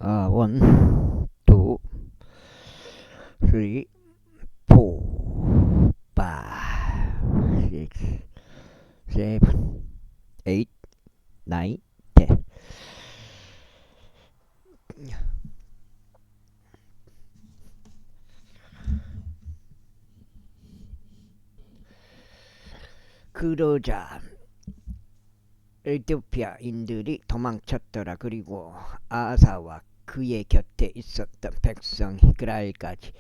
One, two, three, four, five, six, seven, eight, nine, 10. 그러자 에티오피아인들이 도망쳤더라. 그리고 아사와 그의 곁에 있었던 백성 이스라엘까지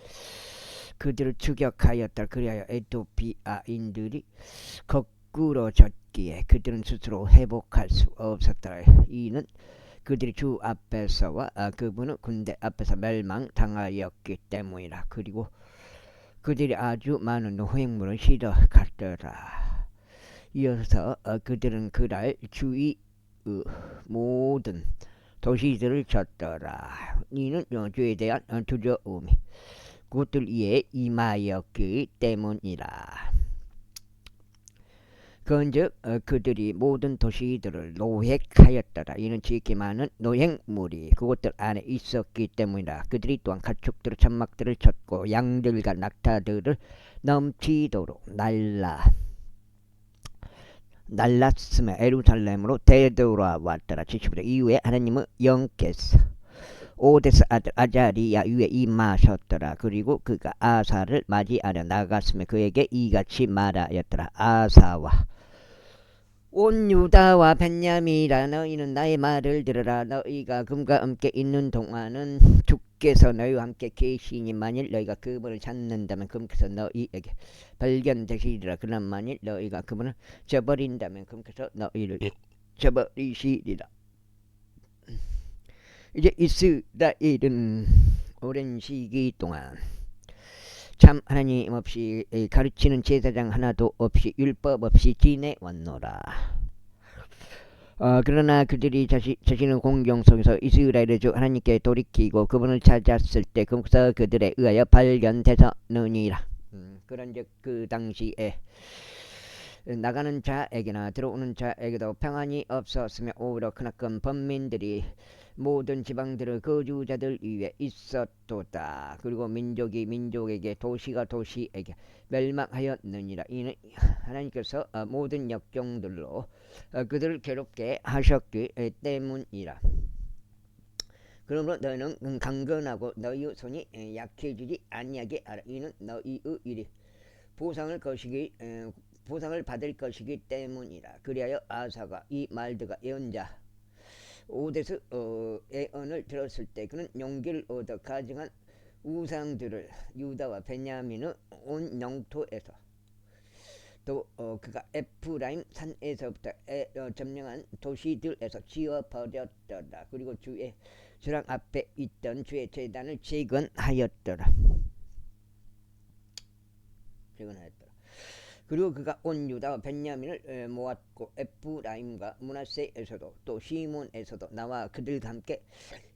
그들을 추격하였다. 그리하여 에티오피아인들이 거꾸로 졌기에 그들은 스스로 회복할 수 없었더라. 이는 그들이 주 앞에서와 그분은 군대 앞에서 멸망당하였기 때문이라. 그리고 그들이 아주 많은 노획물을 실어갔더라. 이어서 그들은 그날 주위 모든 도시들을 쳤더라. 이는 죄에 대한 두려움이 그들 위에 임하였기 때문이라. 그런즉 그들이 모든 도시들을 노획하였더라. 이는 지극히 많은 노획물이 그곳들 안에 있었기 때문이라. 그들이 또한 가축들 천막들을 쳤고 양들과 낙타들을 넘치도록 날랐으며 예루살렘으로 되돌아왔더라. 70절 이후에 하나님의 영께서 오데스 아들 아자리야 위에 임하셨더라. 그리고 그가 아사를 맞이하려 나갔으며 그에게 이같이 말하였더라. 아사와 온 유다와 벤야민이라, 너희는 나의 말을 들으라. 너희가 그분과 함께 있는 동안은 주께서 너희와 함께 계시니 만일 너희가 그분을 찾는다면 그분께서 너희에게 발견되시리라. 그러나 만일 너희가 그분을 저버린다면 그분께서 너희를 저버리시리라. 이제 이스라엘은 오랜 시기 동안 참 하나님 없이 가르치는 제사장 하나도 없이 율법 없이 지내왔노라. 그러나 그들이 자신의 공경 속에서 이스라엘의 주 하나님께 돌이키고 그분을 찾았을 때 그분께서 그들에 의하여 발견되셨느니라. 그런즉 그 당시에 나가는 자에게나 들어오는 자에게도 평안이 없었으며 오히려 크나큰 범민들이 모든 지방들의 거주자들 위에 있었도다. 그리고 민족이 민족에게 도시가 도시에게 멸망하였느니라. 이는 하나님께서 모든 역종들로 그들을 괴롭게 하셨기 때문이라. 그러므로 너희는 강건하고 너희의 손이 약해지지 아니하게 하라. 이는 너희의 일이 보상을 받을 것이기 때문이라. 그리하여 아사가 이 말들과 예언자 오데스 예언을 들었을 때 그는 용기를 얻어 가증한 우상들을 유다와 베냐민의 온 영토에서 또 그가 에프라임 산에서부터 점령한 도시들에서 지어버렸더라. 그리고 주의 주랑 앞에 있던 주의 제단을 재건하였더라. 그리고 그가 온 유다와 벤야민을 모았고 에프라임과 므낫세에서도 또 시몬에서도 나와 그들과 함께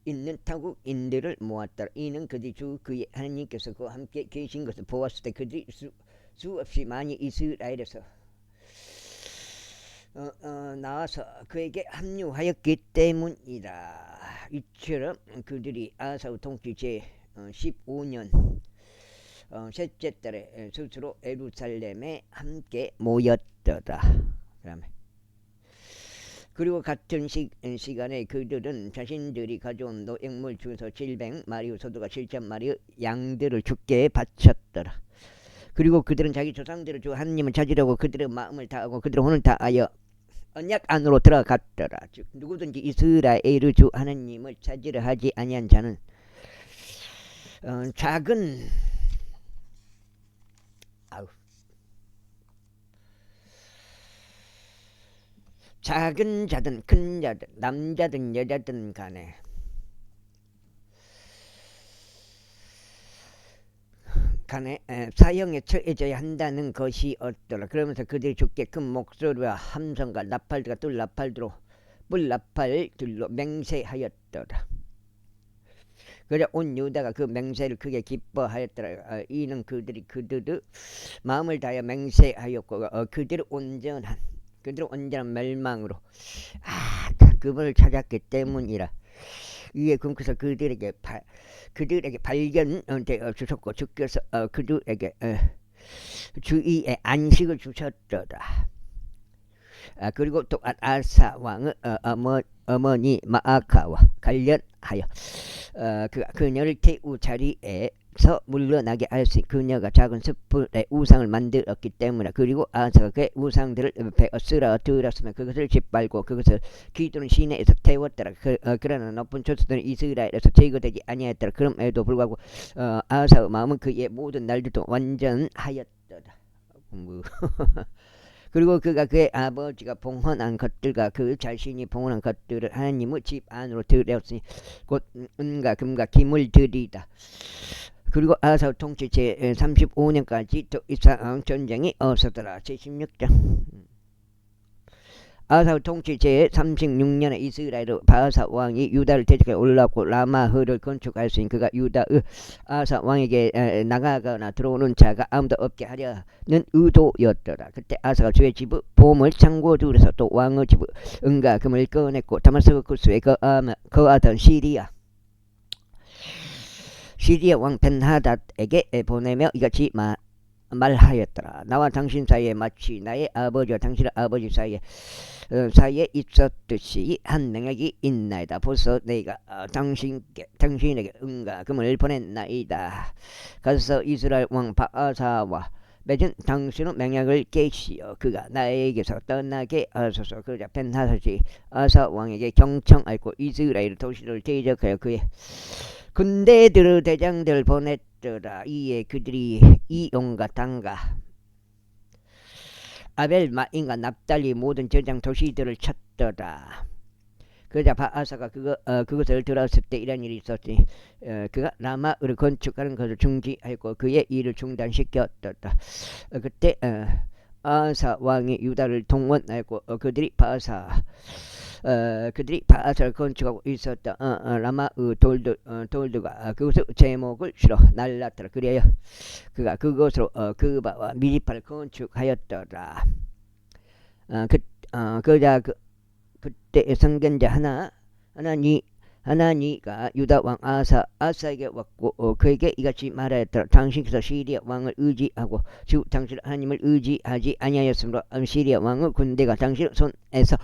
있는 타국인들을 모았더라. 이는 그들이 그의 하나님께서 그와 함께 계신 것을 보았을 때 그들이 수없이 많이 이스라엘에서 나와서 그에게 합류하였기 때문이라. 이처럼 그들이 아사의 통치 제 15년 셋째 달에 스스로 예루살렘에 함께 모였더라. 그리고 같은 시간에 그들은 자신들이 가져온 노획물 중에서 700마리의 소두가 7,000마리의 양들을 주께 바쳤더라. 그리고 그들은 자기 조상들을 주 하나님을 찾으려고 그들의 마음을 다하고 그들의 혼을 다하여 언약 안으로 들어갔더라. 즉 누구든지 이스라엘의 주 하나님을 찾으려 하지 아니한 자는 작은 자든 큰 자든 남자든 여자든 간에 사형에 처해져야 한다는 것이 없더라. 그러면서 그들이 주께 큰 목소리와 함성과 나팔들과 뿔나팔들로 맹세하였더라. 그래 온 유다가 그 맹세를 크게 기뻐하였더라. 이는 그들의 마음을 다하여 맹세하였고 그들의 온전한 멸망으로 그분을 찾았기 때문이라. 위에 굶겨서 그들에게 발견되어 주셨고 주께서 그들에게 주위에 안식을 주셨더라. 그리고 또 아사 왕의 어머니 마아카와 관련하여 그녀를 태우 자리에서 물러나게 할 수 그녀가 작은 숯불에 우상을 만들었기 때문에 그리고 아사가 그 우상들을 쓰러뜨렸으면 그것을 짓밟고 그것을 기도는 시내에서 태웠더라. 그러나 높은 조수들은 이스라엘에서 제거되지 아니하였더라. 그럼에도 불구하고 아사의 마음은 그의 모든 날들도 완전하였더라. 그리고 그가 그의 아버지가 봉헌한 것들과 그 자신이 봉헌한 것들을 하나님의 집 안으로 들였으니 곧 은과 금과 기물 들이다. 그리고 아사 통치 제 35년까지 또 이상 전쟁이 없었더라. 제 16장. 아사 통치 제 36년에 이스라엘 바사 왕이 유다를 대적해 올라왔고 라마흐를 건축하였으니 그가 유다의 아사 왕에게 나가거나 들어오는 자가 아무도 없게 하려는 의도였더라. 그때 아사가 주의 집의 보물 창고 둘에서 또 왕의 집의 은과 금을 꺼냈고 다마스커 구스에 거하던 시리아 왕 벤하닷에게 보내며 이같이 말하였더라. 나와 당신 사이에 마치 나의 아버지와 당신의 아버지 사이에 있었듯이 한 능력이 있나이다. 벌써 내가 당신에게 은과 금을 보냈나이다. 가서 이스라엘 왕 바아사와 맺은 당신의 맹약을 깨시어 그가 나에게서 떠나게 하소서. 그러자 벤하닷이 아사 왕에게 경청하였고 이스라엘 도시를 대적하여 그의 군대들의 대장들을 보냈더라. 이에 그들이 이온과 단과 아벨 마인과 납달리 모든 저장 도시들을 쳤더라. 그러자 바아사가 그것을 들었을 때 이런 일이 있었으니 그가 라마를 건축하는 것을 중지하였고 그의 일을 중단시켰더라. 그때 아사 왕이 유다를 동원하였고 그들이 바아사를 건축하고 있었다. 라마의 돌들과 그것의 제목을 실어 날랐더라. 그래야 그가 그것으로 그바와 미리파를 건축하였더라. 그때 선견자 하나니가 유다 왕 아사에게 왔고 그에게 이같이 말하였더라. 당신께서 시리아 왕을 의지하고 주 당신 하나님을 의지하지 아니하였으므로 시리아 왕의 군대가 당신의 손에서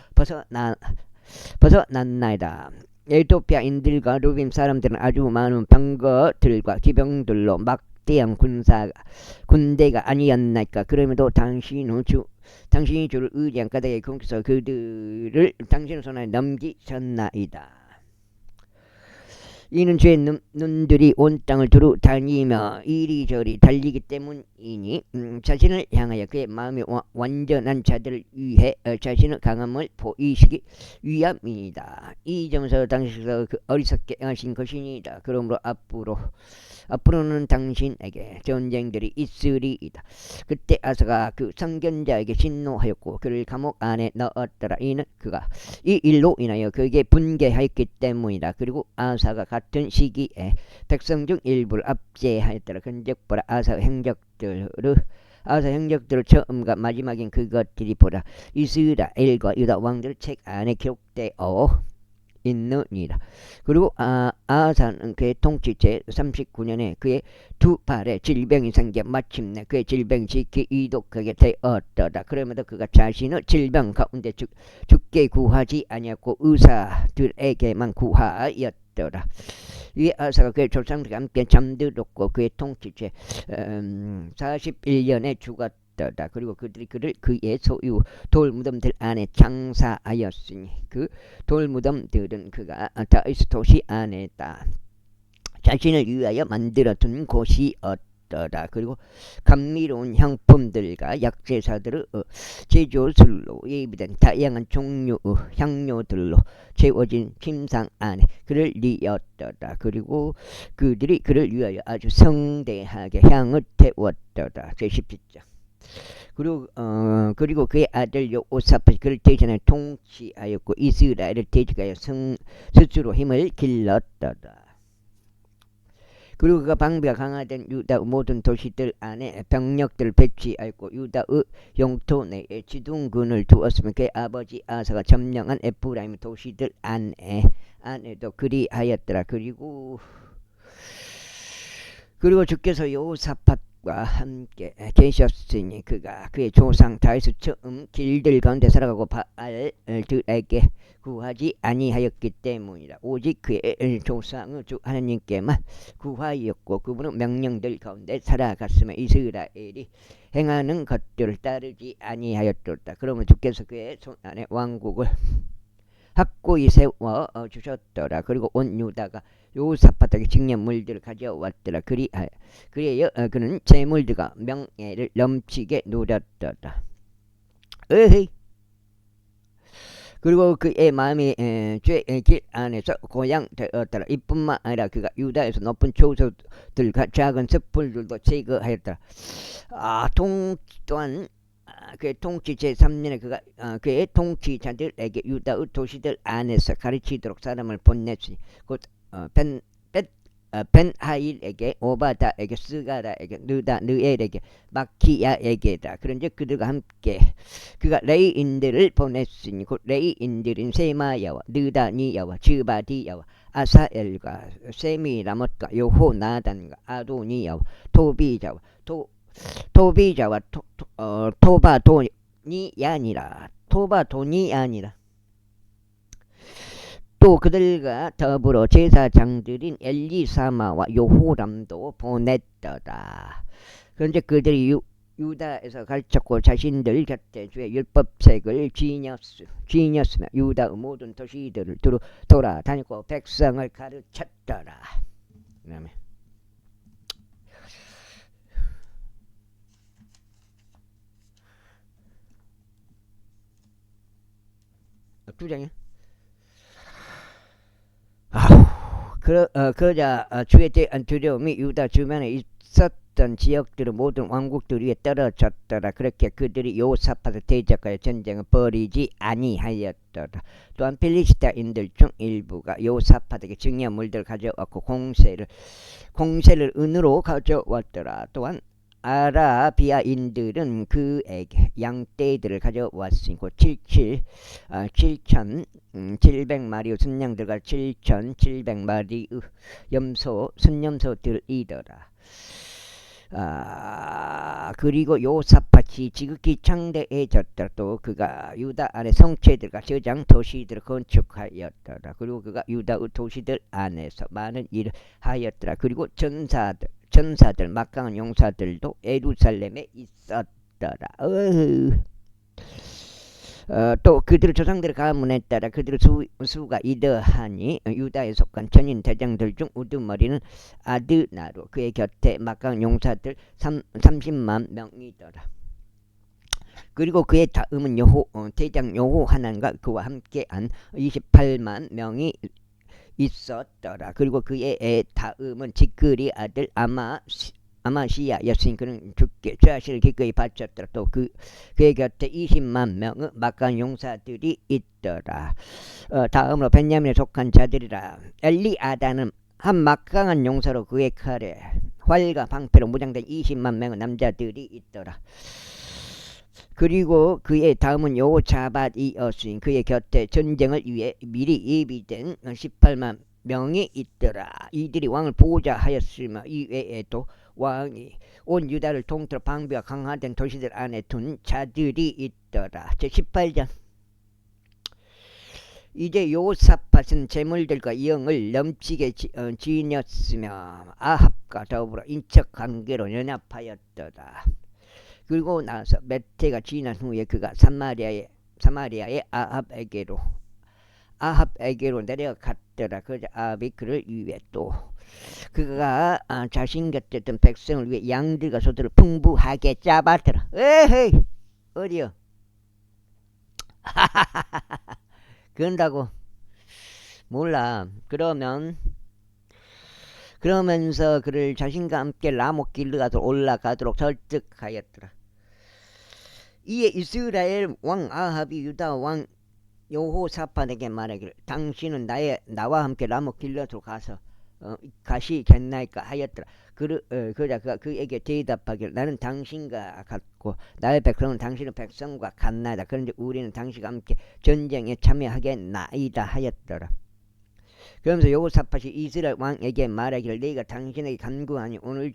벗어났나이다. 에티오피아인들과 루빔 사람들은 아주 많은 병거들과 기병들로 막대한 군대가 아니었나이까. 그럼에도 당신이 주를 의지한 까닭에 그분께서 그들을 당신의 손에 넘기셨나이다. 이는 죄의 눈들이 온 땅을 두루 다니며 이리저리 달리기 때문이니 자신을 향하여 그의 마음이 완전한 자들을 위해 자신의 강함을 보이시기 위함이다. 이 점에서 당신께서 어리석게 하신 것이니이다. 그러므로 앞으로는 당신에게 전쟁들이 있으리이다. 그때 아사가 그 선견자에게 진노하였고 그를 감옥 안에 넣었더라. 이는 그가 이 일로 인하여 그에게 분개하였기 때문이다. 그리고 아사가 같은 시기에 백성 중 일부를 압제하였더라. 근적보라 아사 행적들을 처음과 마지막인 그것들이 보라 이스라엘과 유다 왕들 책 안에 기록되어 있느니라. 그리고 아사는 그의 통치 제 39년에 그의 두 발에 질병이 생겨 마침내 그의 질병이 지키 이독하게 되었더라. 그러면서 그가 자신의 질병 가운데 죽게 구하지 아니었고 의사들에게만 구하였더라. 이 아사가 그의 조상들과 함께 잠들었고 그의 통치 제 41년에 죽었다. 그리고 그들이 그를 그의 소유 돌무덤들 안에 장사하였으니 그 돌무덤들은 그가 다윗 도시 안에다 자신을 위하여 만들어둔 곳이었더라. 그리고 감미로운 향품들과 약제사들의 제조술로 예비된 다양한 종류의 향료들로 채워진 침상 안에 그를 뉘었더라. 그리고 그들이 그를 위하여 아주 성대하게 향을 태웠더라. 제17장. 그리고 그의 아들 여호사밧이 그를 대신하여 통치하였고 이스라엘을 대적하여 스스로 힘을 길렀더라. 그리고 그가 방비가 강화된 유다 모든 도시들 안에 병력들 배치하였고 유다의 영토 내에 지둥군을 두었으며 그의 아버지 아사가 점령한 에프라임 도시들 안에도 그리하였더라. 그리고 주께서 여호사밧과 함께 계셨으니 그가 그의 조상 다윗의 처음 길들 가운데 살아가고 바알들에게 구하지 아니하였기 때문이라. 오직 그의 조상의 주 하나님께만 구하였고 그분은 명령들 가운데 살아갔으며 이스라엘이 행하는 것들을 따르지 아니하였도다. 그러면 주께서 그의 손 안에 왕국을 확고히 세워 주셨더라. 그리고 온 유다가 여호사밧에게 직녀물들을 가져왔더라. 그리하여 그는 재물들과 명예를 넘치게 누렸더라. 에헤이. 그리고 그의 마음이 죄의 길 안에서 고양되었더라. 이뿐만 아니라 그가 유다에서 높은 초소들과 작은 습불들도 제거하였더라. 또한 그의 통치 제3년에 그가 그의 통치자들에게 유다의 도시들 안에서 가르치도록 사람을 보냈으니 곧 벤하일에게 오바다에게 스가라에게 느엘에게 마키야에게다. 그런즉 그들과 함께 그가 레이인들을 보냈으니 곧 레이인들인 세마야와 느다니야와 즈바디야와 아사엘과 세미라못과 요호나단과 아도니야와 토비자와 토바돈이 아니라 또 그들과 더불어 제사장들인 엘리사마와 요호람도 보냈더라. 그런데 그들이 유다에서 가르쳤고 자신들 곁에 주의 율법책을 지녔으며 유다의 모든 도시들을 돌아다니고 백성을 가르쳤더라. 그다음에 두 장이야. 그러자 주에 대한 두려움이 유다 주변에 있었던 지역들의 모든 왕국들 위에 떨어졌더라. 그렇게 그들이 여호사밧의 대적하여 전쟁을 벌이지 아니하였더라. 또한 필리스타인들 중 일부가 여호사밧에게 증여물들을 가져왔고 공세를 은으로 가져왔더라. 또한 아라비아인들은 그에게 양떼들을 가져왔으니 곧 7,700마리의 순양들과 7,700마리의 순염소들이더라. 그리고 여호사밧이 지극히 창대해졌더라. 또 그가 유다 안에 성체들과 저장 도시들을 건축하였더라. 그리고 그가 유다의 도시들 안에서 많은 일을 하였더라. 그리고 전사들 막강한 용사들도 예루살렘에 있었더라. 또 그들의 조상들의 가문에 따라 그들의 수가 이러하니 유다에 속한 전인 대장들 중 우두머리는 아드나로 그의 곁에 막강한 용사들 30만 명이더라. 그리고 그의 다음은 대장 여호하난과 그와 함께한 28만 명이 있었더라. 그리고 그의 다음은 지크리 아들 아마시야였으니 그는 주께 죄하시를 기꺼이 바쳤더라. 또 그의 곁에 20만 명의 막강한 용사들이 있더라. 다음으로 벤야민에 속한 자들이라. 엘리아다는 한 막강한 용사로 그의 칼에 활과 방패로 무장된 20만 명의 남자들이 있더라. 그리고 그의 다음은 여호사밧이었으니 그의 곁에 전쟁을 위해 미리 예비된 18만 명이 있더라. 이들이 왕을 보호자 하였으며 이외에도 왕이 온 유다를 통틀어 방비가 강화된 도시들 안에 둔 자들이 있더라. 제18장. 이제 여호사밧은 재물들과 영을 넘치게 지녔으며 아합과 더불어 인척 관계로 연합하였더라. 그리고 나서 몇 해가 지난 후에 그가 사마리아의 아합에게로 내려갔더라. 그러자 아합이 그를 위해 또 그가 자신 곁에 있던 백성을 위해 양들과 소들을 풍부하게 잡았더라. 에헤이 어디요? 그런다고 몰라. 그러면서 그를 자신과 함께 라못 길르가로 올라가도록 설득하였더라. 이에 이스라엘 왕 아합이 유다 왕 여호사밧에게 말하기를 당신은 나와 함께 라못 길르가로 가서 가시겠나이까 하였더라. 그러자 그에게 대답하기를 나는 당신과 같고 나의 백성은 당신의 백성과 같나이다. 그런데 우리는 당신과 함께 전쟁에 참여하겠나이다 하였더라. 그러면서 여호사밧이 이스라엘 왕에게 말하기를 내가 당신에게 간구하니 오늘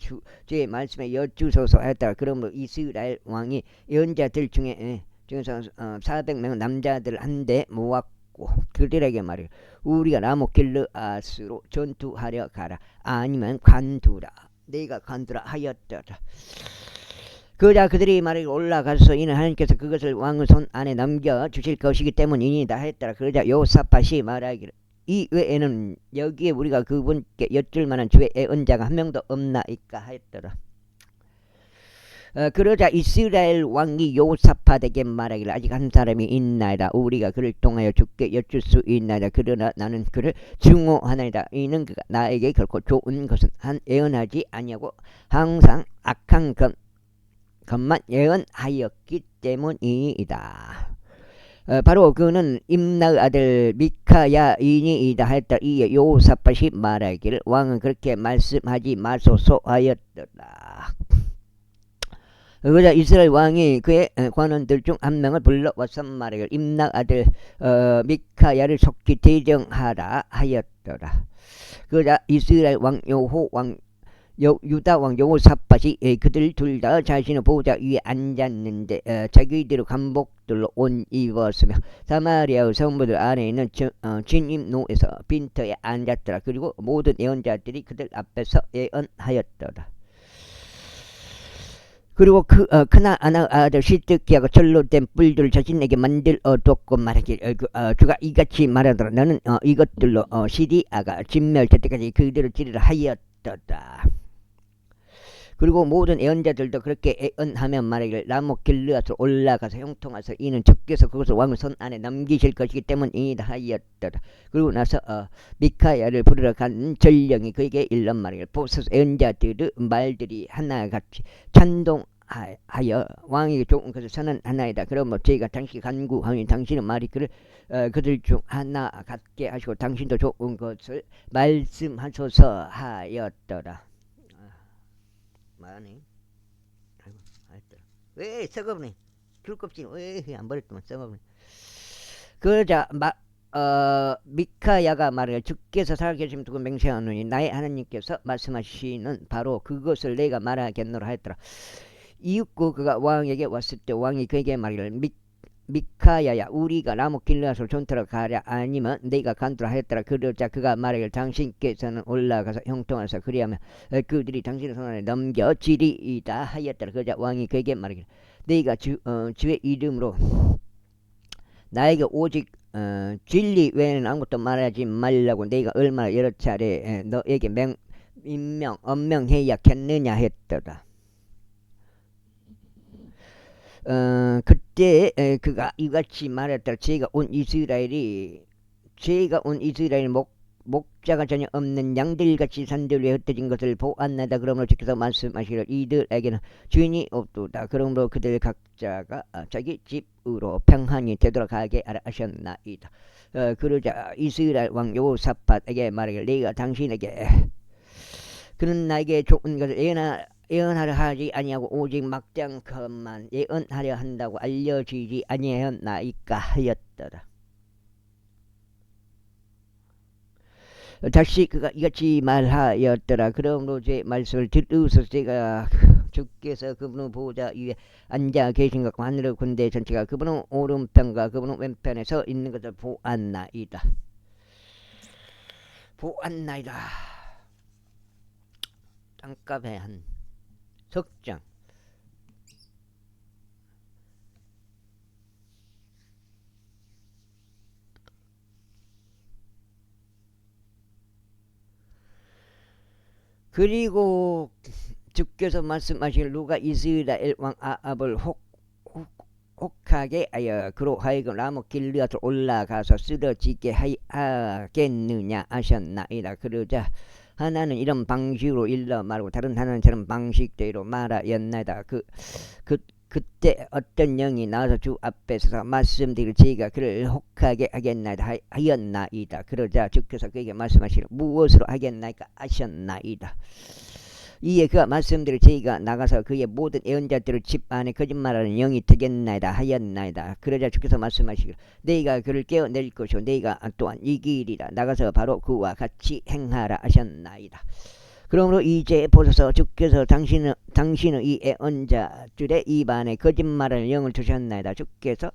주의 말씀에 여쭈소서 하였더라. 그러므로 이스라엘 왕이 예언자들 중에서 400명 남자들 한데 모았고 그들에게 말해 우리가 라모 길르앗으로 전투하려 가라. 아니면 관두라. 내가 관두라 하였더라. 그러자 그들이 말하기를 올라가서 이는 하나님께서 그것을 왕의 손 안에 넘겨 주실 것이기 때문이니다 했더라. 그러자 여호사밧이 말하기를 이 외에는 여기에 우리가 그분께 여쭐 만한 주의 예언자가 한 명도 없나이까 하였더라. 그러자 이스라엘 왕이 여호사밧에게 말하기를 아직 한 사람이 있나이다. 우리가 그를 통하여 주께 여쭐 수 있나이다. 그러나 나는 그를 증오하나이다. 이는 그가 나에게 결코 좋은 것은 예언하지 아니하고 항상 악한 것만 예언하였기 때문이다. 바로 그는 임나의 아들 미카야이니이다 했다. 이에 여호사밧이 말하기를 왕은 그렇게 말씀하지 마소서 하였더라. 그러자 이스라엘 왕이 그의 관원들 중 한 명을 불러와서 말하기를 임나 아들 미카야를 속히 대령하라 하였더라. 그러자 이스라엘 왕 유다 왕 여호사밧이 그들 둘 다 자신의 보호자 위에 앉았는데 자기들의 간복들로 옷 입었으며 사마리아의 성부들 안에 있는 진입로에서 빈터에 앉았더라. 그리고 모든 예언자들이 그들 앞에서 예언하였더라. 그리고 크나아나 아들 시드기야가 절로 된 뿔들을 자신에게 만들어뒀고 말하기를 주가 이같이 말하더라. 너는 이것들로 시리아가 진멸될 때까지 그들을 찌르라 하였더라. 그리고 모든 예언자들도 그렇게 예언하며 말하기를 라모 길르앗으로 올라가서 형통하서 이는 주께서 그것을 왕의 손 안에 넘기실 것이기 때문이다 하였더라. 그리고 나서 미카야를 부르러 간 전령이 그에게 일러 말하기를 보소서 예언자들의 말들이 하나같이 찬동하여 왕에게 좋은 것을 선언하나이다. 그러므로 저희가 당신이 간구하니 당신의 말이 그들 중 하나 같게 하시고 당신도 좋은 것을 말씀하소서 하였더라. 뭐하네? 아이고, 알았더라. 왜 썩어버네? 귤껍질 왜 안 버렸더만 썩어버네. 그러자 미카야가 말하기를 주께서 살아계심 두고 맹세하노니 나의 하나님께서 말씀하시는 바로 그것을 내가 말하겠노라 하였더라. 이윽고 그가 왕에게 왔을 때 왕이 그에게 말하기를 미카야야 우리가 라모 길르앗으로 전투하러 가랴 아니면 네가 간두라 하였더라. 그러자 그가 말하기를 당신께서는 올라가서 형통하사 그리하면 그들이 당신의 손안에 넘겨지리이다 하였더라. 그러자 왕이 그에게 말하기를 네가 주의 이름으로 나에게 오직 진리 외에는 아무것도 말하지 말라고 내가 얼마나 여러 차례 너에게 엄명해야겠느냐 했더라. 그때 그가 이같이 말했더라. 제가 온 이스라엘이 목자가 전혀 없는 양들같이 산들 위에 흩어진 것을 보았나이다. 그러므로 주께서 말씀하시기를 이들에게는 주인이 없도다. 그러므로 그들 각자가 자기 집으로 평안히 되돌아가게 하라 하셨나이다. 그러자 이스라엘 왕 여호사밧에게 말하기를 내가 당신에게 그는 나에게 좋은 것을 예언하려 하지 아니하고 오직 막대한 것만 예언하려 한다고 알려지지 아니하였나이까 하였더라. 다시 그가 이같이 말하였더라. 그러므로 제 말씀을 들으소서. 제가 주께서 그분의 보호자 위에 앉아 계신 것과 하늘의 군대 전체가 그분의 오른편과 그분의 왼편에 서 있는 것을 보았나이다. 땅값에 한 석장. 그리고 주께서 말씀하시길 누가 이스라엘 왕 아합을 혹하게 하여 그로 하여금 라모 길르앗으로 올라가서 쓰러지게 하겠느냐 하셨나이다. 그러자 하나는 이런 방식으로 일러 말하고 다른 하나는 저런 방식대로 말하였나이다. 그때 어떤 영이 나와서 주 앞에서 말씀드리고 저희가 그를 혹하게 하겠나이다 하였나이다. 그러자 주께서 그에게 말씀하시기를 무엇으로 하겠나이까 하셨나이다. 이에 그가 말씀드리고 저희가 나가서 그의 모든 예언자들을 집 안에 거짓말하는 영이 되겠나이다 하였나이다. 그러자 주께서 말씀하시기를 너희가 그를 깨어낼 것이요 너희가 또한 이기리라. 나가서 바로 그와 같이 행하라 하셨나이다. 그러므로 이제 보소서 주께서 당신은 이 예언자들의 입안에 거짓말을 영을 두셨나이다. 주께서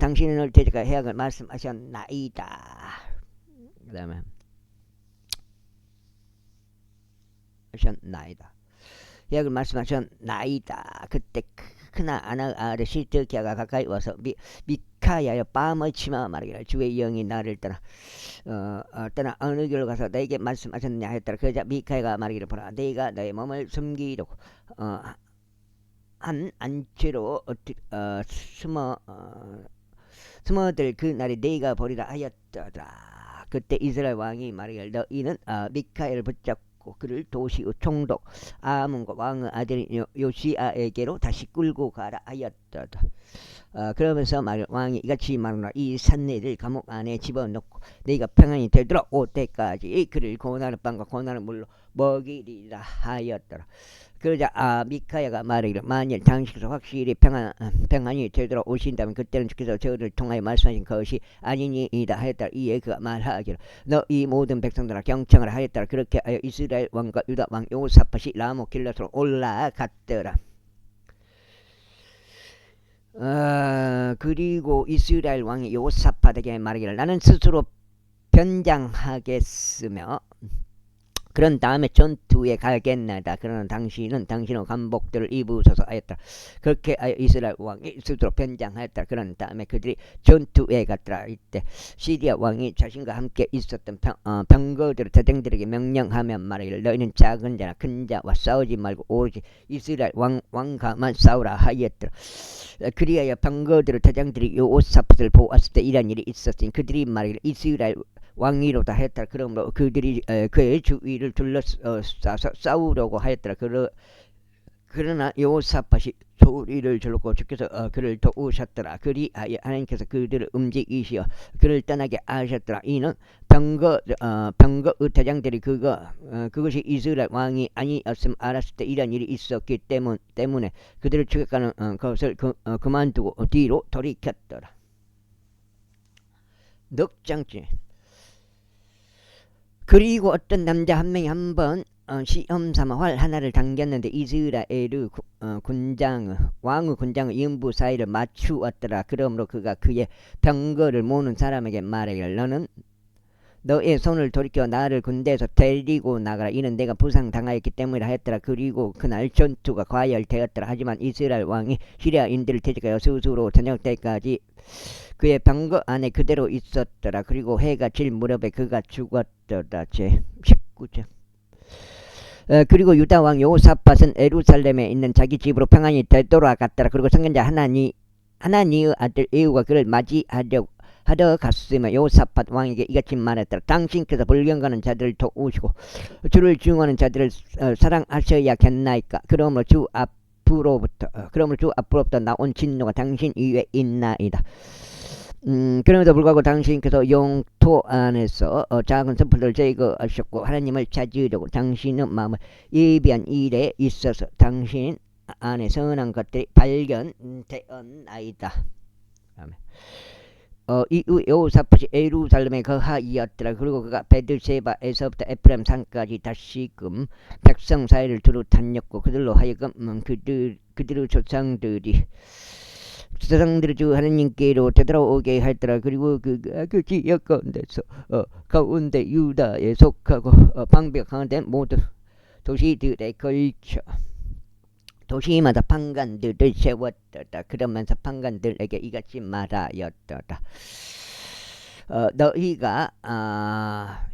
당신을 대적하 해악을 말씀하셨나이다. 그 다음에 하셨나이다. 해악을 말씀하셨나이다. 그때 크나 아르시 드기야가 가까이 와서 미카야여 밤의 치마 말하기를 주의 영이 나를 떠나 어느 길로 가서 너에게 말씀하셨냐 했더라. 그러자 미카야가 말하기를 보라 너희가 너의 몸을 숨기려고 한 안채로 숨어들 그 날이 너희가 보리라 하였더라. 그때 이스라엘 왕이 말하기를 너희는 미카야를 붙잡고 그를 도시의 총독 아몬과 왕의 아들 요시아에게로 다시 끌고 가라 하였더라. 그러면서 왕이 이같이 말하노라. 이 산내를 감옥 안에 집어넣고 너희가 평안히 되돌아올 때까지 그를 고난의 빵과 고난의 물로 먹이리라 하였더라. 그러자 미카야가 말하기를 만일 당신께서 확실히 평안히 되돌아오신다면 그때는 주께서 저를 통하여 말씀하신 것이 아니니이다 하였더라. 이에 그가 말하기를 너 이 모든 백성들아 경청하라 하였더라. 그렇게 하여 이스라엘 왕과 유다 왕 요사팟이 라모 길앗으로 올라갔더라. 그리고 이스라엘 왕이 요사팟에게 말하기를 나는 스스로 변장하겠으며 그런 다음에 전투에 가겠나이다. 그러나 당신은 당신의 관복들을 입으소서 하였더라. 그렇게 하여 이스라엘 왕이 스스로 변장하였더라. 그런 다음에 그들이 전투에 갔더라. 이때 시리아 왕이 자신과 함께 있었던 병거들 대장들에게 명령하며 말하기를 너희는 작은 자나 큰 자와 싸우지 말고 오로지 이스라엘 왕과만 싸우라 하였더라. 그리하여 병거들 대장들이 요사팟을 보았을 때 이런 일이 있었으니 그들이 말하기를 이스라엘 왕위로다 했더라. 그러므로 그들이 그의 주위를 둘러싸서 싸우려고 하였더라. 그러나 여호사밧이 소리를 질렀고 주께서 그를 도우셨더라. 그리하여 하나님께서 그들을 움직이시어 그를 떠나게 하셨더라. 이는 병거의 대장들이 그것이 이스라엘 왕이 아니었음 알았을 때 이런 일이 있었기 때문에 그들을 추격하는 것을 그만두고 뒤로 돌이켰더라. 넉장째. 그리고 어떤 남자 한 명이 한번 시험삼아 활 하나를 당겼는데 이스라엘의 왕의 군장의 인부 사이를 맞추었더라. 그러므로 그가 그의 병거를 모는 사람에게 말하기를 너는 너의 손을 돌이켜 나를 군대에서 데리고 나가라. 이는 내가 부상당하였기 때문이라 했더라. 그리고 그날 전투가 과열되었더라. 하지만 이스라엘 왕이 시리아인들을 대적하여 스스로 저녁 때까지 그의 병거 안에 그대로 있었더라. 그리고 해가 질 무렵에 그가 죽었더라. 제 19절. 그리고 유다 왕 여호사밧은 예루살렘에 있는 자기 집으로 평안히 되돌아갔더라. 그리고 선견자 하나니의 아들 예후가 그를 맞이하려 갔으며 여호사밧 왕에게 이같이 말했더라. 당신께서 불경하는 자들을 도우시고 주를 증오하는 자들을 사랑하셔야겠나이까. 그러므로 주 앞으로부터 나온 진노가 당신 위에 있나이다. 그럼에도 불구하고 당신께서 영토 안에서 작은 샘플들을 제거하셨고 하나님을 찾으려고 당신의 마음을 예비한 일에 있어서 당신 안에 선한 것들이 발견되었나이다. 아멘. 이후 여호사밧이 예루살렘에 거하였더라. 그리고 그가 베들세바에서부터 에프라임 산까지 다시금 백성 사이를 두루 다녔고 그들로 하여금 그들의 조상들이 주 하나님께로 되돌아오게 하였더라. 그리고 그 지역 가운데서 가운데 유다에 속하고 방백하는 모든 도시들에 걸쳐 도시마다 판관들을 세웠더라. 그러면서 판관들에게 이같이 말하였더라. 너희가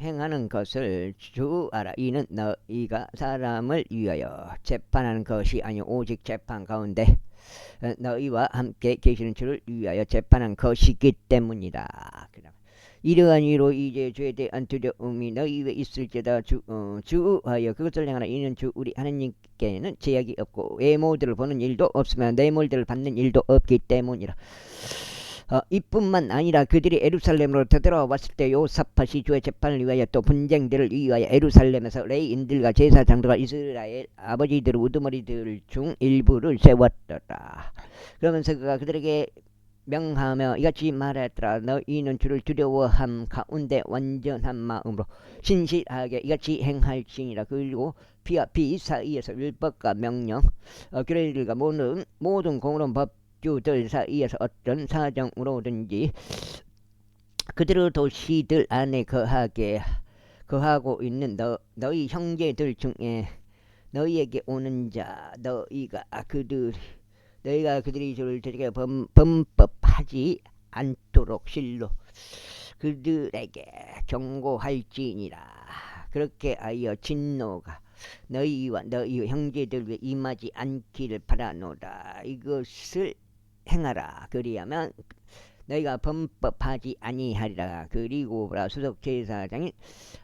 행하는 것을 주 알아. 이는 너희가 사람을 위하여 재판하는 것이 아니오 오직 재판 가운데 너희와 함께 계시는 주를 위하여 재판한 것이기 때문이다. 이러한 이로 이제 죄에 대한 두려움이 너희 위에 있을지다. 주하여 그것을 행하라. 이는 주 우리 하나님께는 제약이 없고 외모들을 보는 일도 없으며 내모들을 받는 일도 없기 때문이라. 이뿐만 아니라 그들이 예루살렘으로 되돌아왔을 때 요사팟이 주의 재판을 위하여 또 분쟁들을 위하여 예루살렘에서 레위인들과 제사장들과 이스라엘 아버지들 우두머리들 중 일부를 세웠더라. 그러면서 그가 그들에게 명하며 이같이 말했더라. 너희는 주를 두려워함 가운데 완전한 마음으로 신실하게 이같이 행할지니라. 그리고 피와 피 사이에서 율법과 명령 그들과 모든 공의로운 법주들 사이에서 어떤 사정으로든지 그들의 도시들 안에 거하고 있는 너희 형제들 중에 너희에게 오는 자 너희가 그들이 주를 되게 범법하지 않도록 실로 그들에게 경고할지니라. 그렇게 하여 진노가 너희와 너희 형제들 위에 임하지 않기를 바라노라. 이것을 행하라. 그리하면 너희가 범법하지 아니하리라. 그리고 수석 제사장인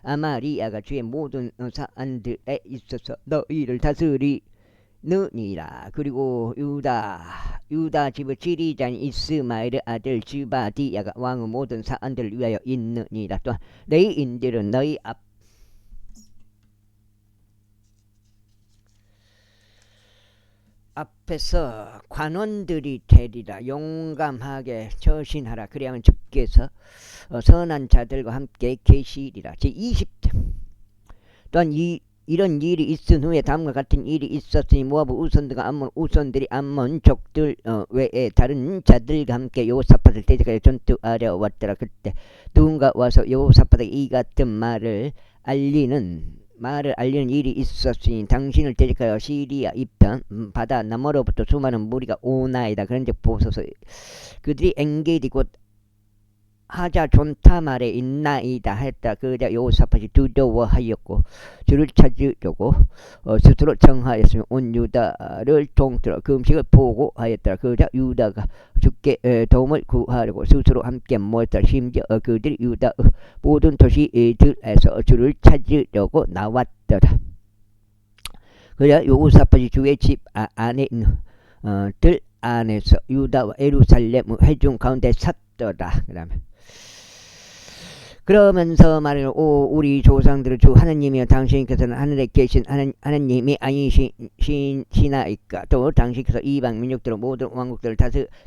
아마리아가 주의 모든 사안들에 있어서 너희를 다스리느니라. 그리고 유다 집의 지리자인 이스마엘의 아들 주바디야가 왕의 모든 사안들을 위하여 있느니라. 또한 레위인들은 너희 앞에서 관원들이 되리라. 용감하게 처신하라. 그리하면 주께서 선한 자들과 함께 계시리라. 제20절 또한 이런 일이 있은 후에 다음과 같은 일이 있었으니 모아브 우선들과 암몬 우선들이 암몬족들 외에 다른 자들과 함께 여호사밧을 대적하여 전투하려 왔더라. 그때 누군가 와서 여호사밧에게 이 같은 말을 알리는 일이 있었으니 당신을 대적하여 시리아 이편 바다 너머로부터 수많은 무리가 오나이다. 그런즉 보소서 그들이 엔게디 곧 하자존타말에 있나이다 했다. 그러자 여호사밧이 두려워하였고 주를 찾으려고 스스로 청하였으며 온 유다를 통틀어 그 음식을 보고하였더라. 그러자 유다가 주께 도움을 구하려고 스스로 함께 모였더라. 심지어 그들이 유다의 모든 도시들에서 주를 찾으려고 나왔더라. 그러자 여호사밧이 주의 집 안에 있는 들 안에서 유다와 예루살렘 회중 가운데 섰더라. 그러면서 말하는 우리 조상들의 주 하나님이여 당신께서는 하늘에 계신 하나님이 아니시나이까. 또 당신께서 이방 민족들의 모든 왕국들을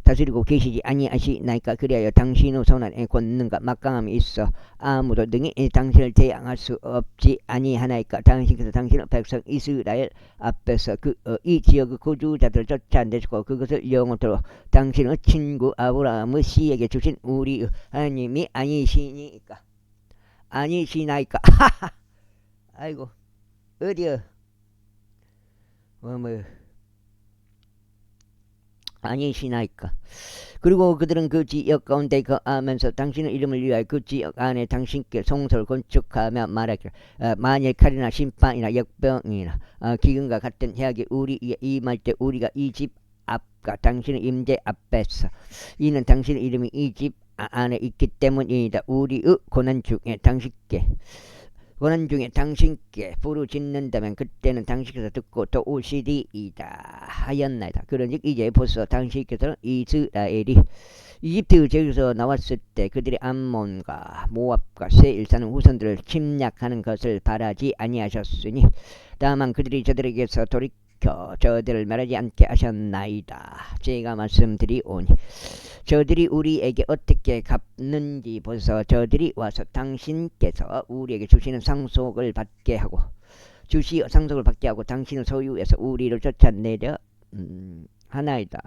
다스리고 계시지 아니하시나이까. 그리하여 당신의 손안에 권능과 막강함이 있어 아무도 능히 당신을 대항할 수 없지 아니하나이까. 당신께서 당신의 백성 이스라엘 앞에서 이 지역의 거주자들을 쫓아내시고 그것을 영원토록 당신의 친구 아브라함의 씨에게 주신 우리 하나님이 아니시나이까. 아이고 어디여 아니시나이까. 그리고 그들은 그 지역 가운데 거하면서 당신의 이름을 위하여 그 지역 안에 당신께 성소를 건축하며 말하기를 만일 칼이나 심판이나 역병이나 기근과 같은 해악이 우리에게 임할 때 우리가 이 집 앞과 당신의 임재 앞에서 이는 당신의 이름이 이 집 안에 있기 때문이다. 우리의 고난 중에 당신께 부르짖는다면 그때는 당신께서 듣고 또 오시리이다 하였나이다. 그런즉 이제 보소 당신께서는 이스라엘이 이집트 제에서 나왔을 때 그들이 암몬과 모압과 세일 사는 후손들을 침략하는 것을 바라지 아니하셨으니 다만 그들이 저들에게서 돌이켜 저들을 말하지 않게 하셨나이다. 제가 말씀드리오니 저들이 우리에게 어떻게 갚는지 보소. 저들이 와서 당신께서 우리에게 주시는 상속을 받게 하고 당신의 소유에서 우리를 쫓아내려 하나이다.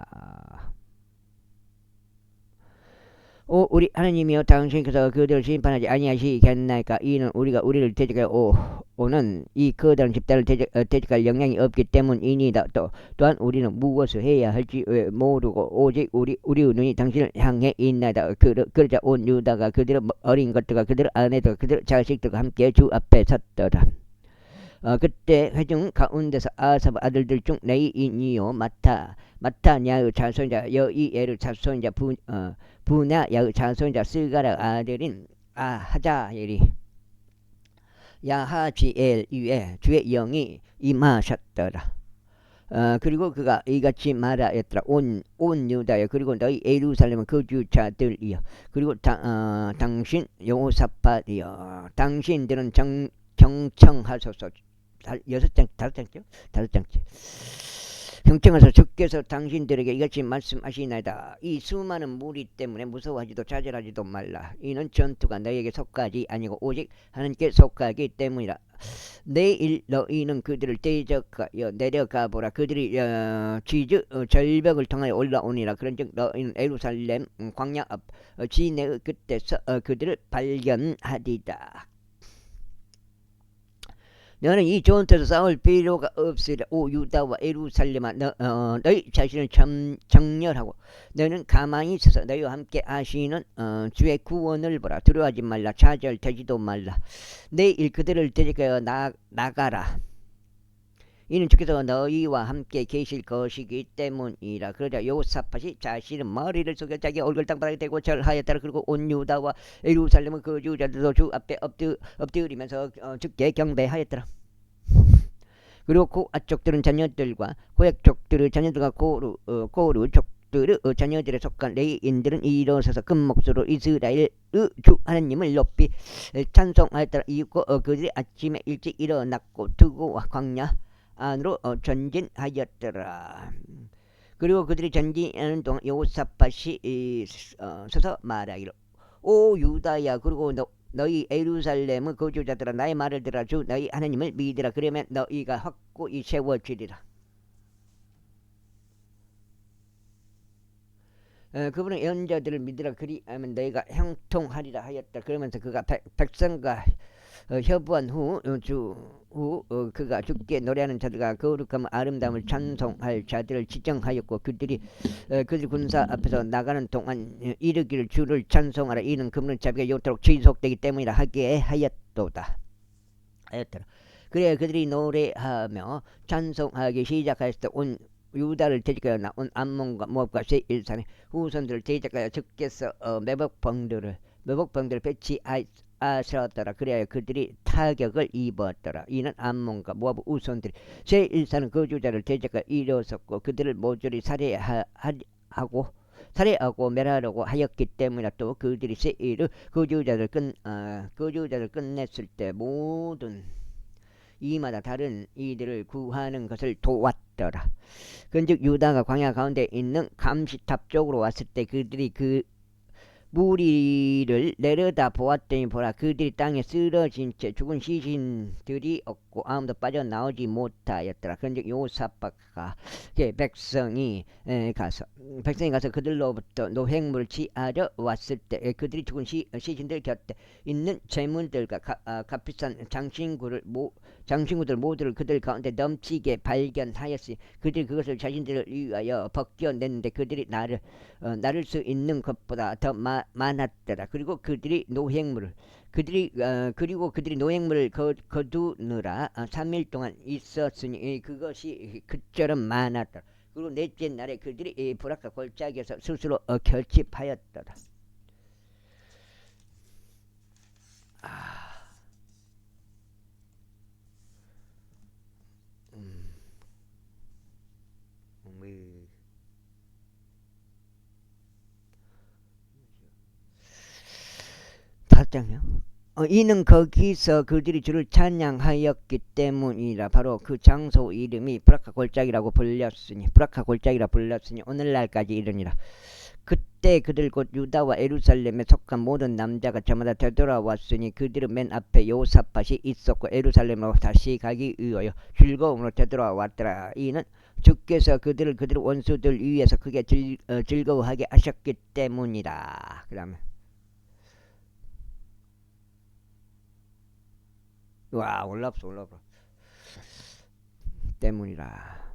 우리 하나님이여 당신께서 그들을 심판하지 아니하시겠나이까. 이는 우리가 우리를 대적하여 오는 이 거대한 집단을 대적할 영향이 없기 때문이니다. 또한 우리는 무엇을 해야 할지 모르고 오직 우리의 눈이 당신을 향해 있나이다. 그러자 온 유다가 그들의 어린 것들과 그들의 아내들과 그들의 자식들과 함께 주 앞에 섰더라. 그때 회중 가운데서 아삽 아들들 중 레위인이요 마타냐의 자손자 여이엘의 자손자 부나야의 자손자 스가라 아들인 하자 이리 야하지엘 위에 주의 영이 임하셨더라. 그리고 그가 이같이 말하였더라. 온 유다여 그리고 너희 예루살렘은 거주자들이여 그리고 당신 여호사밧이여 당신들은 경청하소서. 다섯 장째 경청하소서. 주께서 당신들에게 이같이 말씀하시나이다. 이 수많은 무리 때문에 무서워하지도 좌절하지도 말라. 이는 전투가 너희에게 속하지 아니고 오직 하나님께 속하기 때문이라. 내일 너희는 그들을 대적하여 내려가 보라. 그들이 절벽을 통하여 올라오니라. 그런즉 너희는 예루살렘 광야 앞 지내의 끝에서 그들을 발견하리다. 너는 이 전투에서 싸울 필요가 없으리라. 오 유다와 예루살렘아 너희 자신을 정렬하고 너는 가만히 있어서 너희와 함께 하시는 주의 구원을 보라. 두려워하지 말라. 좌절되지도 말라. 내일 그들을 데리고 나가라. 이는 주께서 너희와 함께 계실 것이기 때문이라. 그러자 여호사밧이 자신은 머리를 숙여 자기 얼굴 땅바닥에 대고 절하였더라. 그리고 온 유다와 예루살렘은 거주자들도 주 앞에 엎드리면서 주께 경배하였더라. 그리고 고아족들은 자녀들과 고약족들의 자녀들과 고르족들의 자녀들에 속한 레위인들은 일어서서 큰 목소리로 이스라엘의 주 하나님을 높이 찬송하였더라. 이윽고 그들이 아침에 일찍 일어났고 두고와 광야 안으로 전진하였더라. 그리고 그들이 전진하는 동안 여호사밧이 서서 말하기를 오 유다야 그리고 너희 예루살렘의 거주자들아 나의 말을 들으라. 주 너희 하나님을 믿으라. 그러면 너희가 확고히 세워지리라. 그분은 예언자들을 믿으라. 그리하면 너희가 형통하리라 하였다. 그러면서 그가 백성과 협의한 후 그가 주께 노래하는 자들과 거룩함 아름다움을 찬송할 자들을 지정하였고 그들 군사 앞에서 나가는 동안 이르기를 주를 찬송하라. 이는 그분의 자비가 영토록 지속되기 때문이라 하게 하였더라. 그래 그들이 노래하며 찬송하기 시작하였을 때 온 유다를 대적하여 나온 암몬과 모압과 세일산의 후손들을 대적하여 주께서 매복병들을 배치하셨더라. 그래야 그들이 타격을 입었더라. 이는 암몬과 모압 후손들이 세일산의 거주자를 대적하여 일어섰고 그들을 모조리 살해하고 멸하려고 하였기 때문이라. 또 그들이 세일의 거주자들 끝냈을 때 모든 이마다 다른 이들을 구하는 것을 도왔더라. 그런즉 유다가 광야 가운데 있는 감시탑 쪽으로 왔을 때 그들이 그 무리를 내려다 보았더니 보라 그들이 땅에 쓰러진 채 죽은 시신들이 없고 아무도 빠져나오지 못하였더라. 그런즉 여호사밧과 백성이 가서 그들로부터 노획물을 취하려 왔을 때 그들이 죽은 시신들 곁에 있는 재물들과 값비싼 장신구들 모두를 그들 가운데 넘치게 발견하였으니 그들이 그것을 자신들을 위하여 벗겨냈는데 그들이 나를 수 있는 것보다 더 많았더라. 그리고 그들이 노획물을 거두느라 3일 동안 있었으니 그것이 그처럼 많았더라. 그리고 넷째 날에 그들이 부락과 골짜기에서 스스로 결집하였더라. 다섯장요. 이는 거기서 그들이 주를 찬양하였기 때문이라. 바로 그 장소 이름이 브라카 골짜기라 불렸으니 오늘날까지 이르니라. 그때 그들 곧 유다와 예루살렘에 속한 모든 남자가 저마다 되돌아왔으니 그들은 맨 앞에 여호사밧이 있었고 예루살렘으로 다시 가기 위하여 즐거움으로 되돌아왔더라. 이는 주께서 그들의 원수들 위에서 크게 즐거워하게 하셨기 때문이라. 그 다음에 올라없어 때문이라.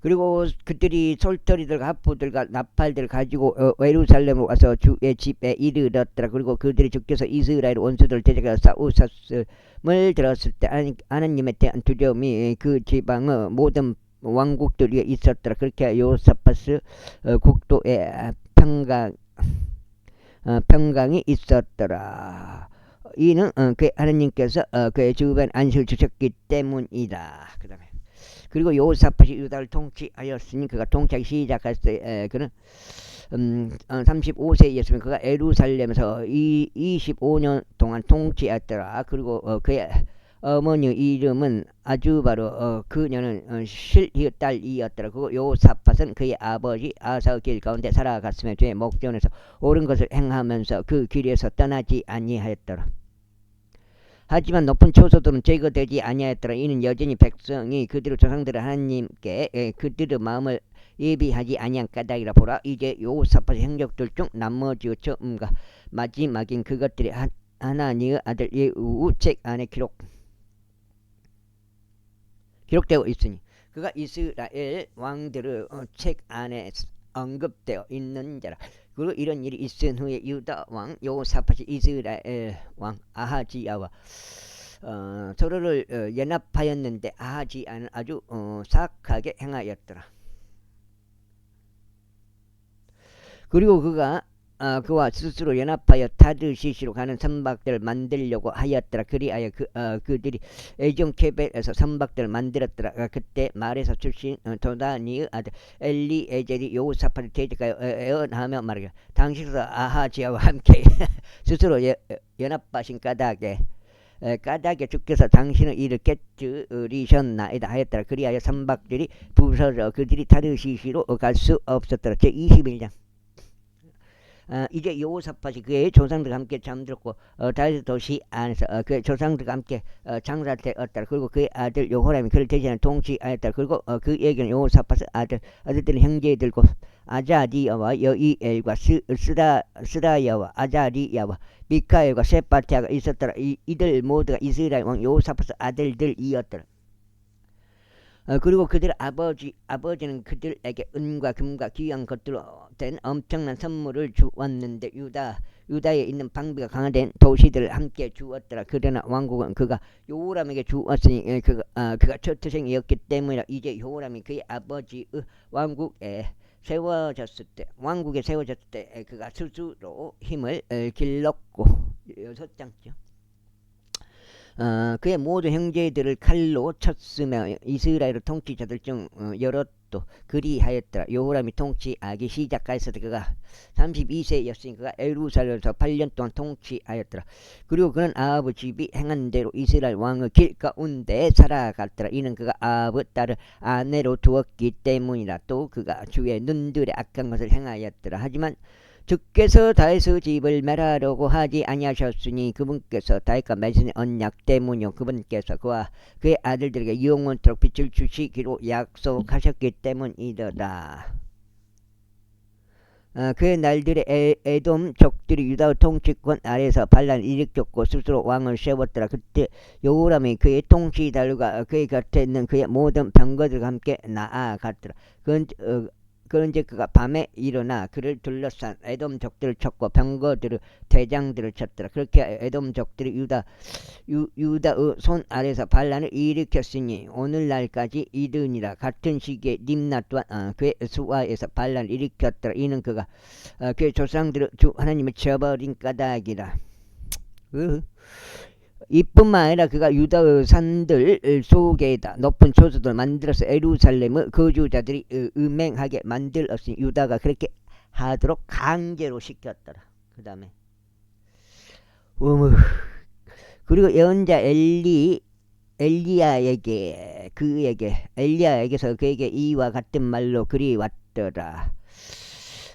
그리고 그들이 솔터리들과 합부들과 나팔들을 가지고 예루살렘으로 와서 주의 집에 이르렀더라. 그리고 그들이 주께서 이스라엘 원수들을 대적하여 싸우셨음을 들었을 때 하나님에 대한 두려움이 그 지방의 모든 왕국들 위에 있었더라. 그렇게 여호사밧 국도의 평강이 있었더라. 이는 그 하느님께서 그의 주변 안식을 주셨기 때문이다. 그 다음에 그리고 요사팟이 유다를 통치하였으니 그가 통치하기 시작했을 때 그는 35세였으면 그가 예루살렘에서 25년 동안 통치했더라. 그리고 그의 어머니 이름은 아주 바로 그녀는 실히의 딸이었더라. 그리고 요사팟은 그의 아버지 아사의 길 가운데 살아갔으며 주의 목전에서 옳은 것을 행하면서 그 길에서 떠나지 아니하였더라. 하지만 높은 초소들은 제거되지 아니하였더라. 이는 여전히 백성이 그들의 조상들의 하나님께 그들의 마음을 예비하지 아니한 까닭이라. 보라, 이제 요사팟의 행적들 중 나머지의 처음과 마지막인 그것들이 하나님의 아들 예후 책 안에 기록되어 있으니 그가 이스라엘 왕들의 책 안에 언급되어 있는 자라. 그리고 이런 일이 있은 후에 유다 왕 요사팟이 이스라엘 왕 아하지야와 서로를 연합하였는데 아하지야는 아주 사악하게 행하였더라. 그리고 그와 스스로 연합하여 타드시시로 가는 선박들을 만들려고 하였더라. 그리하여 그들이 에종케벳에서 선박들을 만들었더라. 그때 말에서 출신 도다니의 아들 엘리에젤이 요사팟을 대적하여 애언하며 말하기를, 당시로서 아하지야와 함께 스스로 연합하신 까닭에 주께서 당신의 일을 깨뜨리셨나이다 하였더라. 그리하여 선박들이 부서져 그들이 타드시시로 갈 수 없었더라. 제21장. 이제 여호사밧이 그의 조상들과 함께 잠들었고 다윗 도시 안에서 그의 조상들과 함께 장사되었더라. 그리고 그의 아들 여호람이 그를 대신하여 통치하였더라. 그리고 그에게는 여호사밧의 아들들은 형제들고 아자리야와 여이엘과 스라야와 아자리야와 미카엘과 세파티아가 있었더라. 이들 모두가 이스라엘 왕 여호사밧의 아들들이었더라. 그리고 그들 아버지는 그들에게 은과 금과 귀한 것들로 된 엄청난 선물을 주었는데 유다에 있는 방비가 강화된 도시들을 함께 주었더라. 그러나 왕국은 그가 요호람에게 주었으니 그가 첫태생이었기 때문이라. 이제 요호람이 그의 아버지의 왕국에 세워졌을 때 그가 스스로 힘을 길렀고 6장죠. 그의 모든 형제들을 칼로 쳤으며 이스라엘 통치자들 중 여럿도 그리하였더라. 여호람이 통치하기 시작하였을 때 그가 32세였으니 그가 예루살렘에서 8년 동안 통치하였더라. 그리고 그는 아합의 집이 행한 대로 이스라엘 왕의 길 가운데 살아갔더라. 이는 그가 아합의 딸을 아내로 두었기 때문이라. 또 그가 주의 눈들의 악한 것을 행하였더라. 하지만 주께서 다윗의 집을 멸하려고 하지 아니하셨으니 그분께서 다윗과 맺은 언약 때문이요 그분께서 그와 그의 아들들에게 영원토록 빛을 주시기로 약속하셨기 때문이더라. 그의 날들에 에돔 족들이 유다의 통치권 아래에서 반란을 일으켰고 스스로 왕을 세웠더라. 그때 여호람이 그의 통치자들과 그의 곁에 있는 그의 모든 병거들과 함께 나아갔더라. 그런즉 그가 밤에 일어나 그를 둘러싼 에돔 족들을 쳤고 병거들의 대장들을 쳤더라. 그렇게 에돔 족들이 유다의 손 아래서 반란을 일으켰으니 오늘날까지 이르니라. 같은 시기에 림나 또한 그의 수하에서 반란을 일으켰더라. 이는 그가 그의 조상들의 주 하나님을 저버린 까닭이라. 이뿐만 아니라 그가 유다의 산들 속에다 높은 초소들을 만들어서 예루살렘의 거주자들이 음행하게 만들었으니 유다가 그렇게 하도록 강제로 시켰더라. 그 다음에 그리고 예언자 엘리야에게서 그에게 이와 같은 말로 그리 왔더라.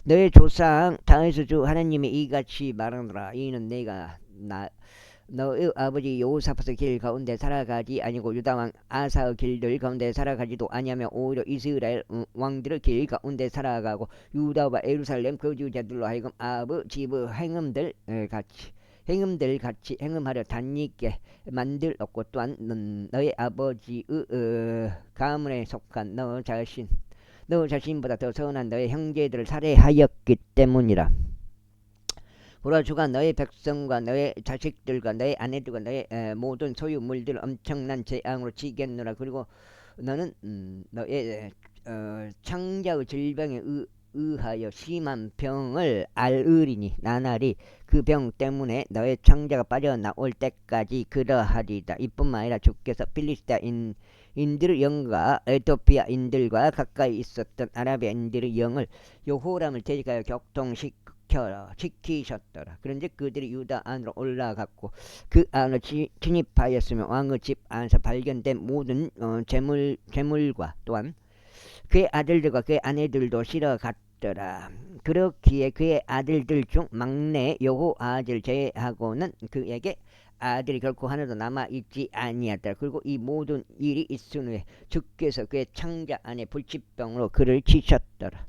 너의 조상 다윗의 주 하나님이 이같이 말하노라. 이는 내가 너의 아버지 여호사밧의 길 가운데 살아가지 아니고 유다왕 아사의 길들 가운데 살아가지도 아니하며 오히려 이스라엘 왕들의 길 가운데 살아가고 유다와 예루살렘 거주자들로 하여금 아합의 집의 행음들 같이 행음하려 단익게 만들었고 또한 너의 아버지의 가문에 속한 너 자신보다 더 선한 너의 형제들을 살해하였기 때문이라. 보라, 주가 너의 백성과 너의 자식들과 너의 아내들과 너의 모든 소유물들을 엄청난 재앙으로 치겠노라. 그리고 너는 너의 창자의 질병에 의하여 심한 병을 앓으리니 나날이 그 병 때문에 너의 창자가 빠져나올 때까지 그러하리다. 이뿐만 아니라 주께서 필리스타인들의 영과 에토피아인들과 가까이 있었던 아라비아인들의 영을 여호람을 대적하여 격통시키셨더라. 그런즉 그들이 유다 안으로 올라갔고 그 안을 진입하였으며 왕의 집 안에서 발견된 모든 재물과 또한 그의 아들들과 그의 아내들도 실어갔더라. 그렇기에 그의 아들들 중 막내 여호아즈를 제외하고는 그에게 아들이 결코 하나도 남아있지 아니하더라. 그리고 이 모든 일이 있은 후에 주께서 그의 창자 안에 불치병으로 그를 치셨더라.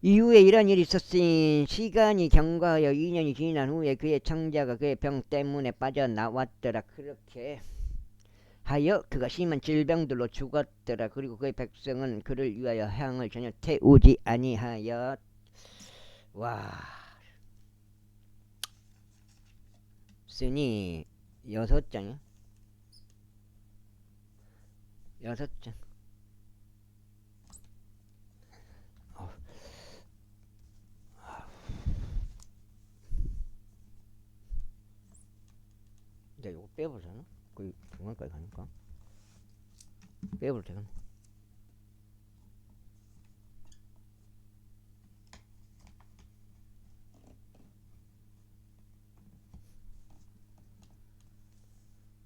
이후에 이런 일이 있었으니 시간이 경과하여 2년이 지난 후에 그의 창자가 그의 병 때문에 빠져나왔더라. 그렇게 하여 그가 심한 질병들로 죽었더라. 그리고 그의 백성은 그를 위하여 향을 전혀 태우지 아니하여 쓰니 6장이야. 6장. 이제 이거 빼보잖아. 거의 중간까지 가니까 빼볼 때가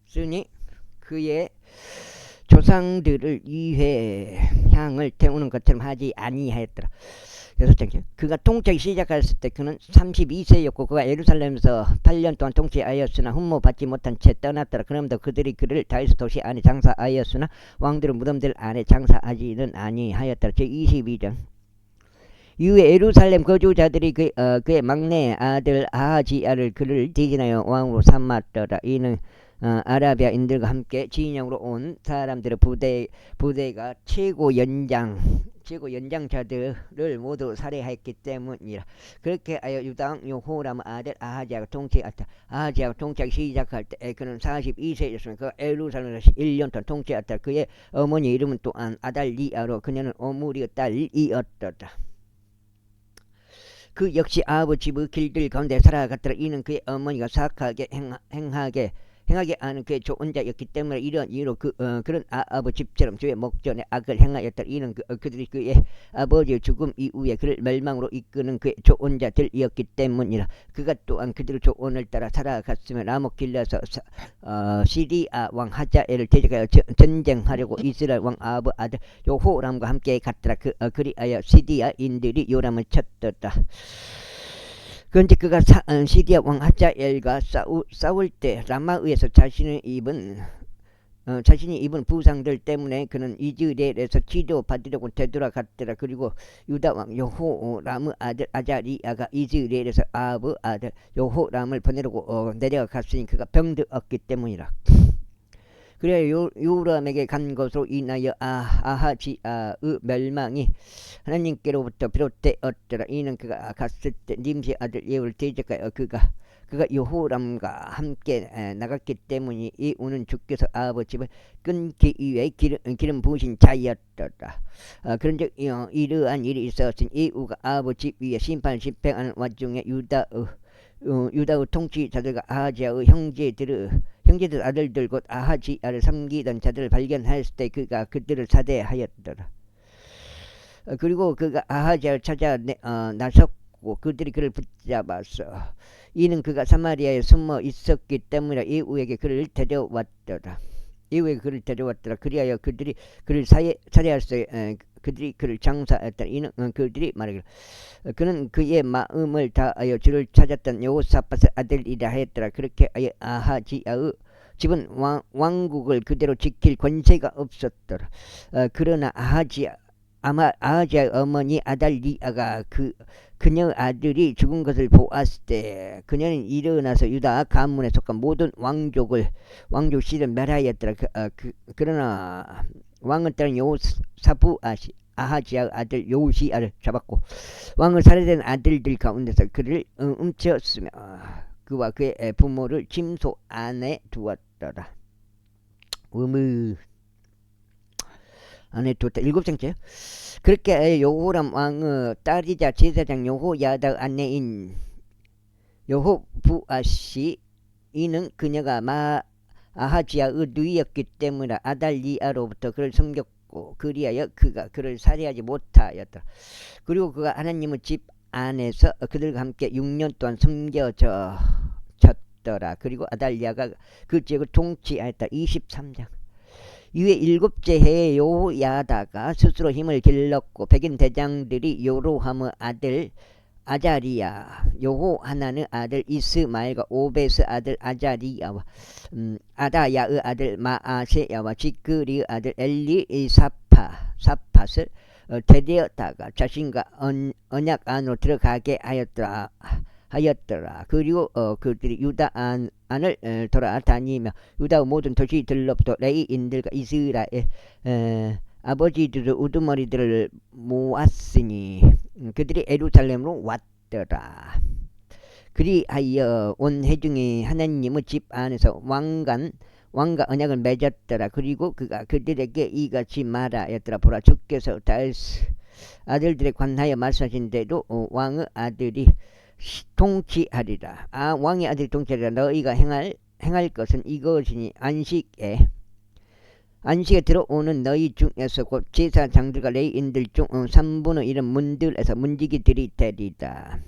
쓰니 그의 조상들을 위해 향을 태우는 것처럼 하지 아니하였더라. 6장째. 그가 통치하기 시작했을 때 그는 32세였고 그가 예루살렘에서 8년 동안 통치하였으나 흠모받지 못한 채 떠났더라. 그럼도 그들이 그를 다윗 도시 안에 장사하였으나 왕들은 무덤들 안에 장사하지는 아니하였더라. 제22장. 이후에 예루살렘 거주자들이 그의 막내 아들 아하지야를 그를 대신하여 왕으로 삼았더라. 이는 아라비아인들과 함께 진영으로 온 사람들의 부대가 최고 연장자들을 모두 살해했기 때문이라. 그렇게 하여 유다왕 여호람 아들 아하지야가 통치하였다. 아하지야가 통치하기 시작할 때 그는 42세였으며 그가 예루살렘에서 1년 동안 통치하였다. 그의 어머니 이름은 또한 아달리아로 그녀는 오므리의 딸이었더라. 그 역시 아버지의 길들 가운데 살아갔더라. 이는 그의 어머니가 사악하게 행하게 하는 그의 좋은 자였기 때문에 이런 이유로 그런 아버지 집처럼 주의 목전에 악을 행하였더라. 이는 그들이 그의 아버지의 죽음 이후에 그를 멸망으로 이끄는 그의 좋은 자들이었기 때문이라. 그가 또한 그들의 조언을 따라 살아갔으며 라모길라서 시리아 왕 하자엘을 대적하여 전쟁하려고 이스라엘 왕 아합의 아들 여호람과 함께 갔더라. 그리하여 시리아인들이 요람을 쳤더라. 그런데 그가 시리아 왕 하자엘과 싸울 때 라마의에서 자신이 입은 부상들 때문에 그는 이즈레엘에서 치료받으려고 되돌아갔더라. 그리고 유다 왕 여호람의 아들 아자리아가 이즈레엘에서 아합의 아들 여호람을 보내려고 내려갔으니 그가 병들었기 때문이라. 그래 요람에게 간 것으로 인하여 아하지아의 멸망이 하나님께로부터 비롯되었더라. 이는 그가 갔을 때 님시 아들 예후를 대적하여 그가 여호람과 함께 나갔기 때문이 이우는 주께서 아버지 집을 끊기 위해 기름 부으신 자였더라. 그런즉 이러한 일이 있었으니 이후가 아버지 위에 심판을 집행하는 와중에 유다의 통치자들과 아하지야의 형제들 아들들 곧 아하지야를 섬기던 자들을 발견하였을 때 그가 그들을 사대하였더라. 그리고 그가 아하지야를 찾아 나섰고 그들이 그를 붙잡았어. 이는 그가 사마리아에 숨어 있었기 때문에 이후에게 그를 데려왔더라. 그리하여 그들이 그를 살해했을 때 그들이 그를 장사했더라. 이는 그들이 말하기를 그는 그의 마음을 다하여 주를 찾았던 여호사밧의 아들이라 했더라. 그렇게 하여 아하지야의 집은 왕국을 그대로 지킬 권세가 없었더라. 그러나 아하지야의 어머니 아달리아가 그녀 아들이 죽은 것을 보았을 때 그녀는 일어나서 유다 가문에 속한 모든 왕족 씨를 멸하였더라. 그러나 왕은 다른 여호사밧이 아하지야의 아들 요시야를 잡았고 왕을 살해된 아들들 가운데서 그를 훔쳤으며 그와 그의 부모를 침소 안에 두었더라. 아네토타 일곱째요. 그렇게 요호람 왕의 딸이자 제사장 요호야다 아내인 요호부아씨 이는 그녀가 아하지야의 누이였기 때문에 아달리아로부터 그를 숨겼고 그리하여 그가 그를 살해하지 못하였더라. 그리고 그가 하나님의 집 안에서 그들과 함께 6년 동안 숨겨졌더라. 그리고 아달리아가 그 지역을 통치하였다. 23장. 이후에 일곱째 해에 요야다가 스스로 힘을 길렀고 백인 대장들이 요로함의 아들 아자리야, 요호하나의 아들 이스마엘과 오벳의 아들 아자리야와 아다야의 아들 마아세야와 지크리의 아들 사팟을 데려다가 자신과 언약 안으로 들어가게 하였더라. 그리고 그들이 유다 안을 돌아다니며 유다의 모든 도시들로부터 레이인들과 이스라엘 아버지들의 우두머리들을 모았으니 그들이 예루살렘으로 왔더라. 그리하여 온 회중이 하나님의 집 안에서 왕과 언약을 맺었더라. 그리고 그가 그들에게 이같이 말하였더라. 보라, 주께서 다윗 아들들에 관하여 말씀하신 대로 왕의 아들이 통치하리라. 왕의 아들이 통치하리라. 너희가 행할 것은 이것이니 안식에 들어오는 너희 중에서 곧 제사장들과 레위인들 중 3분의 1은 문들에서 문지기 들이되리다.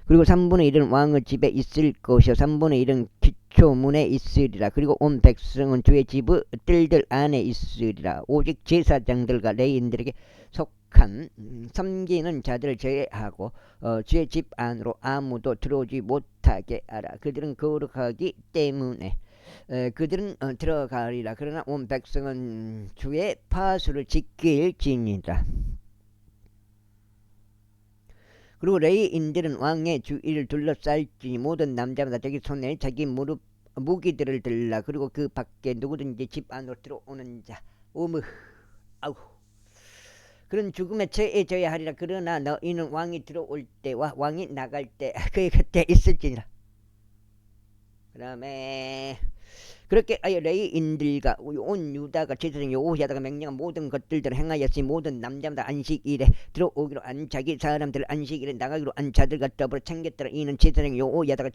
그리고 3분의 1은 왕의 집에 있을 것이요 3분의 1은 기초문에 있으리라. 그리고 온 백성은 주의 집의 뜰들 안에 있으리라. 오직 제사장들과 레위인들에게 속한 섬기는 자들을 제외하고 주의 집 안으로 아무도 들어오지 못하게 하라. 그들은 거룩하기 때문에 그들은 들어가리라. 그러나 온 백성은 주의 파수를 지킬지니라. 그리고 레위인들은 왕의 주위를 둘러쌀지니 모든 남자마다 자기 손에 자기 무기들을 들라. 그리고 그 밖에 누구든지 집 안으로 들어오는 자 그런 죽음에 처해져야 하리라. 그러나 너희는 왕이 들어올 때와 왕이 나갈 때 그의 곁에 있을지니라. 그 다음에 그렇게 하여 레위인들과 온 유다가 제사장 요호야다가 명령한 모든 것들을 행하였으니 모든 남자마다 안식일에 들어오기로 한 자기 사람들 안식일에 나가기로 한 자들과 더불어 챙겼더라. 이는 제사장 요호야다가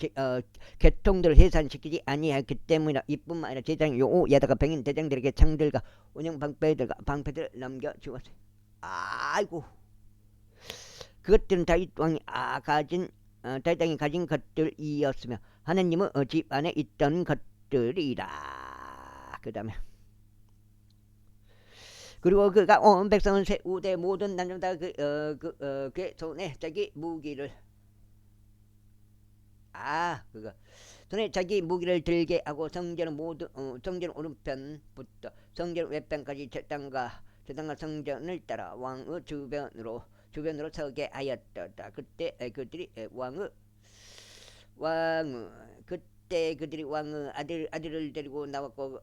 개통들을 해산시키지 아니하였기 때문이라. 이뿐만 아니라 제사장 요호야다가 백인 대장들에게 창들과 운영 방패들을 넘겨주었어요. 아이고, 그것들은 다윗 왕이 다윗 왕이 가진 것들이었으며 하나님의 집 안에 있던 것들이라. 그 다음에 그리고 그가 온 백성은 세우되 모든 남자마다 그 손에 자기 무기를 손에 자기 무기를 들게 하고 성전 오른편부터 성전 왼편까지 제단과 성전을 따라 왕의 주변으로 서게 하였다. 그때 그들이 그들이 왕의 아들을 데리고 나왔고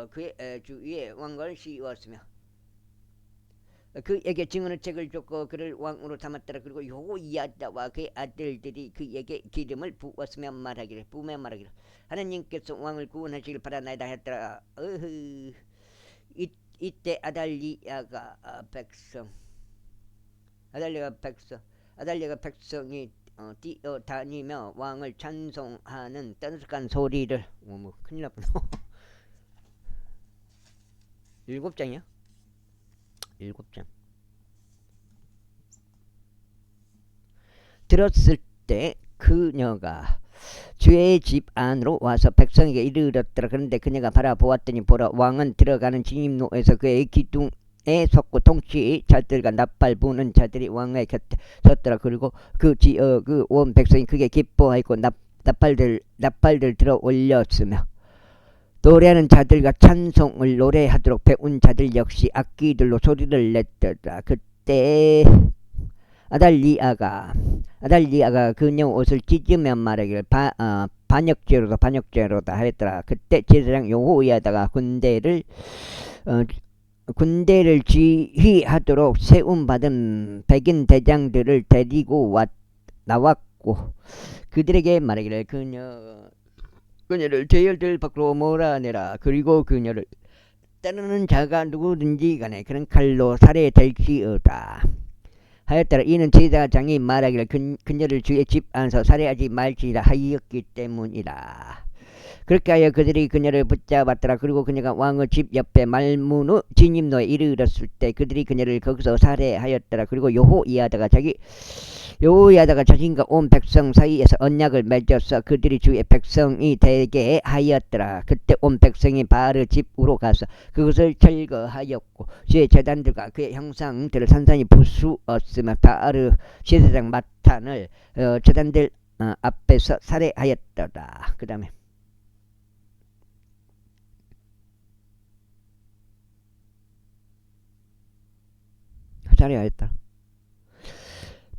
그의 주위에 왕관을 씌웠으며 그에게 증언의 책을 줬고 그를 왕으로 삼았더라. 그리고 요호야다와 그의 아들들이 그에게 기름을 부었으며 말하기를 하나님께서 왕을 구원하시길 바라나이다 했더라. 이때 아달리아가 백성이 뛰어다니며 왕을 찬송하는 떠들썩한 소리를 큰일 났구나. 7장이야? 7장. 들었을 때 그녀가 주의 집 안으로 와서 백성에게 이르렀더라. 그런데 그녀가 바라보았더니 보라, 왕은 들어가는 진입로에서 그의 기둥에 섰고 통치 자들과 나팔 부는 자들이 왕의 곁에 섰더라. 그리고 그 온 백성이 크게 기뻐하였고 나팔들 들어 올렸으며 노래하는 자들과 찬송을 노래하도록 배운 자들 역시 악기들로 소리를 냈더라. 그때 아달리아가 그녀 옷을 찢으며 말하기를 반역죄로다 하였더라. 그때 제사장 요호야다가 군대를 지휘하도록 세움받은 백인 대장들을 데리고 나왔고 그들에게 말하기를 그녀를 제열들 밖으로 몰아내라. 그리고 그녀를 따르는 자가 누구든지 간에 그런 칼로 살해될지어다 하였더라. 이는 제사장이 말하기를 그녀를 주의 집 안에서 살해하지 말지라 하였기 때문이라. 그렇게 하여 그들이 그녀를 붙잡았더라. 그리고 그녀가 왕의 집 옆에 말문 후 진입로에 이르렀을 때 그들이 그녀를 거기서 살해하였더라. 그리고 여호야다가 자신과 온 백성 사이에서 언약을 맺어서 그들이 주의 백성이 되게 하였더라. 그때 온 백성이 바알의 집으로 가서 그것을 철거하였고 주의 제단들과 그의 형상들을 산산이 부수었으며 바알의 제사장 마탄을 제단들 앞에서 살해하였더라. 그 다음에 살해하였다.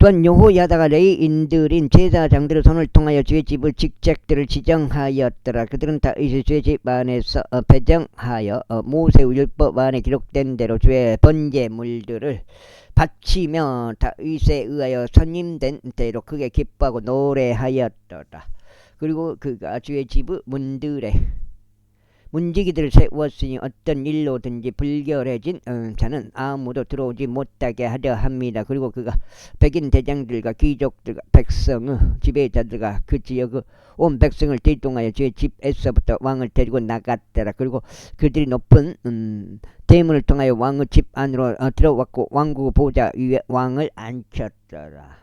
또한 여호야다가 레위인들인 제사장들의 손을 통하여 주의 집의 직책들을 지정하였더라. 그들은 다윗의 주의 집 안에서 배정하여 모세의 율법 안에 기록된 대로 주의 번제물들을 바치며 다윗에 의하여 선임된 대로 크게 기뻐하고 노래하였더라. 그리고 그가 주의 집의 문들에 문지기들을 세웠으니 어떤 일로든지 불결해진 자는 아무도 들어오지 못하게 하려 합니다. 그리고 그가 백인 대장들과 귀족들과 백성의 지배자들과 그 지역의 온 백성을 대동하여 주의 집에서부터 왕을 데리고 나갔더라. 그리고 그들이 높은 대문을 통하여 왕의 집 안으로 들어왔고 왕국 보좌 위에 왕을 앉혔더라.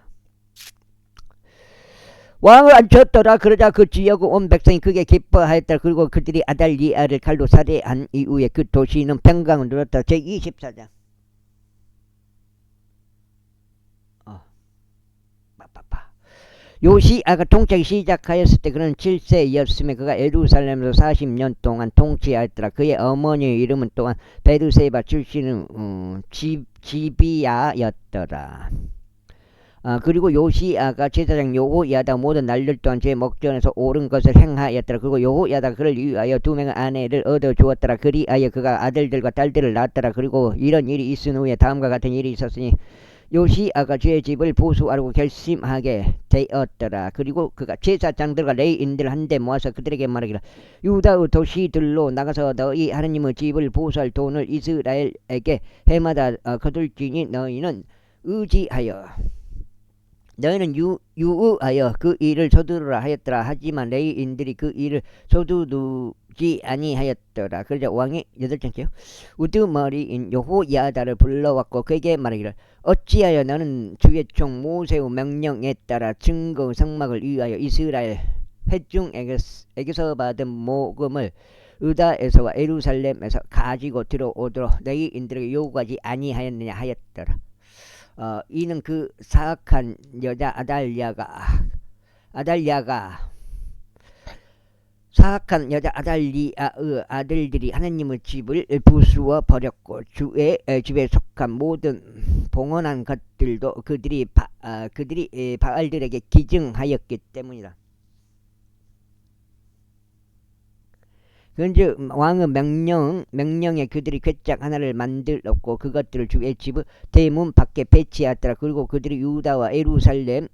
왕을 앉혔더라. 그러자 그 지역의 온 백성이 크게 기뻐하였더라. 그리고 그들이 아달리아를 칼로 살해한 이후에 그 도시는 평강을 누렸다. 제24장 요시아가 통치하기 시작하였을 때 그는 7세였으며 그가 예루살렘에서 40년 동안 통치하였더라. 그의 어머니의 이름은 또한 베르세바 출신의 지비야였더라. 그리고 요시아가 제사장 여호야다 모든 날들 동안 제 목전에서 옳은 것을 행하였더라. 그리고 여호야다가 그를 위하여 2명의 아내를 얻어 주었더라. 그리하여 그가 아들들과 딸들을 낳았더라. 그리고 이런 일이 있은 후에 다음과 같은 일이 있었으니 요시아가 주의 집을 보수하려고 결심하게 되었더라. 그리고 그가 제사장들과 레위인들 한데 모아서 그들에게 말하기를 유다의 도시들로 나가서 너희 하나님의 집을 보수할 돈을 이스라엘에게 해마다 거둘지니 너희는 유의하여 그 일을 서두르라 하였더라. 하지만 레위인들이 그 일을 서두르지 아니하였더라. 그러자 왕이 8장째요. 우두머리인 여호야다를 불러왔고 그에게 말하기를 어찌하여 너는 주의 종 모세의 명령에 따라 증거의 성막을 위하여 이스라엘 회중에게서 받은 모금을 유다에서와 예루살렘에서 가지고 들어오도록 레위인들에게 요구하지 아니하였느냐 하였더라. 이는 그 사악한 여자 아달리아의 아들들이 하나님의 집을 부수어 버렸고 주의 집에 속한 모든 봉헌한 것들도 그들이 바알들에게 기증하였기 때문이다. 그런즉 왕의 명령에 그들이 괴짝 하나를 만들었고 그것들을 주의 집의 대문 밖에 배치하였더라. 그리고 그들이 유다와 예루살렘에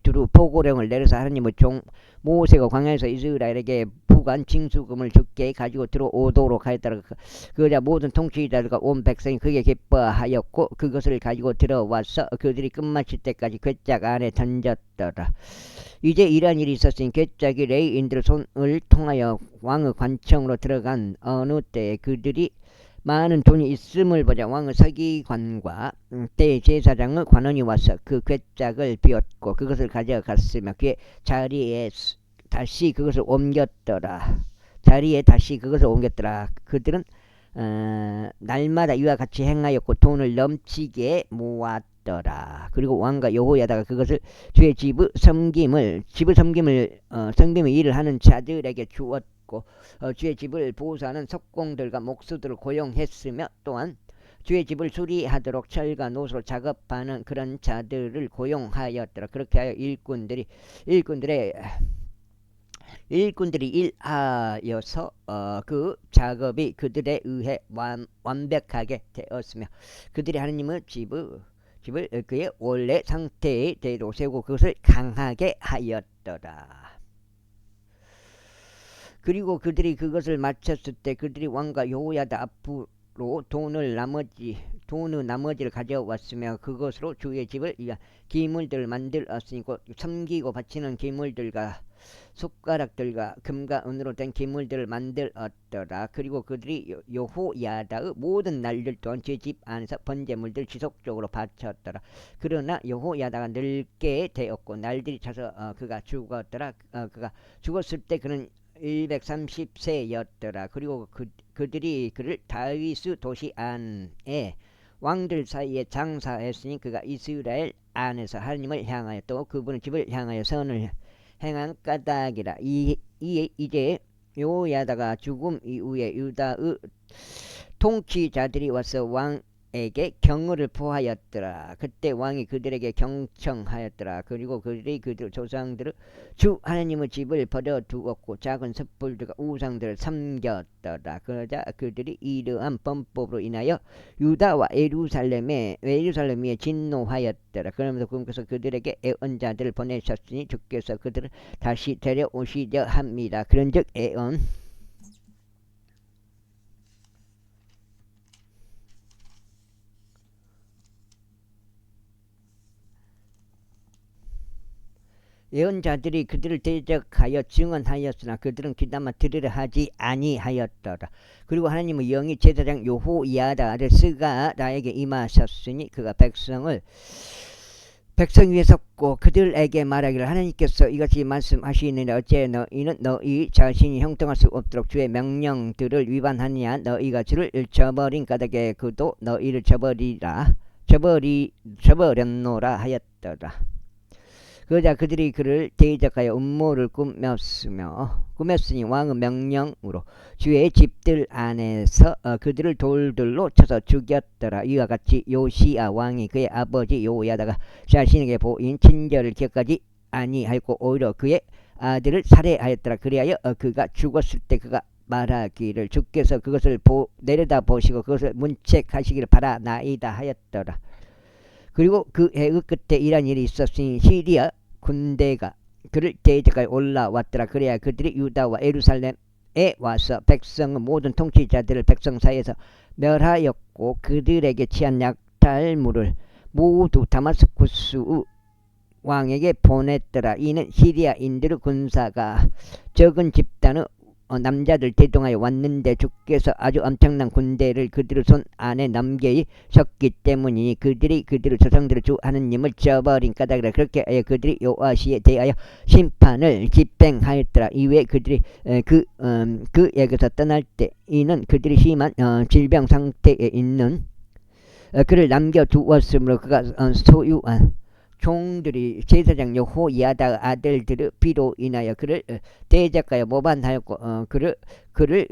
두루 포고령을 내려서 하나님의 종 모세가 광야에서 이스라엘에게 부관 징수금을 적게 가지고 들어오도록 하였더라. 그러자 모든 통치자들과 온 백성이 크게 기뻐하였고 그것을 가지고 들어와서 그들이 끝마칠 때까지 괴짝 안에 던졌더라. 이제 이러한 일이 있었으니 괴짝이 레위인들의 손을 통하여 왕의 관청으로 들어간 어느 때에 그들이 많은 돈이 있음을 보자 왕의 서기관과 대제사장의 관원이 와서 그 괴짝을 비웠고 그것을 가져갔으며 그의 자리에 다시 그것을 옮겼더라. 그들은 날마다 이와 같이 행하였고 돈을 넘치게 모았더라. 그리고 왕과 여호야다가 그것을 주의 집의 섬김의 일을 하는 자들에게 주었고 주의 집을 보수하는 석공들과 목수들을 고용했으며 또한 주의 집을 수리하도록 철과 노소로 작업하는 그런 자들을 고용하였더라. 그렇게 하여 일꾼들이 일하여서 그 작업이 그들에 의해 완벽하게 되었으며 그들이 하나님의 집을 그의 원래 상태대로 세우고 그것을 강하게 하였더라. 그리고 그들이 그것을 마쳤을 때 그들이 왕과 여호야다 앞으로 돈의 나머지를 가져왔으며 그것으로 주의 집을 위한 기물들을 만들었으니 곧 섬기고 바치는 기물들과 숟가락들과 금과 은으로 된 기물들을 만들었더라. 그리고 그들이 여호야다의 모든 날들 동안 제 집 안에서 번제물들 지속적으로 바쳤더라. 그러나 여호야다가 늙게 되었고 날들이 차서 그가 죽었더라. 그가 죽었을 때 그는 130세였더라. 그리고 그들이 그를 다윗의 도시 안에 왕들 사이에 장사했으니 그가 이스라엘 안에서 하나님을 향하여 또 그분의 집을 향하여 선을 행한 까닭이라. 이제 요야다가 죽음 이후에 유다의 통치자들이 와서 왕에게 경의를 표하였더라. 그때 왕이 그들에게 경청하였더라. 그리고 그들이 그들 조상들의 주 하나님의 집을 버려두었고 작은 섣불들과 우상들을 섬겼더라. 그러자 그들이 이러한 범법으로 인하여 유다와 예루살렘 위에 진노하였더라. 그러면서 주께서 그들에게 애언자들을 보내셨으니 주께서 그들을 다시 데려오시려 합니다. 그런즉 예언자들이 그들을 대적하여 증언하였으나 그들은 귀담아 들으려 하지 아니하였더라. 그리고 하나님의 영이 제사장 여호야다 아들 스가랴에게 임하셨으니 그가 백성 위에 섰고 그들에게 말하기를 하나님께서 이같이 말씀하시느니 어째 너희는 너희 자신이 형통할 수 없도록 주의 명령들을 위반하느냐. 너희가 주를 저버린 까닭에 그도 너희를 저버렸노라 하였더라. 그러자 그들이 그를 대적하여 음모를 꾸몄으니 왕의 명령으로 주의 집들 안에서 그들을 돌들로 쳐서 죽였더라. 이와 같이 요시야 왕이 그의 아버지 여호야다가 자신에게 보인 친절을 기억하지 아니하였고 오히려 그의 아들을 살해하였더라. 그리하여 그가 죽었을 때 그가 말하기를 주께서 그것을 내려다보시고 그것을 문책하시기를 바라나이다 하였더라. 그리고 그 해의 끝에 이런 일이 있었으니 시리아 군대가 그를 대적하여 올라왔더라. 그래야 그들이 유다와 예루살렘에 와서 백성의 모든 통치자들을 백성 사이에서 멸하였고 그들에게 취한 약탈물을 모두 다마스쿠스의 왕에게 보냈더라. 이는 시리아인들의 군사가 적은 집단의 남자들 대동하여 왔는데 주께서 아주 엄청난 군대를 그들의 손 안에 넘기셨기 때문이니 그들이 그들의 조상들의 주 하느님을 저버린 까닭이라. 그렇게 하여 그들이 요아시에 대하여 심판을 집행하였더라. 이후에 그들이 그에게서 떠날 때 이는 그들이 심한 질병 상태에 있는 그를 남겨두었으므로 그가 소유한 종들이 제사장 여호야다 아들들의 비로 인하여 그를 대적하여 모반하였고 그를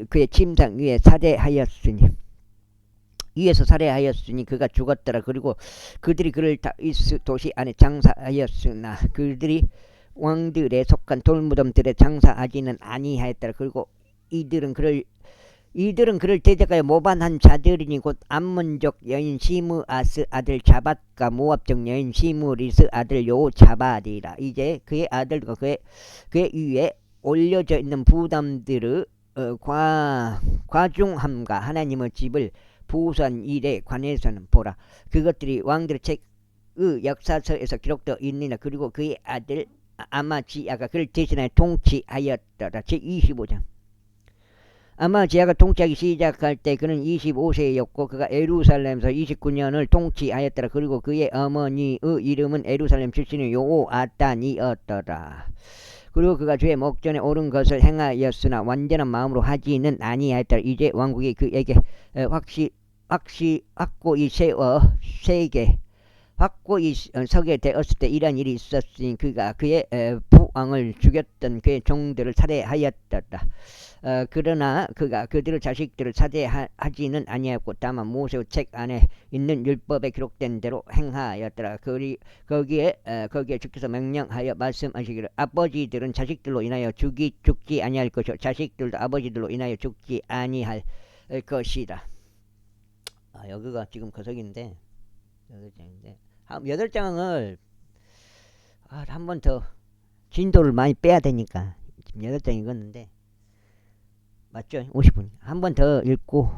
그의 침상 위에 살해하였으니 그가 죽었더라. 그리고 그들이 그를 다윗 도시 안에 장사하였으나 그들이 왕들에 속한 돌무덤들에 장사하지는 아니하였더라. 그리고 이들은 그를 대적하여 모반한 자들이니 곧 암몬족 여인 시므아스 아들 자밧과 모압족 여인 시므리스 아들 요자밧이라. 이제 그의 아들과 그의 위에 올려져 있는 부담들의 과중함과 하나님의 집을 부수한 일에 관해서는 보라. 그것들이 왕들의 책의 역사서에서 기록되어 있느니라. 그리고 그의 아들 아마지야가 그를 대신하여 통치하였더라. 제25장. 아마지야가 통치하기 시작할 때 그는 25세였고 그가 예루살렘에서 29년을 통치하였더라. 그리고 그의 어머니의 이름은 예루살렘 출신의 요아단이었더라. 그리고 그가 주의 목전에 옳은 것을 행하였으나 완전한 마음으로 하지는 아니하였더라. 이제 왕국이 그에게 확고히 서게 되었을 때 이런 일이 있었으니 그가 그의 부왕을 죽였던 그의 종들을 살해하였더라. 그러나 그가 그들의 자식들을 살해하지는 아니하였고 다만 모세의 책 안에 있는 율법에 기록된 대로 행하였더라. 거기에 주께서 명령하여 말씀하시기를 아버지들은 자식들로 인하여 죽지 아니할 것이요 자식들도 아버지들로 인하여 죽지 아니할 것이다. 여기가 지금 거석인데 8장을 한 번 더 진도를 많이 빼야 되니까 지금 8장 읽었는데 맞죠? 50분. 한 번 더 읽고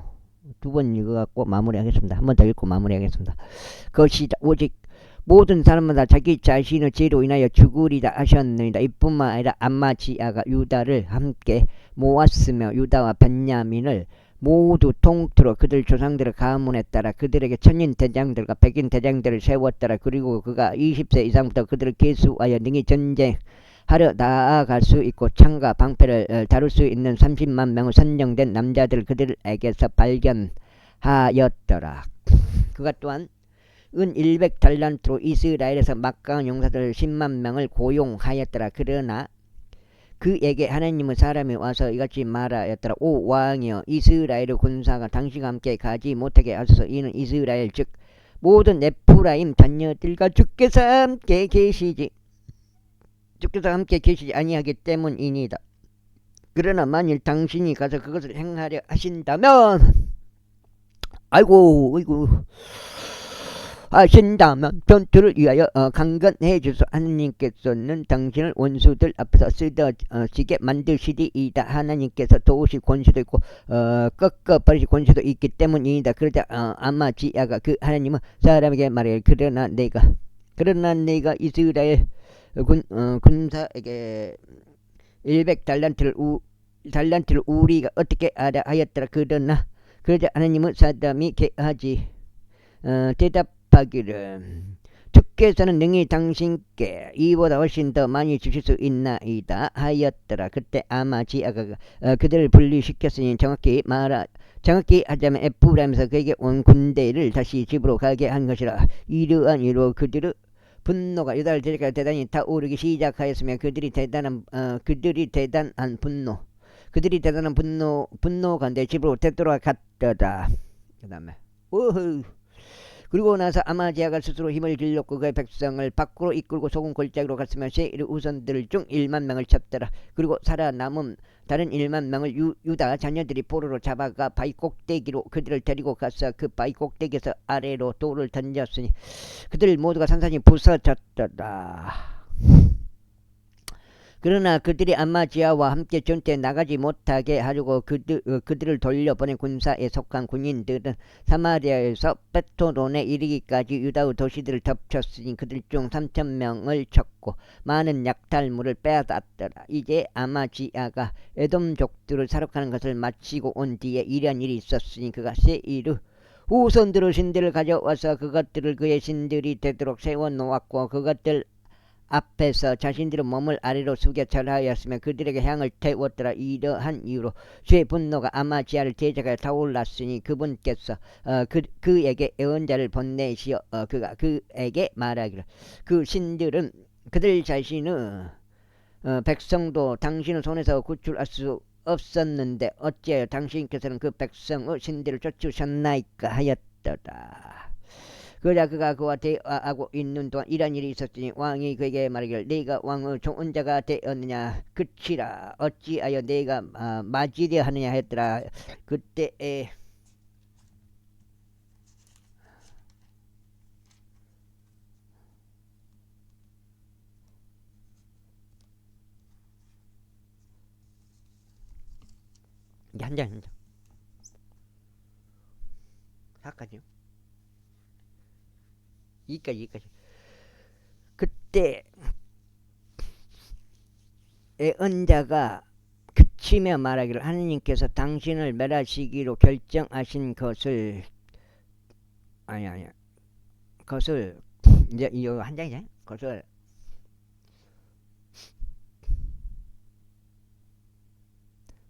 두 번 읽어갖고 마무리하겠습니다. 한 번 더 읽고 마무리하겠습니다. 그것이 오직 모든 사람마다 자기 자신의 죄로 인하여 죽으리라 하셨느니라. 이뿐만 아니라 암마지아가 유다를 함께 모았으며 유다와 벤야민을 모두 통틀어 그들 조상들의 가문에 따라 그들에게 천인 대장들과 백인 대장들을 세웠더라. 그리고 그가 20세 이상부터 그들을 계수하여 능히 전쟁하려 나아갈 수 있고 창과 방패를 다룰 수 있는 30만 명의 선정된 남자들을 그들에게서 발견하였더라. 그가 또한 은 100달란트로 이스라엘에서 막강한 용사들 10만 명을 고용하였더라. 그러나 그에게 하나님의 사람이 와서 이같이 말하였더라. 오 왕이여, 이스라엘의 군사가 당신과 함께 가지 못하게 하소서. 이는 이스라엘 즉 모든 에프라임 자녀들과 주께서 함께 계시지 아니하기 때문이니이다. 그러나 만일 당신이 가서 그것을 행하려 하신다면 하신다면 전투를 위하여 강건해 주소. 하나님께서는 당신을 원수들 앞에서 쓰러지게 만드시리이다. 하나님께서 도우실 권세도 있고 꺾어 버리실 권세도 있기 때문이다. 그러자 아마지아가 그 하나님은 사람에게 말해 그러나 내가 이스라엘 군사에게 100달란트를 우리가 어떻게 알아 하였더라. 그러자 하나님은 사람이 개하지 대답하기를 주께서는 능히 당신께 이보다 훨씬 더 많이 주실 수 있나이다 하였더라. 그때 아마지아가 그들을 분리시켰으니 정확히 하자면 에프라임에서 그에게 온 군대를 다시 집으로 가게 한 것이라. 이러한 이로 그들의 분노가 유다를 대적하여 대단히 타오르기 시작하였으며 그들이 대단한 분노 가운데 집으로 되돌아갔더라. 그 다음에 그리고 나서 아마지아가 스스로 힘을 길렀고 그의 백성을 밖으로 이끌고 소금 골짜기로 갔으며 세일의 우선들 중 1만 명을 쳤더라. 그리고 살아남은 다른 1만 명을 유다 자녀들이 포로로 잡아가 바위 꼭대기로 그들을 데리고 가서 그 바위 꼭대기에서 아래로 돌을 던졌으니 그들 모두가 산산이 부서졌더라. 그러나 그들이 아마지아와 함께 전투에 나가지 못하게 하려고 그들을 돌려보낸 군사에 속한 군인들은 사마리아에서 베토론에 이르기까지 유다의 도시들을 덮쳤으니 그들 중 3,000명을 쳤고 많은 약탈물을 빼앗았더라. 이제 아마지아가 에돔족들을 사륙하는 것을 마치고 온 뒤에 이런 일이 있었으니 그가 세일의 후손들의 신들을 가져와서 그것들을 그의 신들이 되도록 세워놓았고 그것들 앞에서 자신들의 몸을 아래로 숙여 절하였으며 그들에게 향을 태웠더라. 이러한 이유로 주의 분노가 아마지아를 대적하여 타올랐으니 그분께서 그에게 예언자를 보내시어 그가 그에게 말하기를 그 신들은 그들 자신의 백성도 당신의 손에서 구출할 수 없었는데 어찌하여 당신께서는 그 백성의 신들을 쫓으셨나이까 하였더라. 그러자 그가 그와 대화하고 있는 동안 이런 일이 있었으니 왕이 그에게 말하기를 네가 왕의 좋은 자가 되었느냐. 그치라. 어찌하여 네가 맞으려 하느냐 했더라. 그때에 이제 한 장 사까지요. 여기까지. 그때 예언자가 그치며 말하기를 하느님께서 당신을 멸하시기로 결정하신 것을 그것을 이제 이거 한 장이죠.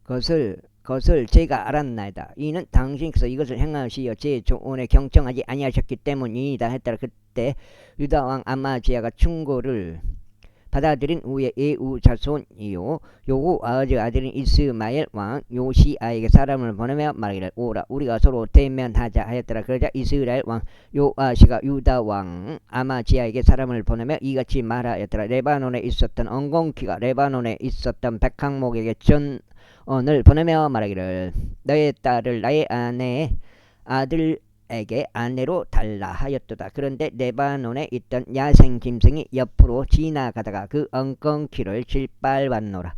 그것을 제가 알았나이다. 이는 당신께서 이것을 행하시어 제 조언에 경청하지 아니하셨기 때문이다 했더라. 그때 유다 왕 아마지아가 충고를 받아들인 후에 예우 자손이요 요후 아즈 아들인 이스마엘 왕 요시아에게 사람을 보내며 말하기를 오라 우리가 서로 대면하자 하였더라. 그러자 이스라엘 왕 요아시가 유다 왕 아마지아에게 사람을 보내며 이같이 말하였더라. 레바논에 있었던 엉겅퀴가 레바논에 있었던 백항목에게 전언을 보내며 말하기를 너의 딸을 나의 아내의 아들 에게 아내로 달라 하였도다. 그런데 레바논에 있던 야생 짐승이 옆으로 지나가다가 그 엉겅퀴를 질빨왔노라.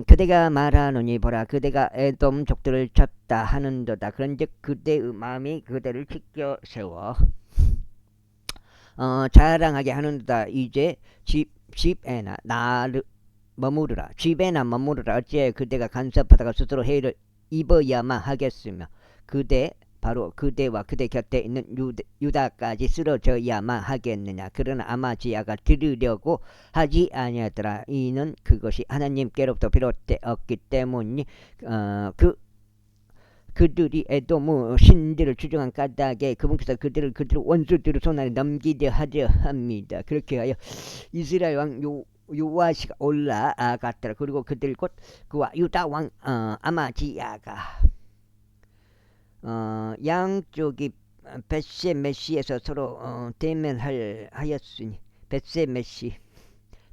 그대가 말하노니 보라, 그대가 에돔 족들을 쳤다 하는도다. 그런즉 그대의 마음이 그대를 지켜 세워 자랑하게 하는도다. 이제 집에나 머무르라. 집에나 머무르라. 어찌해 그대가 간섭하다가 스스로 해를 입어야만 하겠으며 바로 그대와 그대 곁에 있는 유다까지 쓰러져야만 하겠느냐. 그러나 아마지야가 들으려고 하지 아니하더라. 이는 그것이 하나님께로부터 비롯되었기 때문이 그들이 에돔 신들을 추종한 까닭에 그분께서 그들을 원수들의 손안에 넘기려 하려 합니다. 그렇게 하여 이스라엘 왕 요아시가 올라갔더라. 그리고 그들 곧 그와 유다 왕 아마지야가 양쪽이 벳세메시에서 서로 대면하였으니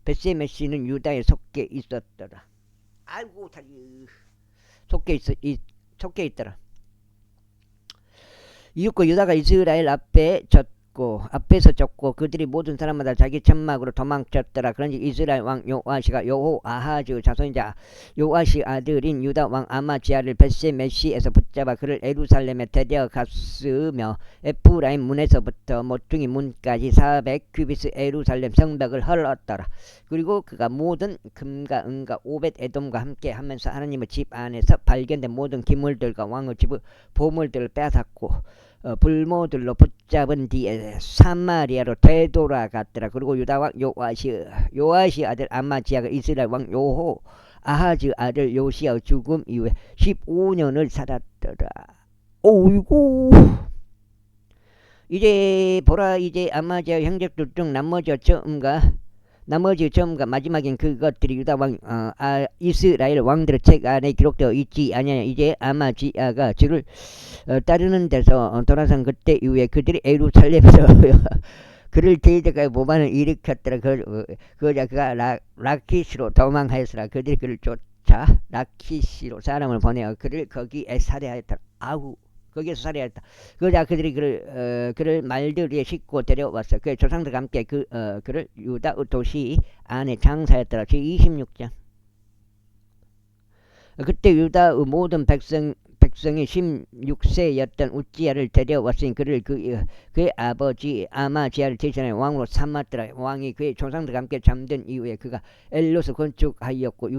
벳세메시는 유다에 속해 있었더라. 아이고 다리 속해 있더라. 이윽고 유다가 이스라엘 앞에서 졌고 그들이 모든 사람마다 자기 천막으로 도망쳤더라. 그런지 이스라엘 왕 요아시가 여호아하즈 자손이자 요아시 아들인 유다 왕 아마지야를 벳세메시에서 붙잡아 그를 예루살렘에 데려갔으며 에프라임 문에서부터 모퉁이 문까지 400규비스 예루살렘 성벽을 헐었더라. 그리고 그가 모든 금과 은과 오벳 에돔과 함께 하면서 하나님의 집 안에서 발견된 모든 기물들과 왕의 집의 보물들을 빼앗았고 불모들로 붙잡은 뒤에 사마리아로 되돌아갔더라. 그리고 유다 왕 요아시 아들 아마지야가 이스라엘 왕 아하즈 아들 요시야의 죽음 이후에 15년을 살았더라. 오이고 이제 보라, 이제 아마지야 형제들 중 나머지 처음과 마지막인 그것들이 유다 왕 이스라엘 왕들의 책 안에 기록되어 있지 아니냐. 이제 아마지야가 저를 따르는 데서 돌아선 그때 이후에 그들이 예루살렘에서 그를 대적하여 모반을 일으켰더라. 그가 라키시로 도망하였으나 그들이 그를 쫓아 라키시로 사람을 보내어 그를 거기에 살해하였더라. 거기에서 살해하였다. 그러자 그들이 그를 말들 위에 싣고 데려왔어. 그의 조상들과 함께 그를 유다 도시 안에 장사했더라. 제26장. 그때 유다의 모든 백성이 16세였던 우찌야를 데려왔으니 그를 그의 아버지 아마지야를 대신하여 왕으로 삼았더라. 왕이 그의 조상들과 함께 잠든 이후에 그가 엘롯을 건축하였고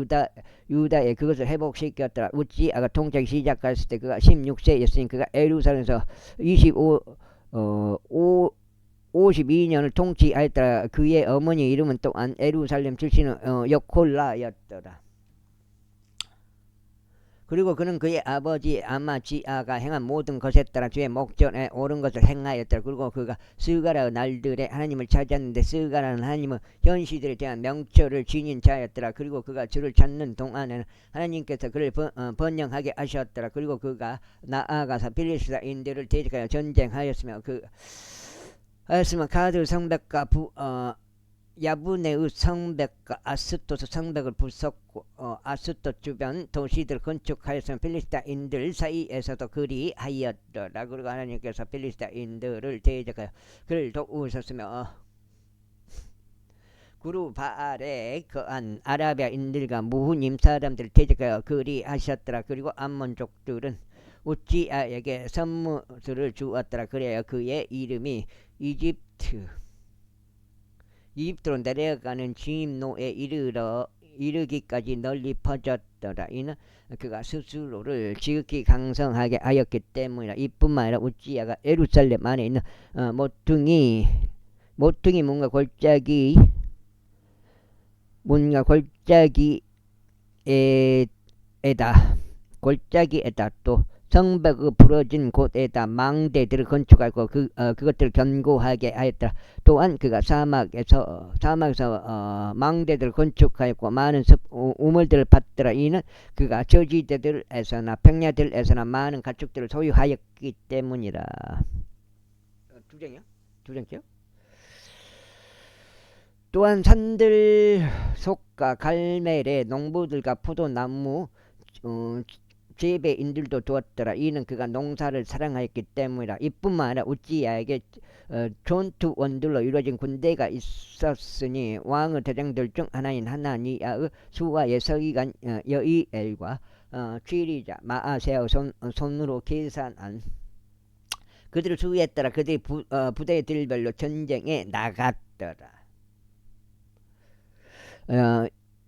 유다에 그것을 회복시켰더라. 우찌야가 통치하기 시작했을 때 그가 16세였으니 그가 예루살렘에서 52년을 통치하였더라. 그의 어머니 이름은 또한 예루살렘 출신의 여콜라였더라. 그리고 그는 그의 아버지 아마지야가 행한 모든 것에 따라 주의 목전에 옳은 것을 행하였더라. 그리고 그가 스가라의 날들에 하나님을 찾았는데 스가라는 하나님의 현시들에 대한 명철을 지닌 자였더라. 그리고 그가 주를 찾는 동안에는 하나님께서 그를 번영하게 하셨더라. 그리고 그가 나아가서 필리스타인들을 대적하여 전쟁하였으며 가드 성벽과 야브네의 성벽과 아스토스 성벽을 부쉈고 아스토 주변 도시들을 건축하였으며 필리스타인들 사이에서도 그리하였더라. 그리고 하나님께서 필리스타인들을 대적하여 그를 도우셨으며 구루 바알에 거한 아라비아인들과 무후님 사람들을 대적하여 그리하셨더라. 그리고 암몬족들은 우찌야에게 선물을 주었더라. 그래야 그의 이름이 이집트로 내려가는 진노에 이르기까지 널리 퍼졌더라. 이는 그가 스스로를 지극히 강성하게 하였기 때문이라. 이뿐만 아니라 우찌야가 예루살렘 안에 있는 모퉁이 문과 골짜기에다 또 성벽의 부러진 곳에다 망대들을 건축하고 그것들을 견고하게 하였더라. 또한 그가 사막에서 망대들을 건축하였고 많은 우물들을 팠더라. 이는 그가 저지대들에서나 평야들에서나 많은 가축들을 소유하였기 때문이라. 두 장이요? 또한 산들 속과 갈멜의 농부들과 포도나무 재배인들도 두었더라. 이는 그가 농사를 사랑하였기 때문이라. 이뿐만 아니라 우찌야에게 전투원들로 이루어진 군대가 있었으니 왕의 대장들 중 하나인 하나니야의 수와의 서기관 여이엘과 취리자 마아세의 손으로 계산한 그들을 수위했더라. 그들이 부대들별로 전쟁에 나갔더라.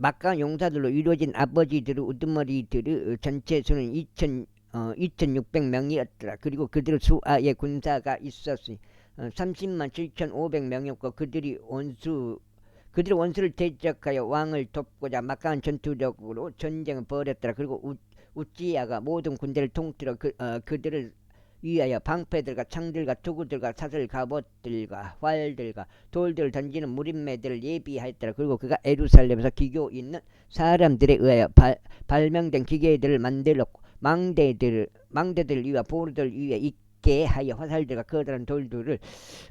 막강 용사들로 이루어진 아버지들의 우두머리들의 전체 수는 2600명이었더라. 그리고 그들의 수하에 군사가 있었으니 30만 7500명이었고 그들이 원수를 대적하여 왕을 돕고자 막강한 전투력으로 전쟁을 벌였더라. 그리고 우찌야가 모든 군대를 통틀어 그들을 위하여 방패들과 창들과 투구들과 사슬 갑옷들과 활들과 돌들을 던지는 무림매들을 예비하였더라. 그리고 그가 예루살렘에서 기교 있는 사람들에 의하여 발명된 기계들을 만들었고 망대들 위와 보루들 위에 있게 하여 화살들과 커다란 돌들을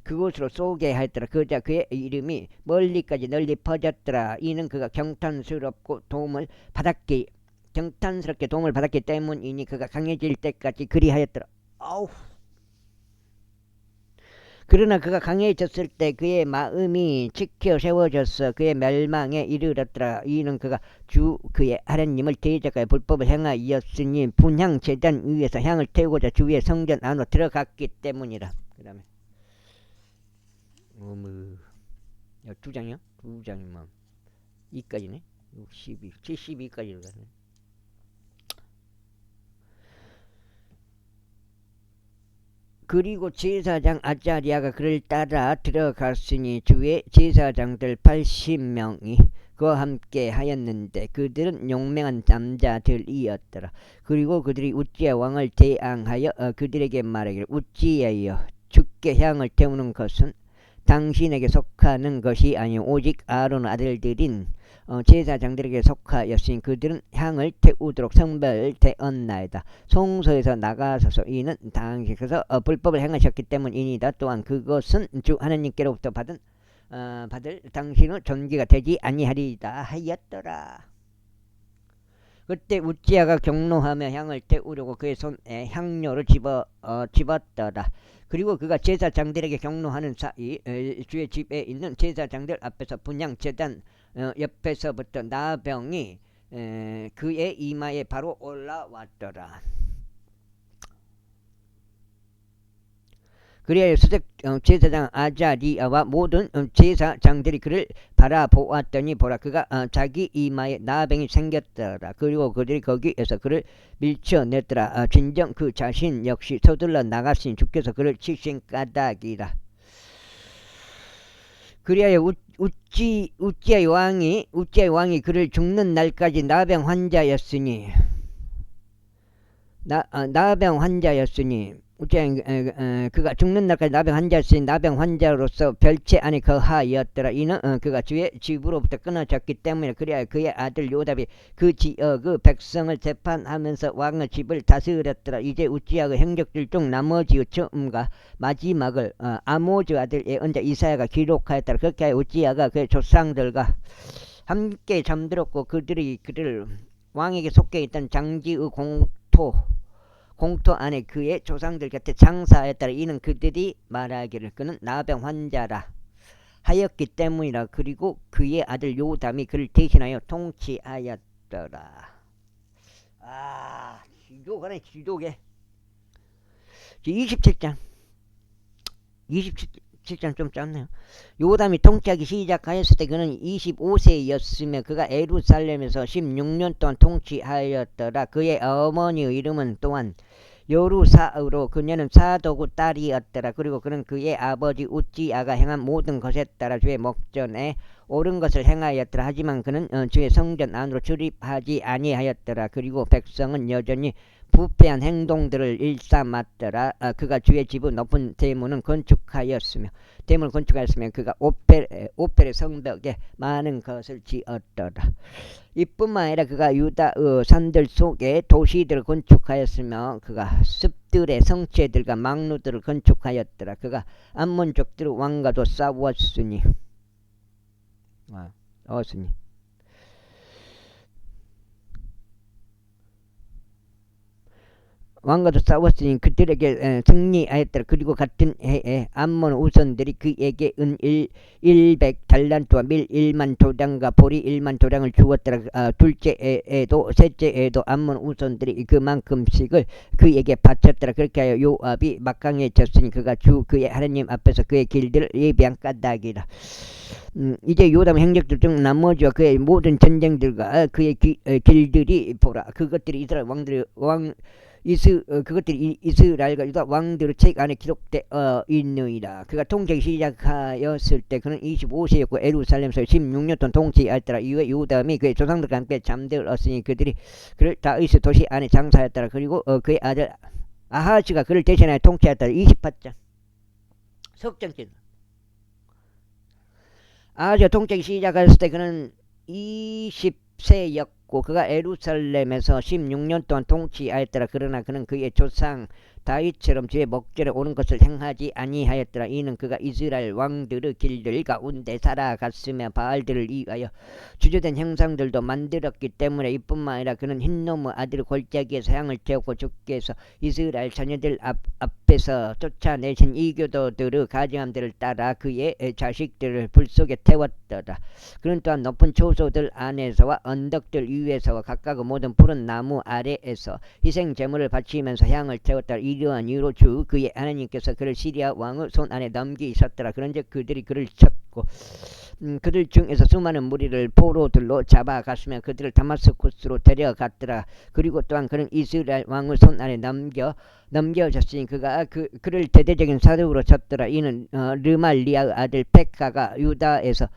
그곳으로 쏘게 하였더라. 그러자 그의 이름이 멀리까지 널리 퍼졌더라. 이는 그가 경탄스럽게 도움을 받았기 때문이니 그가 강해질 때까지 그리하였더라. 그러나 그가 강해졌을 때 그의 마음이 지켜 세워졌어 그의 멸망에 이르렀더라. 이는 그가 그의 하나님을 대적하여 불법을 행하였으니 분향 제단 위에서 향을 태우고자 주의 성전 안으로 들어갔기 때문이라. 그 다음에 두 장이요? 두 장이면 이까지네. 62, 72까지로 가네. 그리고 제사장 아자리아가 그를 따라 들어갔으니 주의 제사장들 80명이 그와 함께 하였는데 그들은 용맹한 남자들이었더라. 그리고 그들이 우찌야 왕을 대항하여 그들에게 말하기를 우찌야여 주께 향을 태우는 것은 당신에게 속하는 것이 아니오 오직 아론 아들들인 제사장들에게 속하였으니 그들은 향을 태우도록 성별되었나이다. 송소에서 나가소서. 이는 당신께서 불법을 행하셨기 때문이니다. 또한 그것은 주 하나님께로부터 받을 당신의 존귀가 되지 아니하리이다 하였더라. 그때 우찌야가 경노하며 향을 태우려고 그의 손에 향료를 집었더라. 그리고 그가 제사장들에게 경노하는 사이 주의 집에 있는 제사장들 앞에서 분향 제단 옆에서부터 나병이 그의 이마에 바로 올라왔더라. 그리하여 수색 제사장 아자리아와 모든 제사장들이 그를 바라보았더니 보라 그가 자기 이마에 나병이 생겼더라. 그리고 그들이 거기에서 그를 밀쳐냈더라. 진정 그 자신 역시 서둘러 나갔으니 주께서 그를 치신 까닭이라. 그리하여 우찌야 왕이 그를 죽는 날까지 나병 환자였으니 그가 죽는 날까지 나병 환자였으니 나병 환자로서 별채 안에 거하였더라. 이는 그가 주의 집으로부터 끊어졌기 때문에. 그래야 그의 아들 요답이 그 지역의 백성을 재판하면서 왕의 집을 다스렸더라. 이제 우찌야의 행적들 중 나머지의 처음과 마지막을 아모즈 아들 예언자 이사야가 기록하였더라. 그렇게 하여 우찌야가 그의 조상들과 함께 잠들었고 그들이 그를 왕에게 속해 있던 장지의 공토 안에 그의 조상들 곁에 장사하였더라. 이는 그들이 말하기를 그는 나병 환자라 하였기 때문이라. 그리고 그의 아들 요담이 그를 대신하여 통치하였더라. 지도가네 지도게. 27장 좀 짧네요. 요담이 통치하기 시작하였을 때 그는 25세였으며 그가 예루살렘에서 16년 동안 통치하였더라. 그의 어머니의 이름은 또한 여루사으로 그녀는 사도구 딸이었더라. 그리고 그는 그의 아버지 우찌야가 행한 모든 것에 따라 주의 목전에 옳은 것을 행하였더라. 하지만 그는 주의 성전 안으로 출입하지 아니하였더라. 그리고 백성은 여전히 부패한 행동들을 일삼았더라. 그가 주의 집의 높은 대문을 건축하였으며 그가 오펠의 성벽에 많은 것을 지었더라. 이뿐만 아니라 그가 유다의 산들 속에 도시들을 건축하였으며 그가 습들의 성체들과 망루들을 건축하였더라. 그가 암몬족들의 왕과도 싸웠으니 왕과도 싸웠으니 그들에게 승리하였더라. 그리고 같은 해에 암몬 우선들이 그에게 은 100달란트와 밀 1만 도량과 보리 1만 도량을 주었더라. 둘째 해에도 셋째 해에도 암몬 우선들이 그만큼씩을 그에게 바쳤더라. 그렇게 하여 요압이 막강해졌으니 그가 주 그의 하나님 앞에서 그의 길들을 예비한 까닭이라. 이제 요담 행적들 중 나머지와 그의 모든 전쟁들과 그의 길들이 보라. 그것들이 이스라엘 왕들의 그것들이 이스라엘과 유다 왕들의 책 안에 기록되어 있느니라. 그가 통치하기 시작하였을 때 그는 25세였고 예루살렘에서 16년 동안 통치하였더라. 이후에 요담이 그의 조상들과 함께 잠들었으니 그들이 그를 다윗의 도시 안에 장사하였더라. 그리고 그의 아들 아하즈가 그를 대신하여 통치하였더라. 28장 석장길. 아하즈가 통치하기 시작했을 때 그는 20세였고 그가 예루살렘에서 16년 동안 통치하였더라. 그러나 그는 그의 조상 다윗처럼 주의 목전에 오는 것을 행하지 아니하였더라. 이는 그가 이스라엘 왕들의 길들 가운데 살아갔으며 바알들을 위하여 주저된 형상들도 만들었기 때문에 이뿐만 아니라 그는 흰놈의 아들 골짜기에서 향을 태웠고 주께서 이스라엘 자녀들 앞에서 쫓아내신 이교도들의 가증함들을 따라 그의 자식들을 불 속에 태웠더라. 그는 또한 높은 초소들 안에서와 언덕들 위에서와 각각 모든 푸른 나무 아래에서 희생 제물을 바치면서 향을 태웠더라. 이러한 이유로 주 그의 하나님께서 그를 시리아 왕의 손 안에 넘기셨더라. 그런즉 그들이 그를 쳤고 그들 중에서 수많은 무리를 포로들로 잡아갔으며 그들을 다마스쿠스로 데려갔더라. 그리고 또한 그는 이스라엘 왕의 손 안에 넘겨졌으니 그가 그를 대대적인 사륙으로 쳤더라. 이는 르말리아의 아들 백가가 유다에서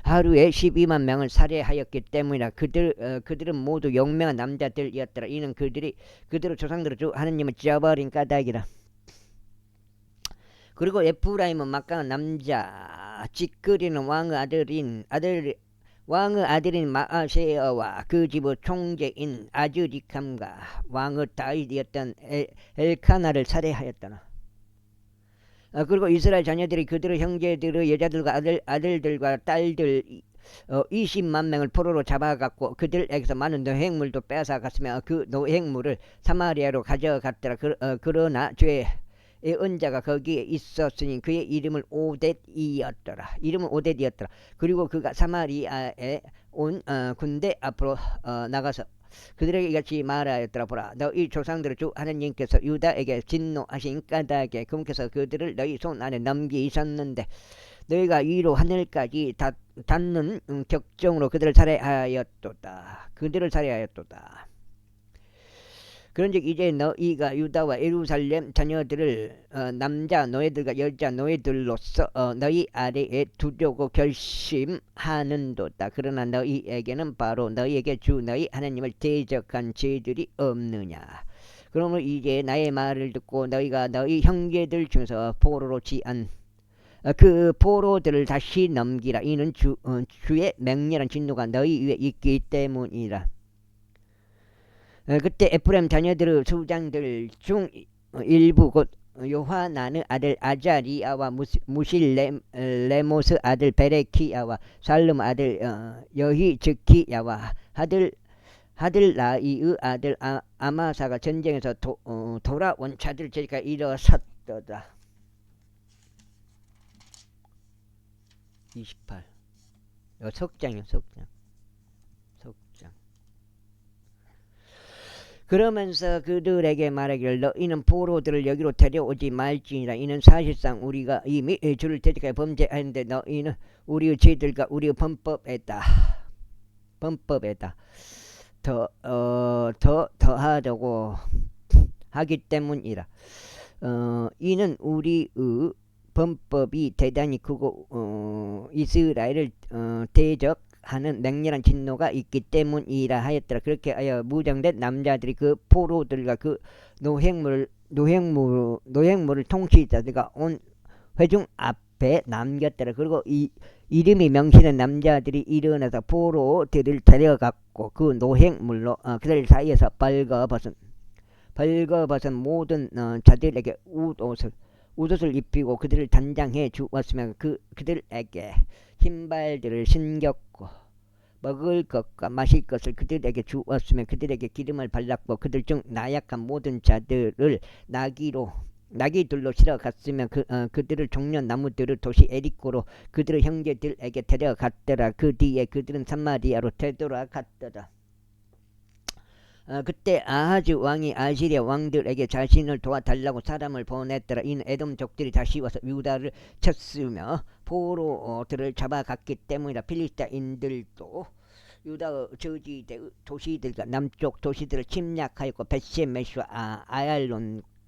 하루에 12만 명을 살해하였기 때문이라. 그들은 모두 용맹한 남자들이었더라. 이는 그들의 조상들을 주 하나님을 찢어버린 까닭이라. 그리고 에프라임은 막강한 남자 찌끄리는 왕의 아들인 마아세어와 그 집의 총재인 아즈리캄과 왕의 다윗이었던 엘카나를 살해하였더라. 그리고 이스라엘 자녀들이 그들의 형제들의 여자들과 아들들과 딸들 20만 명을 포로로 잡아갔고 그들에게서 많은 노획물도 빼앗아갔으며 그 노획물을 사마리아로 가져갔더라. 그러나 죄의 은자가 거기에 있었으니 그의 이름은 오뎃이었더라. 그리고 그가 사마리아에 온 군대 앞으로 나가서 그들에게 이같이 말하였더라. 보라, 너희 조상들의 주 하나님께서 유다에게 진노하신 까닭에 그분께서 그들을 너희 손 안에 넘기셨는데 너희가 위로 하늘까지 닿는 격정으로 그들을 살해하였도다. 그런즉 이제 너희가 유다와 예루살렘 자녀들을 남자 노예들과 여자 노예들로서 너희 아래에 두려고 결심하는도다. 그러나 너희에게는 바로 너희에게 주 너희 하나님을 대적한 죄들이 없느냐. 그러므로 이제 나의 말을 듣고 너희가 너희 형제들 중에서 포로로 취한 그 포로들을 다시 넘기라. 이는 주의 맹렬한 진노가 너희 위에 있기 때문이라. 그때 에프라임 자녀들의 수장들 중 일부 곧 요하나의 아들 아자리아와 무실레모스 아들 베레키야와 살름 아들 여히즈키야와 하들라이의 아들 아마사가 전쟁에서 돌아온 자들 제가 일어섰도다. 28 석장이요. 석장. 그러면서 그들에게 말하기를 너희는 포로들을 여기로 데려오지 말지니라. 이는 사실상 우리가 이미 주를 대적하여 범죄하는데 너희는 우리의 죄들과 우리의 범법에다 더하려고 하기 때문이라. 이는 우리의 범법이 대단히 크고 이스라엘을 대적하는 맹렬한 진노가 있기 때문이라 하였더라. 그렇게 하여 무장된 남자들이 그 포로들과 그 노획물을 통치자들과 온 회중 앞에 남겼더라. 그리고 이름이 명시된 남자들이 일어나서 포로들을 데려갔고 그 노획물로 그들 사이에서 벌거벗은 모든 자들에게 웃옷을 입히고 그들을 단장해 주었으며 그들에게 신발들을 신겼고 먹을 것과 마실 것을 그들에게 주었으며 그들에게 기름을 발랐고 그들 중 나약한 모든 자들을 나귀들로 실어갔으며 그들을 종려 나무들을 도시 에리코로 그들의 형제들에게 데려갔더라. 그 뒤에 그들은 사마리아로 되돌아갔더라. 그때 아하즈 왕이 아시리아 왕들에게 자신을 도와달라고 사람을 보냈더라. 이는 에돔 족들이 다시 와서 유다를 쳤으며 포로들을 잡아갔기 때문이라. 필리스타인들도 유다의 도시들과 남쪽 도시들을 침략하였고 벳셰메시와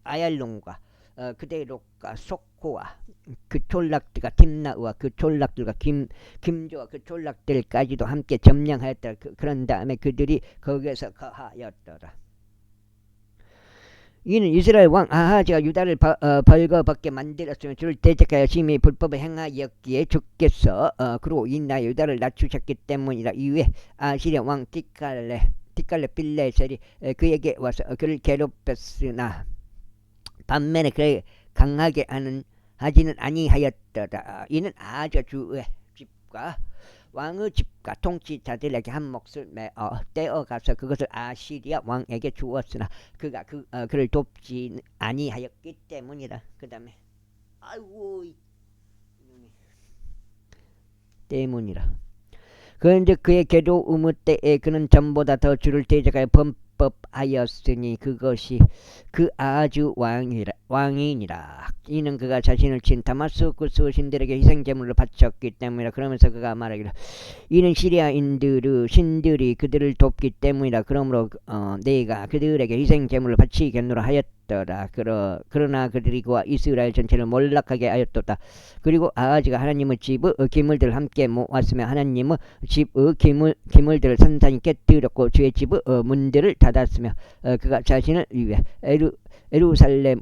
아얄론과 그데롯과 속코와 그 촌락들과 tim나와 그 촌락들과 김조와 그 촌락들까지도 함께 점령하였더라. 그런 다음에 그들이 거기에서 거하였더라. 이는 이스라엘 왕 아하즈가 유다를 벌거벗게 만들었으며 주를 대적하여 심히 불법을 행하였기에 주께서 그로 인하여 유다를 낮추셨기 때문이라. 이후에 아시리아 왕 티갈레 빌레셀이 그에게 와서 그를 괴롭혔으나 반면에 그를 강하게 하지는 아니하였더라. 이는 아하즈 주의 집과 왕의 집과 통치자들에게 한 몫을 떼어가서 그것을 아시리아 왕에게 주었으나 그가 그를 돕지 아니하였기 때문이라. 그 다음에 아이고 때문이라. 그런데 그의 괴로움 때에 그는 전보다 더 주를 대적하여 범법하였으니 그것이 그 아하즈 왕이니라. 이는 그가 자신을 친 다마스쿠스 신들에게 희생제물로 바쳤기 때문이라. 그러면서 그가 말하기를 이는 시리아인들의 신들이 그들을 돕기 때문이라. 그러므로 내가 그들에게 희생제물로 바치겠노라 하였더라. 그러나 그들이 그와 이스라엘 전체를 몰락하게 하였도다. 그리고 아하즈가 하나님의 집의 기물들을 함께 모았으며 하나님의 집의 기물들을 산산히 깨뜨렸고 주의 집의 문들을 닫았으며 그가 자신을 위해 예루살렘의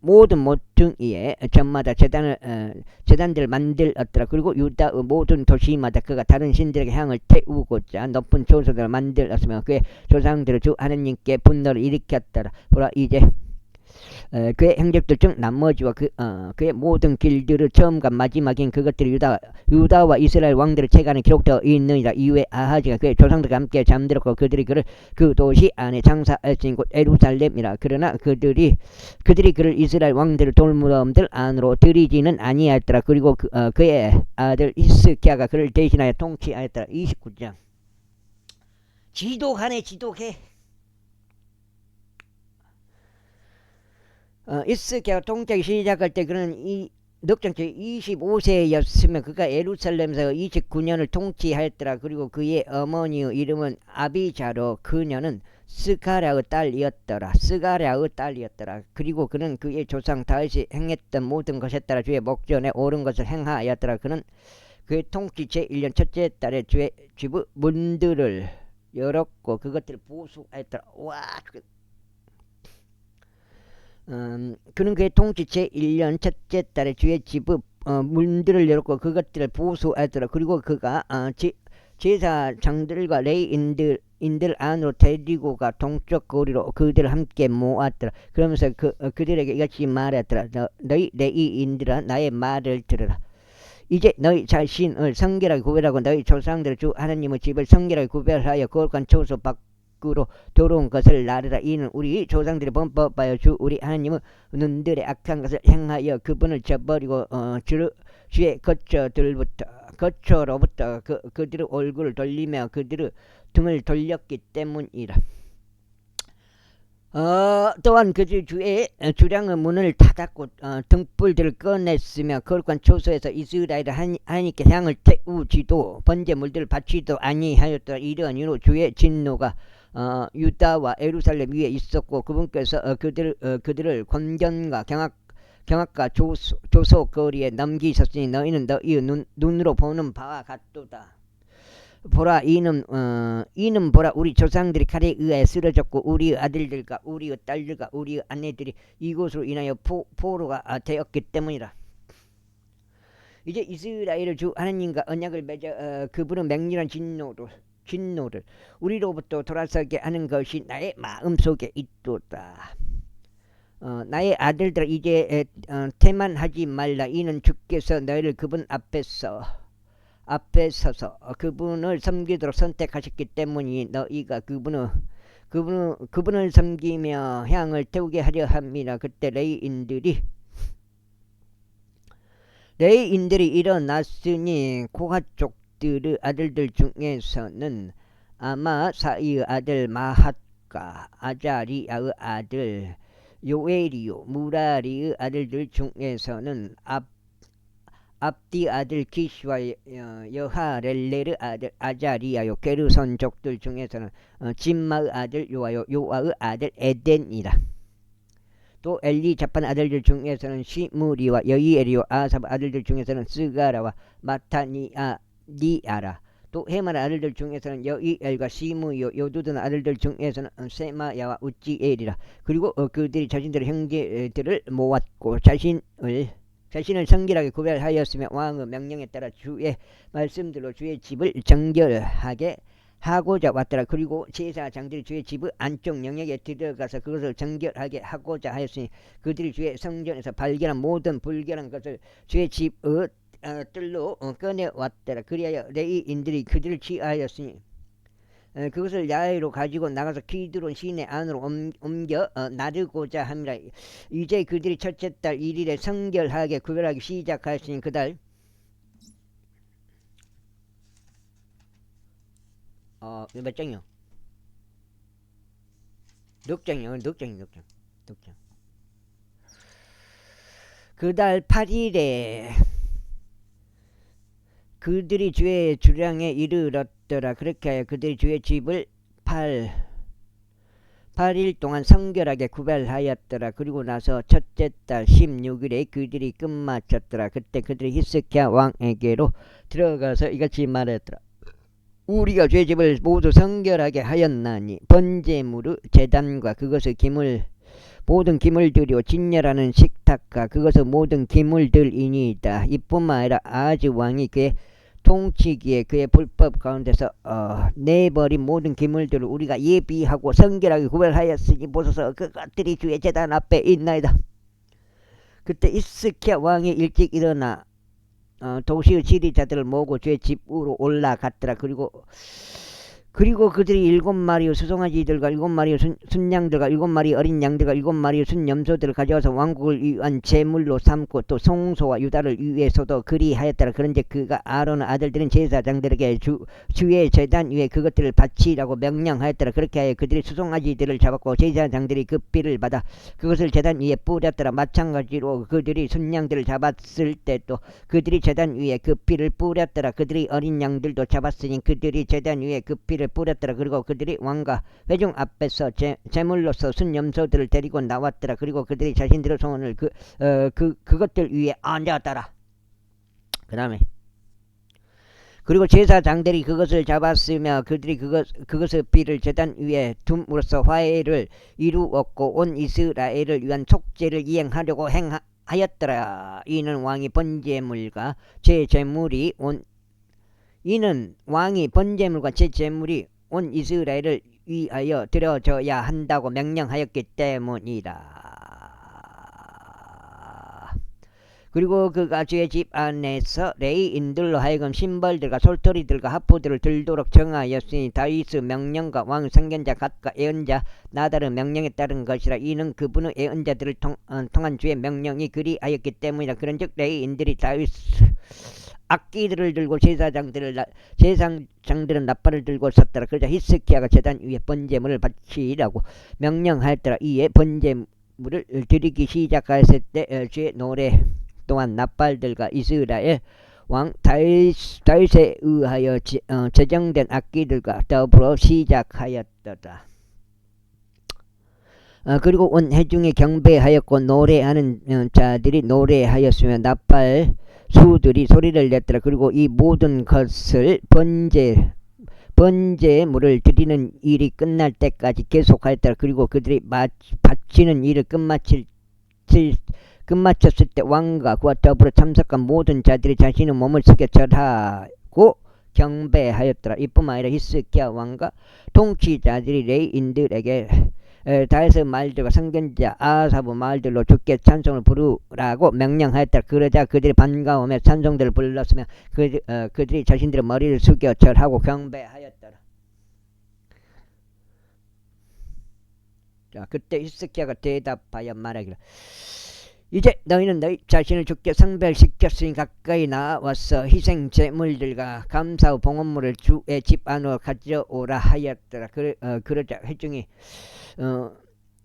모든 모퉁이에 전마다 제단들을 만들었더라. 그리고 유다의 모든 도시마다 그가 다른 신들에게 향을 태우고자 높은 조소들을 만들었으며 그의 조상들을 주 하나님께 분노를 일으켰더라. 보라 이제 그의 행적들 중 나머지와 그의 모든 길들의 처음과 마지막인 그것들이 유다와 이스라엘 왕들의 책안에 기록되어 있느니라. 이후에 아하즈가 그의 조상들과 함께 잠들었고 그들이 그를 그 도시 안에 장사했으니 곧 예루살렘이라. 그러나 그들이 그를 이스라엘 왕들의 돌무덤들 안으로 들이지는 아니하였더라. 그리고 그의 아들 히스기야가 그를 대신하여 통치하였더라. 29장. 지독하네 지독해. 히스기야가 통치하기 시작할 때 그는 넉정치 25세였으며 그가 예루살렘에서 29년을 통치하였더라. 그리고 그의 어머니의 이름은 아비자로 그녀는 스가랴의 딸이었더라. 그리고 그는 그의 조상 다윗이 행했던 모든 것에 따라 주의 목전에 옳은 것을 행하였더라. 그는 그의 통치 제1년 첫째 달에 주의 집의 문들을 열었고 그것들을 보수하였더라. 와 그는 그의 통치 제1년 첫째 달에 주의 집의 문들을 열었고 그것들을 보수하더라. 그리고 그가 제사장들과 레위인들 안으로 데리고 가 동쪽 거리로 그들을 함께 모았더라. 그러면서 그들에게 이같이 말했더라. 너희 레위인들아 나의 말을 들으라. 이제 너희 자신을 성결하게 구별하고 너희 조상들의 주 하나님의 집을 성결하게 구별하여 거룩한 처소 밖으로 들어온 것을 나르라. 이는 우리 조상들이 범법하여 주 우리 하나님의 눈들의 악한 것을 행하여 그분을 저버리고 주의 거처로부터 그들의 얼굴을 돌리며 그들의 등을 돌렸기 때문이라. 또한 그들 주의 주량의 문을 닫았고 등불들을 꺼냈으며 거룩한 초소에서 이스라엘을 하나님께 향을 태우지도 번제물들을 바치도 아니하였더라. 이러한 이유로 주의 진노가 유다와 예루살렘 위에 있었고 그분께서 그들을 권견과 경악과 조소거리에 넘기셨으니 너희는 너희의 눈으로 보는 바와 같도다. 보라 이는 보라 우리 조상들이 칼에 의해 쓰러졌고 우리의 아들들과 우리의 딸들과 우리의 아내들이 이곳으로 인하여 포로가 되었기 때문이라. 이제 이스라엘의 주 하나님과 언약을 맺어 그분은 맹렬한 진노를 우리로부터 돌아서게 하는 것이 나의 마음속에 있도다. 나의 아들들아 이제 태만하지 말라. 이는 주께서 너희를 그분 앞에서 앞에 서서 그분을 섬기도록 선택하셨기 때문이 너희가 그분을 섬기며 향을 태우게 하려 합니다. 그때 레위인들이 일어났으니 고핫족들의 아들들 중에서는 아마사이의 아들 마핫과 아자리아의 아들 요엘이요 무라리의 아들들 중에서는 압디 아들 기시와 여하렐레르 아들 아자리아요 게르선족들 중에서는 진마의 아들 요아의 아들 에덴이라. 또 엘리자판 아들들 중에서는 시므리와 여이엘이요 아삽 아들들 중에서는 스가라와 마타니아라. 또 헤만 아들들 중에서는 여이엘과 시므요 요두든 아들들 중에서는 세마야와 우찌엘이라. 그리고 그들이 자신들의 형제들을 모았고 자신을 성결하게 구별하였으며 왕의 명령에 따라 주의 말씀들로 주의 집을 정결하게 하고자 왔더라. 그리고 제사장들이 주의 집의 안쪽 영역에 들어가서 그것을 정결하게 하고자 하였으니 그들이 주의 성전에서 발견한 모든 불결한 것을 주의 집의 뜰로 꺼내왔더라. 그리하여 레위인들이 그들을 취하였으니 그것을 야외로 가지고 나가서 기드론 시내 안으로 옮겨 나르고자 함이라. 이제 그들이 첫째 달 1일에 성결하게 구별하기 시작하였으니 그달 몇 장이요? 6장. 그달 8일에 그들이 주의 주량에 이르렀더라. 그렇게 하여 그들이 주의 집을 8일 동안 성결하게 구별하였더라. 그리고 나서 첫째 달 16일에 그들이 끝마쳤더라. 그때 그들이 히스기야 왕에게로 들어가서 이같이 말했더라. 우리가 주의 집을 모두 성결하게 하였나니 번제물의 제단과 그것의 모든 기물들이요 진열하는 식탁과 그것의 모든 기물들이니이다. 이뿐만 아니라 아즈 왕이 그의 통치기에 그의 불법 가운데서 내버린 모든 기물들을 우리가 예비하고 성결하게 구별하였으니 보소서 그것들이 주의 제단 앞에 있나이다. 그때 히스기야 왕이 일찍 일어나 도시의 지리자들을 모으고 주의 집으로 올라갔더라. 그리고 그들이 7마리의 수송아지들과 7마리의 순양들과 7마리 어린 양들과 7마리의 순염소들을 가져와서 왕국을 위한 제물로 삼고 또 송소와 유다를 위해서도 그리하였더라. 그런데 그가 아론의 아들들은 제사장들에게 주의 제단 위에 그것들을 바치라고 명령하였더라. 그렇게 하여 그들이 수송아지들을 잡았고 제사장들이 그 피를 받아 그것을 제단 위에 뿌렸더라. 마찬가지로 그들이 순양들을 잡았을 때도 그들이 제단 위에 그 피를 뿌렸더라. 그들이 어린 양들도 잡았으니 그들이 제단 위에 그 피를 뿌렸더라. 그리고 그들이 왕과 회중 앞에서 제물로서 순염소들을 데리고 나왔더라. 그리고 그들이 자신들의 손을 그것들 위에 얹었더라. 그 다음에 그리고 제사장들이 그것을 잡았으며 그들이 그것의 피를 제단 위에 둠으로써 화해를 이루었고 온 이스라엘을 위한 속죄를 이행하려고 하였더라. 이는 왕이 번제물과 제물이 온 이스라엘을 위하여 드려져야 한다고 명령하였기 때문이다. 그리고 그가 주의 집 안에서 레위인들로 하여금 신벌들과 솔토리들과 하포들을 들도록 정하였으니 다윗의 명령과 왕의 선견자 갓과 예언자 나달의 명령에 따른 것이라. 이는 그분의 예언자들을 통한 주의 명령이 그리하였기 때문이라. 그런즉 레위인들이 다윗 악기들을 들고 제사장들은 나팔을 들고 섰더라. 그러자 히스기야가 제단 위에 번제물을 바치라고 명령하였더라. 이에 번제물을 드리기 시작하였을 때 주의 노래 또한 나팔들과 이스라엘 왕 다윗에 의하여 제정된 악기들과 더불어 시작하였더라. 그리고 온 회중이 경배하였고 노래하는 자들이 노래하였으며 나팔 수들이 소리를 냈더라. 그리고 이 모든 것을 번제물을 드리는 일이 끝날 때까지 계속하였더라. 그리고 그들이 바치는 일을 끝마쳤을 때 왕과 그와 더불어 참석한 모든 자들이 자신의 몸을 숙여 절하고 경배하였더라. 이뿐만 아니라 히스기야 왕과 통치자들이 레위인들에게 다윗의 말들과 선견자 아사브 말들로 주께 찬송을 부르라고 명령하였다. 그러자 그들이 반가움에 찬송들을 불렀으며 그들이 자신들의 머리를 숙여 절하고 경배하였더라. 자, 그때 히스기야가 대답하여 말하기를 이제 너희는 너희 자신을 주께 성별시켰으니 가까이 나와서 희생 제물들과 감사의 봉헌물을 주의 집 안으로 가져오라 하였더라. 그러자 회중이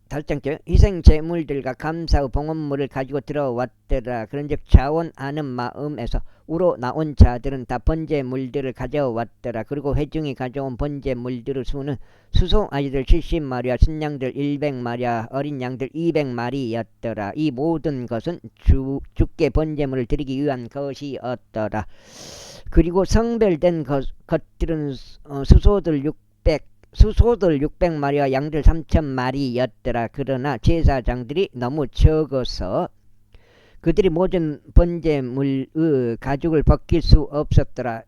달장께 희생 제물들과 감사의 봉헌물을 가지고 들어왔더라. 그런즉 자원하는 마음에서 우러나온 자들은 다 번제물들을 가져왔더라. 그리고 회중이 가져온 번제물들의 수는 수송 아이들 70마리와 순양들 100마리와 어린 양들 200마리였더라. 이 모든 것은 주께 번제물을 드리기 위한 것이었더라. 그리고 성별된 것들은 수소들 600마리와 양들 3,000마리였더라. 그러나 제사장들이 너무 적어서 그들이 모든 번제물의 가죽을 벗길 수 없었더라.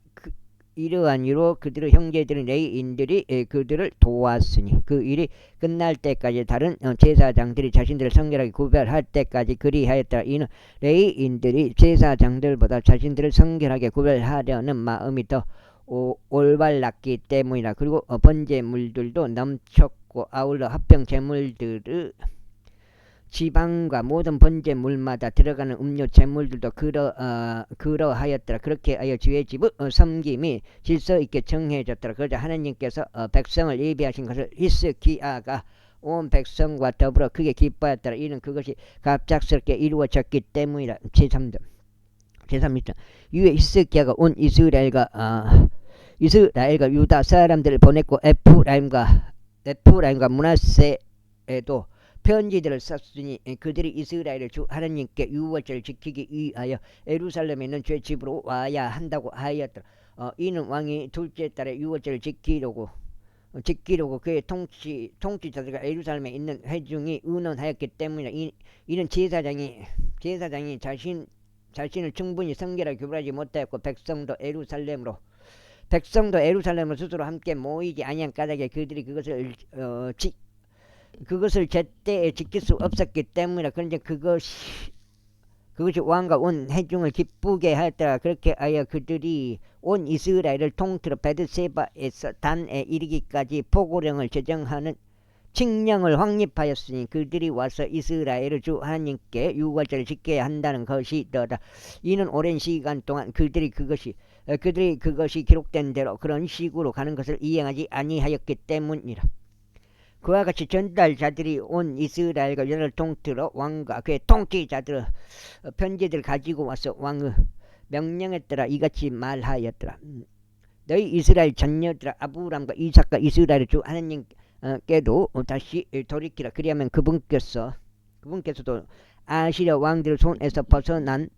이러한 이유로 그들의 형제들인 레위인들이 그들을 도왔으니 그 일이 끝날 때까지 다른 제사장들이 자신들을 성결하게 구별할 때까지 그리하였더라. 이는 레위인들이 제사장들보다 자신들을 성결하게 구별하려는 마음이 더 올바랐기 때문이라. 그리고 번제물들도 넘쳤고 아울러 합병 제물들의 지방과 모든 번제물마다 들어가는 음료 제물들도 그러하였더라. 그렇게 하여 주의 집의 섬김이 질서 있게 정해졌더라. 그러자 하나님께서 백성을 예비하신 것을 히스기야가 온 백성과 더불어 크게 기뻐하였더라. 이는 그것이 갑작스럽게 이루어졌기 때문이라. 제3장 이후에 히스기야가 온 이스라엘과 유다 사람들을 보냈고 에프라임과 므낫세에도 편지들을 썼으니 그들이 이스라엘의 주 하나님께 유월절을 지키기 위하여 예루살렘에 있는 죄 집으로 와야 한다고 하였더라. 이는 왕이 둘째 달에 유월절을 지키려고 그의 통치자들과 예루살렘에 있는 회중이 의논하였기 때문이라. 이는 제사장이 자신을 충분히 성결하게 구별하지 못하였고 백성도 예루살렘으로 스스로 함께 모이지 아니한 까닭에 그들이 그것을 제때에 지킬 수 없었기 때문이라. 그런데 그것이 왕과 온 회중을 기쁘게 하였더라. 그렇게 하여 그들이 온 이스라엘을 통틀어 베드세바에서 단에 이르기까지 포고령을 제정하는 칙령을 확립하였으니 그들이 와서 이스라엘의 주 하나님께 유월절을 지켜야 한다는 것이더라. 이는 오랜 시간 동안 그들이 그것이 기록된 대로 그런 식으로 가는 것을 이행하지 아니하였기 때문이라. 그와 같이 전달자들이 온 이스라엘과 유다를 통틀어 왕과 그의 통치자들의 편지들을 가지고 와서 왕의 명령했더라. 이같이 말하였더라. 너희 이스라엘 자녀들아 아브람과 이삭과 이스라엘의 주 하나님께도 다시 돌이키라. 그리하면 그분께서도 아시리아 왕들의 손에서 벗어난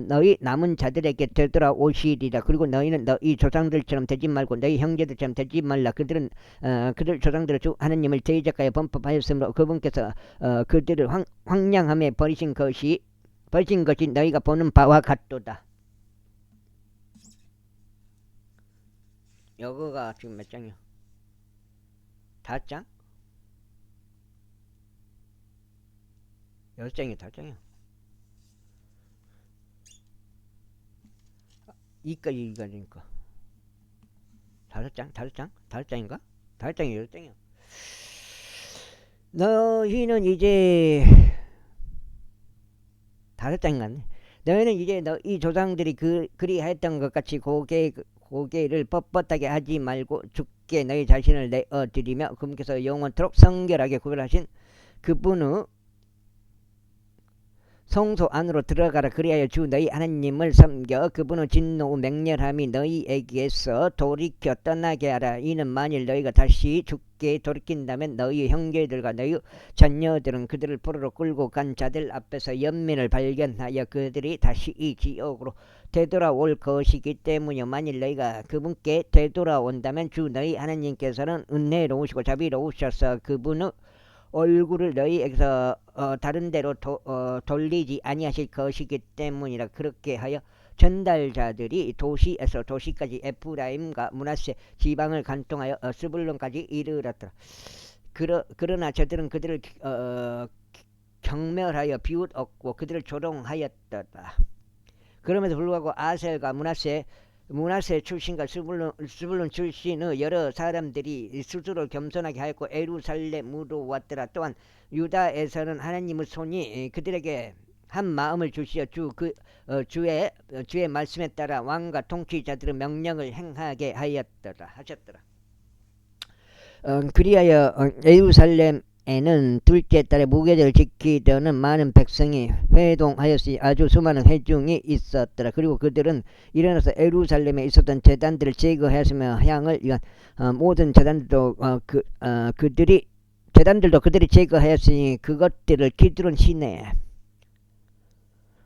너희 남은 자들에게 되돌아오시리라. 그리고 너희는 너희 조상들처럼 되지 말고 너희 형제들처럼 되지 말라. 그들 조상들의 주 하나님을 대적하여 범법하였으므로 그분께서 그들을 황량함에 버리신 것이 너희가 보는 바와 같도다. 여거가 지금 몇 장이야? 5장? 6장이야 5장이야. 이까지 읽으니까 5장인가? 5장이 6장이야. 너희는 이제 5장인가? 너희는 이제 너희 조상들이 그리하였던 것 같이 고개를 뻣뻣하게 하지 말고 주께 너희 자신을 내어드리며 그분께서 영원토록 성결하게 구별하신 그분의 성소 안으로 들어가라. 그리하여 주 너희 하나님을 섬겨 그분의 진노 맹렬함이 너희에게서 돌이켜 떠나게 하라. 이는 만일 너희가 다시 주께 돌이킨다면 너희 형제들과 너희 자녀들은 그들을 포로로 끌고 간 자들 앞에서 연민을 발견하여 그들이 다시 이 지역으로 되돌아올 것이기 때문이요. 만일 너희가 그분께 되돌아온다면 주 너희 하나님께서는 은혜로우시고 자비로우셔서 그분의 얼굴을 너희에게서 다른 데로 돌리지 아니하실 것이기 때문이라. 그렇게 하여 전달자들이 도시에서 도시까지 에프라임과 므낫세 지방을 관통하여 스불론까지 이르렀더라. 그러나 저들은 그들을 경멸하여 비웃었고 그들을 조롱하였더라. 그럼에도 불구하고 아셀과 문하세 출신과 스불론 출신의 여러 사람들이 스스로 겸손하게 하였고 예루살렘으로 왔더라. 또한 유다에서는 하나님의 손이 그들에게 한 마음을 주시어 주의 말씀에 따라 왕과 통치자들의 명령을 행하게 하셨더라. 그리하여 예루살렘에는 둘째 달에 무교절을 지키려는 많은 백성이 회동하였으니 아주 수많은 회중이 있었더라. 그리고 그들은 일어나서 예루살렘에 있었던 제단들을 제거하였으며 향을 위한 모든 제단들도 그들이 제거하였으니 그것들을 기드론 시내에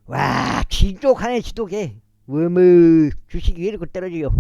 와 지독하네 지독해. 워머 주식이 왜 이렇게 떨어져요.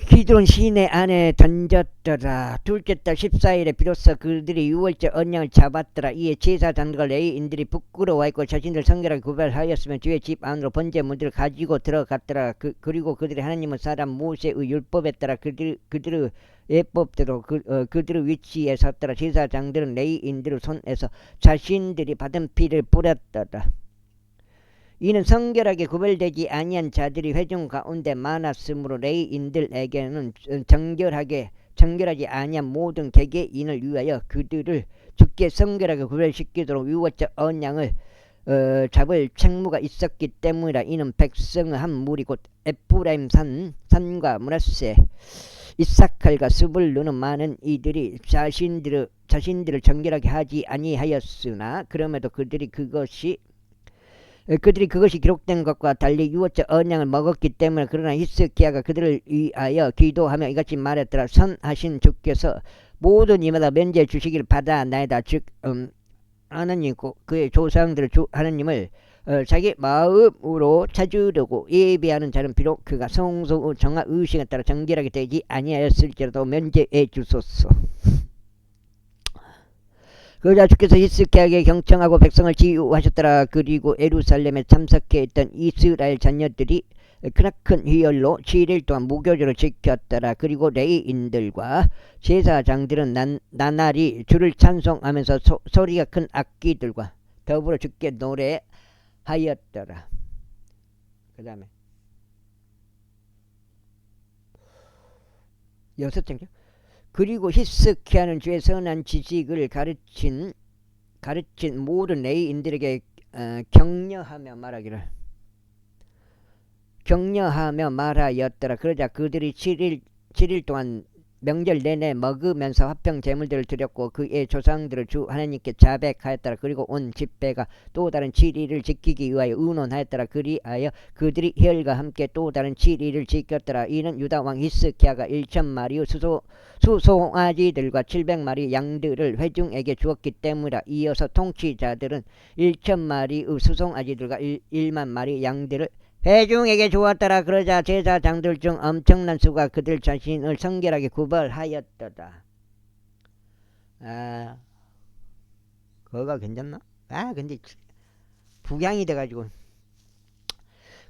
기드론 시내 안에 던졌더라. 둘째 달 14일에 비로소 그들이 6월째 언양을 잡았더라. 이에 제사장들과 레위인들이 부끄러워했고 자신들 성결하게 구별하였으며 주의 집 안으로 번제 문들을 가지고 들어갔더라. 그리고 그들이 하나님의 사람 모세의 율법에 따라 그들의 예법대로 그들의 위치에 섰더라. 제사장들은 레위인들의 손에서 자신들이 받은 피를 뿌렸더라. 이는 성결하게 구별되지 아니한 자들이 회중 가운데 많았으므로 레위인들에게는 정결하지 아니한 모든 개개인을 위하여 그들을 주께 성결하게 구별시키도록 유월절 언양을 잡을 책무가 있었기 때문이라. 이는 백성의 한 무리 곧 에프라임 산과 므낫세 이사칼과 스불론은 많은 이들이 자신들을 정결하게 하지 아니하였으나 그럼에도 그들이 그것이 기록된 것과 달리 유월절 언양을 먹었기 때문에. 그러나 히스기야가 그들을 위하여 기도하며 이같이 말했더라. 선하신 주께서 모든 이마다 면제 주시기를 바라나이다. 즉 하나님 그의 조상들을 주 하나님을 자기 마음으로 찾으려고 예비하는 자는 비록 그가 성소의 정한 의식에 따라 정결하게 되지 아니하였을지라도 면제해 주소서. 그러자 주께서 히스기야에게 경청하고 백성을 치유하셨더라. 그리고 예루살렘에 참석해 있던 이스라엘 자녀들이 크나큰 희열로 7일 동안 무교절을 지켰더라. 그리고 레위인들과 제사장들은 나날이 주를 찬송하면서 소리가 큰 악기들과 더불어 주께 노래하였더라. 그 다음에 6장이죠. 그리고 히스기야는 주의 선한 지식을 가르친 모든 레위인들에게 격려하며 말하였더라. 그러자 그들이 7일 동안 명절 내내 먹으면서 화평 제물들을 드렸고 그의 조상들을 주 하나님께 자백하였더라. 그리고 온 집회가 또 다른 7일을 지키기 위하여 의논하였더라. 그리하여 그들이 혈과 함께 또 다른 7일을 지켰더라. 이는 유다 왕 히스기야가 1,000마리의 수송아지들과 700마리 양들을 회중에게 주었기 때문이라. 이어서 통치자들은 1,000마리의 수송아지들과 1만 마리 양들을 회중에게 주었더라. 그러자 제사장들 중 엄청난 수가 그들 자신을 성결하게 구별하였더라. 그거가 괜찮나? 근데 북양이 돼가지고.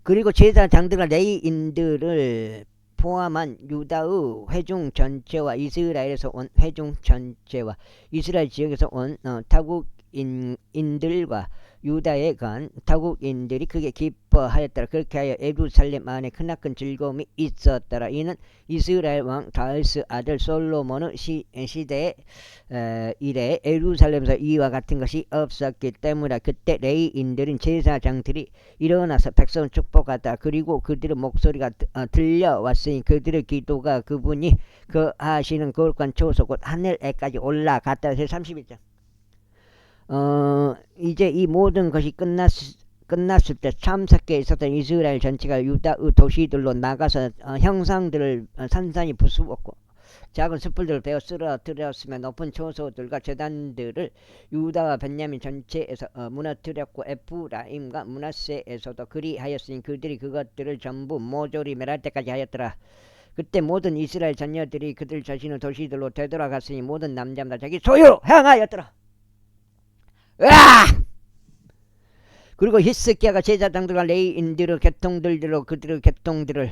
그리고 제사장들과 레위인들을 포함한 유다의 회중 전체와 이스라엘에서 온 회중 전체와 이스라엘 지역에서 온 타국인들과 유다에 간 타국인들이 크게 기뻐하였더라. 그렇게 하여 예루살렘 안에 크나큰 즐거움이 있었더라. 이는 이스라엘 왕 다윗의 아들 솔로몬의 시대에 이래 예루살렘에서 이와 같은 것이 없었기 때문이라. 그때 레위인들인 제사장들이 일어나서 백성을 축복하다. 그리고 그들의 목소리가 들려왔으니 그들의 기도가 그분이 그 하시는 거룩한 초소 곧 하늘에까지 올라갔다. 31장. 이제 이 모든 것이 끝났을 때 참석해 있었던 이스라엘 전체가 유다의 도시들로 나가서 형상들을 산산이 부수었고 작은 숯불들을 베어 쓰러뜨렸으며 높은 초소들과 제단들을 유다와 벤야민 전체에서 무너뜨렸고 에프라임과 므낫세에서도 그리하였으니 그들이 그것들을 전부 모조리 멸할 때까지 하였더라. 그때 모든 이스라엘 자녀들이 그들 자신의 도시들로 되돌아갔으니 모든 남자마다 자기 소유로 향하였더라. 그리고 히스기야가 제사장들과 레위인들의 계통들로 그들의 계통들을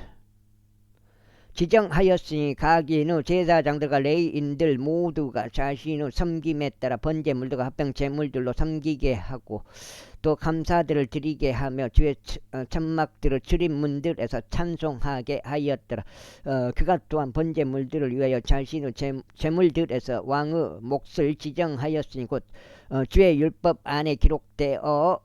지정하였으니 가긴 후 제사장들과 레위인들 모두가 자신의 섬김에 따라 번제물들과 합병 제물들로 섬기게 하고 또 감사들을 드리게 하며 주의 천막들의 출입문들에서 찬송하게 하였더라. 그가 또한 번제물들을 위하여 자신의 제물들에서 왕의 몫을 지정하였으니 곧 주의 율법 안에 기록되어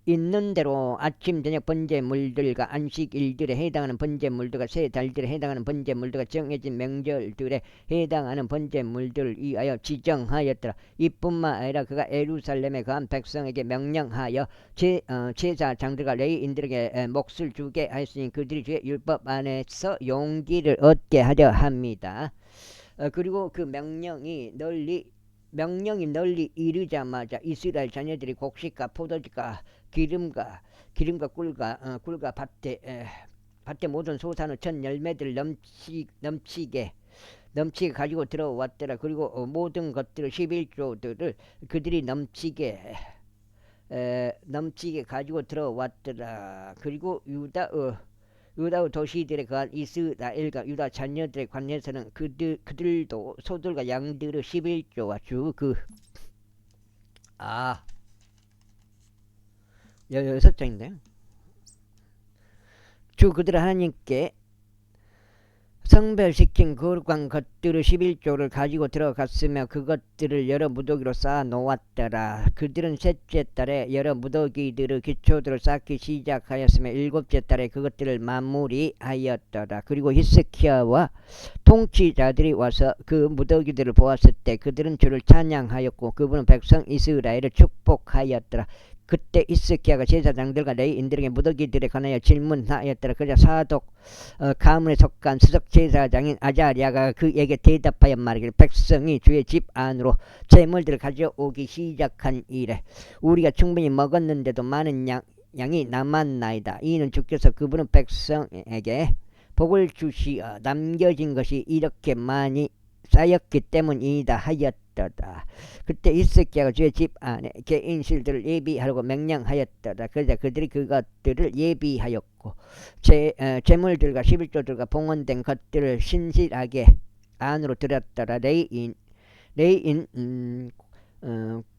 있는 대로 아침 저녁 번제물들과 안식일들에 해당하는 번제물들과 세 달들에 해당하는 번제물들과 정해진 명절들에 해당하는 번제물들을 위하여 지정하였더라. 이뿐만 아니라 그가 예루살렘에 거한 백성에게 명령하여 제사장들과 레위인들에게 몫을 주게 하였으니 그들이 주의 율법 안에서 용기를 얻게 하려 합니다. 그리고 그 명령이 널리 이르자마자 이스라엘 자녀들이 곡식과 포도주가 기름과 꿀과 밭의 모든 소산의 첫 열매들 넘치게 가지고 들어왔더라. 그리고 모든 것들을 11조들을 그들이 넘치게 가지고 들어왔더라. 그리고 유다의 도시들에 거한 이스라엘과 유다 자녀들의 관내에서는 그들도 소들과 양들의 11조와 주 16장인데요. 주 그들 하나님께 성별시킨 거룩한 것들의 11조를 가지고 들어갔으며 그것들을 여러 무더기로 쌓아 놓았더라. 그들은 셋째 달에 여러 무더기들의 기초들을 쌓기 시작하였으며 일곱째 달에 그것들을 마무리하였더라. 그리고 히스키야와 통치자들이 와서 그 무더기들을 보았을 때 그들은 주를 찬양하였고 그분은 백성 이스라엘을 축복하였더라. 그때 히스키야가 제사장들과 레위인들에게 무더기들에 관하여 질문하였더라. 그러자 사독 가문에 속한 수석 제사장인 아자리아가 그에게 대답하여 말하기를 백성이 주의 집 안으로 제물들을 가져오기 시작한 이래 우리가 충분히 먹었는데도 많은 양이 남았나이다. 이는 주께서 그분은 백성에게 복을 주시어 남겨진 것이 이렇게 많이 쌓였기 때문이다 하였더라. 그때 히스키야가 주의 집 안에 개인실들을 예비하라고 명령하였더라. 그러자 그들이 그것들을 예비하였고 제물들과 11조들과 봉헌된 것들을 신실하게 안으로 들였더라. 레이인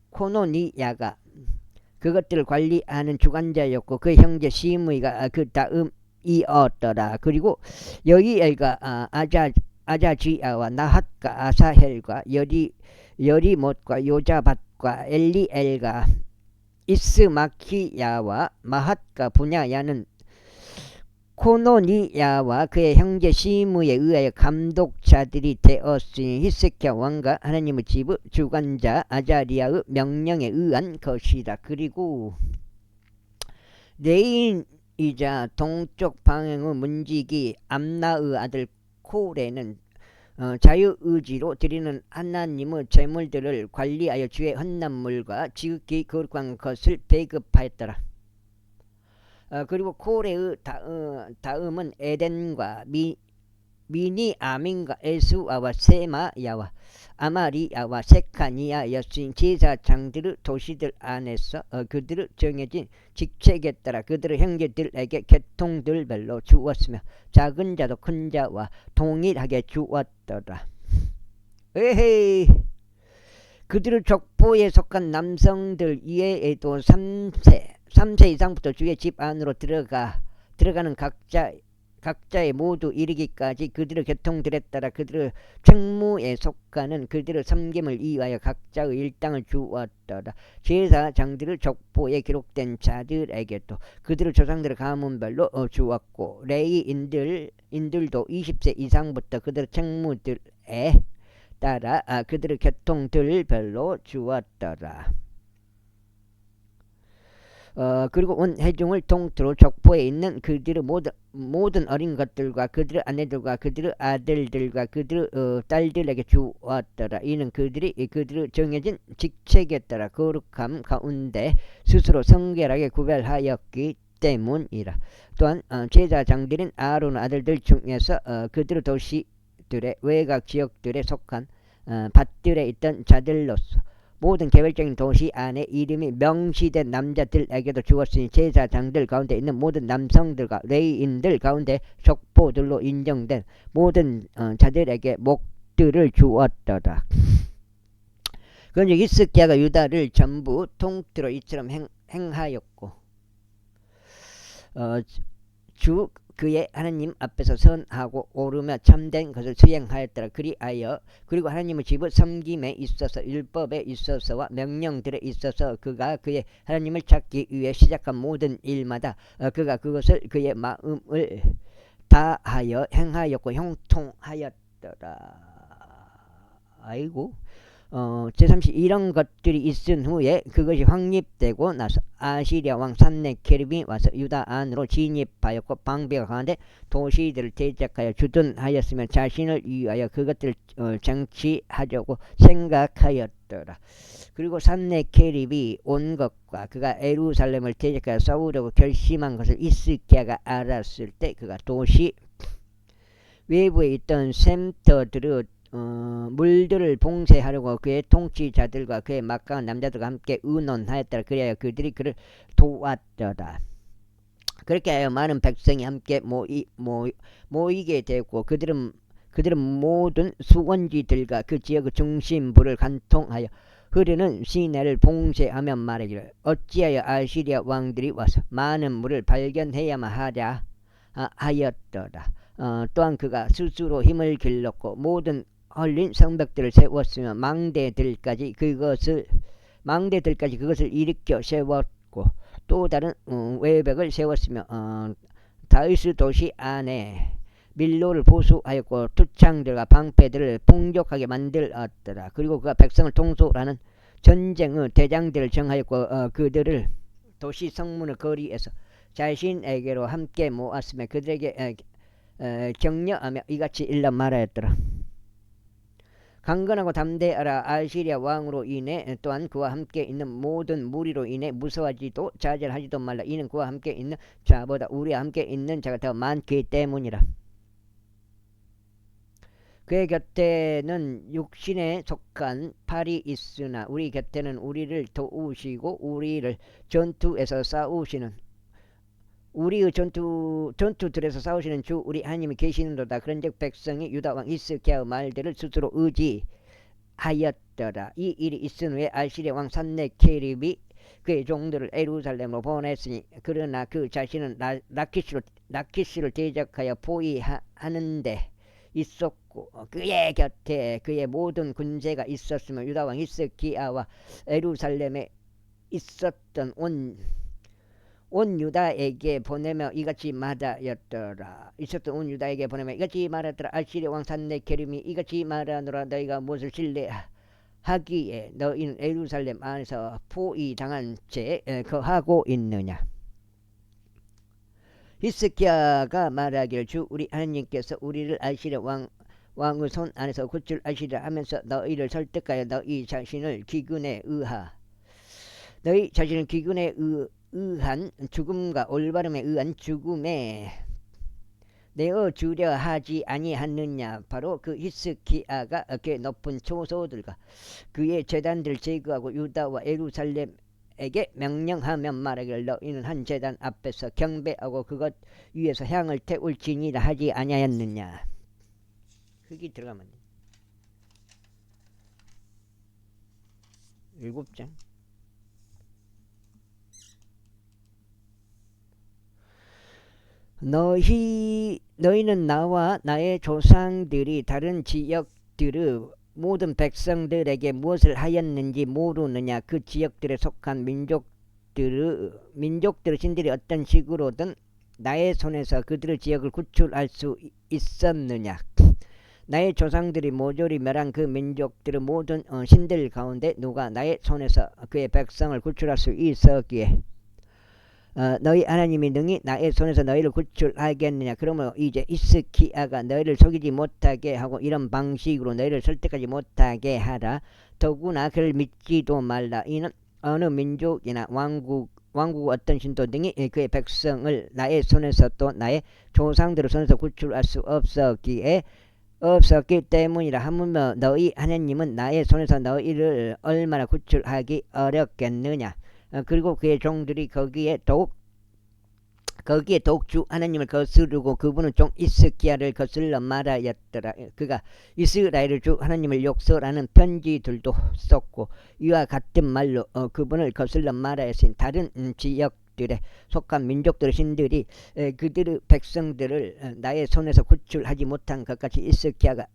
코노니야가 그것들을 관리하는 주관자였고 그 형제 시므이가 그 다음이었더라. 그리고 여기엘과 아자지아와 나핫과 아사헬과 여리못과 요자밭과 엘리엘과 이스마키야와 마핫과 분야야는 코노니야와 그의 형제 시므에 의하여 감독자들이 되었으니 히스키야 왕과 하나님의 집의 주관자 아자리아의 명령에 의한 것이다. 그리고 레인이자 동쪽 방향의 문지기 암나의 아들 코레는 자유의지로 드리는 하나님의 제물들을 관리하여 주의 헌납물과 지극히 거룩한 것을 배급하였더라. 그리고 코레의 다음은 에덴과 미니아민과 에스와와 세마야와 아마리야와 세카니야였으니 제사장들의 도시들 안에서 그들의 정해진 직책에 따라 그들의 형제들에게 계통들별로 주었으며 작은 자도 큰 자와 동일하게 주었더라. 에헤이 그들의 족보에 속한 남성들 이외에도 3세 이상부터 주의 집 안으로 들어가는 각자의 모두 이르기까지 그들의 계통들에 따라 그들의 책무에 속하는 그들의 섬김을 위하여 각자의 일당을 주었더라. 제사장들의 족보에 기록된 자들에게도 그들의 조상들의 가문별로 주었고 레위인들도 20세 이상부터 그들의 책무들에 따라 그들의 계통들별로 주었더라. 그리고 온 회중을 통틀어 족보에 있는 그들의 모든 어린 것들과 그들의 아내들과 그들의 아들들과 그들의 딸들에게 주었더라. 이는 그들이 그들의 정해진 직책에 따라 거룩함 가운데 스스로 성결하게 구별하였기 때문이라. 또한 제사장들인 아론 아들들 중에서 그들의 도시들의 외곽 지역들에 속한 밭들에 있던 자들로서 모든 개별적인 도시 안에 이름이 명시된 남자들에게도 주었으니 제사장들 가운데 있는 모든 남성들과 레위인들 가운데 족보들로 인정된 모든 자들에게 목들을 주었더라. 그런즉 히스기야가 유다를 전부 통틀어 이처럼 행하였고 주 그의 하나님 앞에서 선하고 오르며 참된 것을 수행하였더라. 그리고 하나님의 집을 섬김에 있어서 율법에 있어서와 명령들에 있어서 그가 그의 하나님을 찾기 위해 시작한 모든 일마다 그가 그것을 그의 마음을 다하여 행하였고 형통하였더라. 아이고. 제30 이런 것들이 있은 후에 그것이 확립되고 나서 아시리아 왕 산네케립이 와서 유다 안으로 진입하였고 방비가 가운데 도시들을 대적하여 주둔하였으며 자신을 위하여 그것들을 정치하려고 생각하였더라. 그리고 산네케립이 온 것과 그가 예루살렘을 대적하여 싸우려고 결심한 것을 히스기야가 알았을 때 그가 도시 외부에 있던 샘터들을 물들을 봉쇄하려고 그의 통치자들과 그의 막강한 남자들과 함께 의논하였더라. 그래야 그들이 그를 도왔더라. 그렇게 하여 많은 백성이 함께 모이게 되었고 그들은 모든 수원지들과 그 지역의 중심부를 간통하여 흐르는 시내를 봉쇄하며 말하기를 어찌하여 아시리아 왕들이 와서 많은 물을 발견해야만 하랴 하였더라. 또한 그가 스스로 힘을 길렀고 모든 헐린 성벽들을 세웠으며 망대들까지 그것을 일으켜 세웠고 또 다른 외벽을 세웠으며 다윗 도시 안에 밀로를 보수하였고 투창들과 방패들을 풍족하게 만들었더라. 그리고 그가 백성을 통솔하는 전쟁의 대장들을 정하였고 그들을 도시 성문의 거리에서 자신에게로 함께 모았으며 그들에게 격려하며 이같이 일러 말하였더라. 강건하고 담대하라. 아시리아 왕으로 인해 또한 그와 함께 있는 모든 무리로 인해 무서워하지도 좌절하지도 말라. 이는 그와 함께 있는 자보다 우리와 함께 있는 자가 더 많기 때문이라. 그의 곁에는 육신에 속한 팔이 있으나 우리 곁에는 우리를 도우시고 우리를 전투에서 싸우시는 우리의 전투들에서 싸우시는 주 우리 하나님이 계시는도다. 그런즉 백성이 유다 왕 히스기야의 말들을 스스로 의지하였더라. 이 일이 있은 후에 아시리아 왕 산네케립이 그의 종들을 예루살렘으로 보냈으니 그러나 그 자신은 라키스를 대적하여 포위하는데 있었고 그의 곁에 그의 모든 군대가 있었으며 유다 왕 히스기야와 예루살렘에 있었던 온 유다에게 보내며 이같이 말하였더라. 있었던 온 유다에게 보내며 이같이 말하였더라. 아시리아 왕 산네케립이 이같이 말하노라. 너희가 무엇을 신뢰하기에 너희는 예루살렘 안에서 포위당한 채 거하고 있느냐. 히스기야가 말하기를 주 우리 하나님께서 우리를 아시리아 왕의 손 안에서 구출하시리라 하면서 너희를 설득하여 너희 자신을 기근에 의한 죽음과 올바름에 의한 죽음에 내어 주려 하지 아니하느냐. 바로 그 히스기야가 그의 높은 초소들과 그의 제단들을 제거하고 유다와 예루살렘에게 명령하며 말하기를 너희는 한 제단 앞에서 경배하고 그것 위에서 향을 태울지니라 하지 아니하였느냐. 흙이 들어가면 7장 너희는 나와 나의 조상들이 다른 지역들의 모든 백성들에게 무엇을 하였는지 모르느냐. 그 지역들에 속한 민족들의 신들이 어떤 식으로든 나의 손에서 그들의 지역을 구출할 수 있었느냐. 나의 조상들이 모조리 멸한 그 민족들의 모든 신들 가운데 누가 나의 손에서 그의 백성을 구출할 수 있었기에 너희 하나님이 능히 나의 손에서 너희를 구출하겠느냐. 그러므로 이제 히스기야가 너희를 속이지 못하게 하고 이런 방식으로 너희를 설득하지 못하게 하라. 더구나 그를 믿지도 말라. 이는 어느 민족이나 왕국 어떤 신도 등이 그의 백성을 나의 손에서 또 나의 조상들의 손에서 구출할 수 없었기에 없었기 때문이라. 하물며 너희 하나님은 나의 손에서 너희를 얼마나 구출하기 어렵겠느냐. 그리고 그의 종들이 거기에 독주 하나님을 거스르고 그분은 종 히스기야를 거슬러 말하였더라. 그가 이스라엘의 주 하나님을 욕설하는 편지들도 썼고 이와 같은 말로 그분을 거슬러 말하였으니 다른 지역들에 속한 민족들의 신들이 그들의 백성들을 나의 손에서 구출하지 못한 것 같이 히스기야가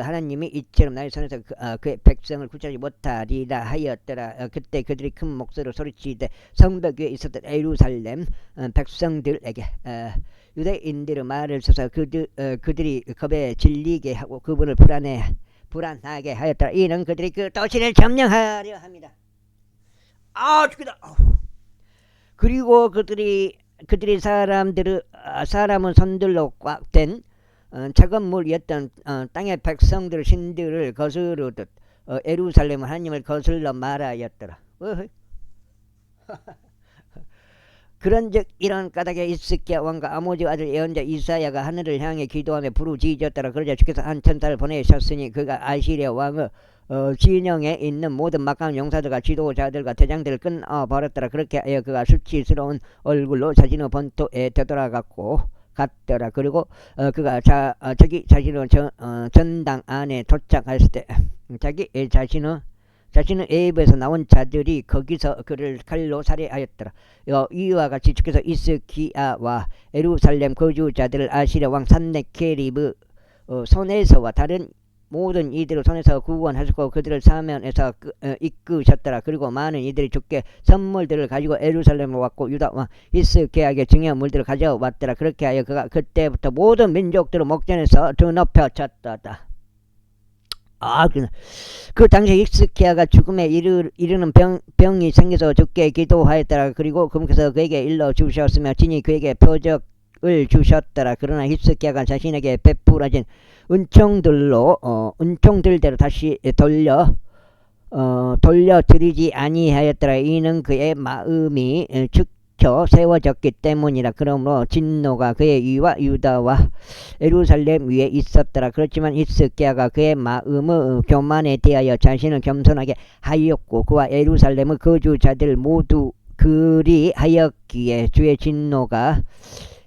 하나님이 이처럼 나의 손에서 그의 백성을 구출하지 못하리라 하였더라. 그때 그들이 큰 목소리로 소리치되 성벽 위에 있었던 예루살렘 백성들에게 유대인들의 말을 써서 그들이 겁에 질리게 하고 그분을 불안하게 하였더라. 이는 그들이 그 도시를 점령하려 합니다. 죽이다. 그리고 그들이 사람은 손들로 꽉 된 작은 물이었던 땅의 백성들 신들을 거스르듯 예루살렘 하나님을 거슬러 말하였더라. 그런즉 이런 까닭에 히스기야 왕과 아모즈 아들 예언자 이사야가 하늘을 향해 기도하며 부르짖었더라. 그러자 주께서 한 천사를 보내셨으니 그가 아시리아 왕의 진영에 있는 모든 막강한 용사들과 지도자들과 대장들을 끊어버렸더라. 그렇게 하여 그가 수치스러운 얼굴로 자신의 본토에 되돌아갔더라. 그리고 그가 자기 자신의 전당 안에 도착했을 때 자신의 애입에서 나온 자들이 거기서 그를 칼로 살해하였더라. 이와 같이 주께서 히스기야와 예루살렘 거주자들을 아시리아 왕 산네케립의 손에서와 다른 모든 이들의 손에서 구원하셨고 그들을 사면에서 이끄셨더라. 그리고 많은 이들이 주께 선물들을 가지고 예루살렘으로 왔고 유다 왕 히스기야에게 증여한 물들을 가져왔더라. 그렇게 하여 그가 그때부터 모든 민족들의 목전에서 드높여졌다. 그 당시 히스기야가 죽음에 이르는 병이 생겨서 주께 기도하였더라. 그리고 그분께서 그에게 일러 주셨으며 친히 그에게 표적을 주셨더라. 그러나 히스기야가 자신에게 베풀어진 은총들대로 다시 돌려드리지 아니하였더라. 이는 그의 마음이 세워졌기 때문이라. 그러므로 진노가 그의 위와 유다와 예루살렘 위에 있었더라. 그렇지만 히스기야가 그의 마음의 교만에 대하여 자신을 겸손하게 하였고 그와 예루살렘의 거주자들 모두 그리하였기에 주의 진노가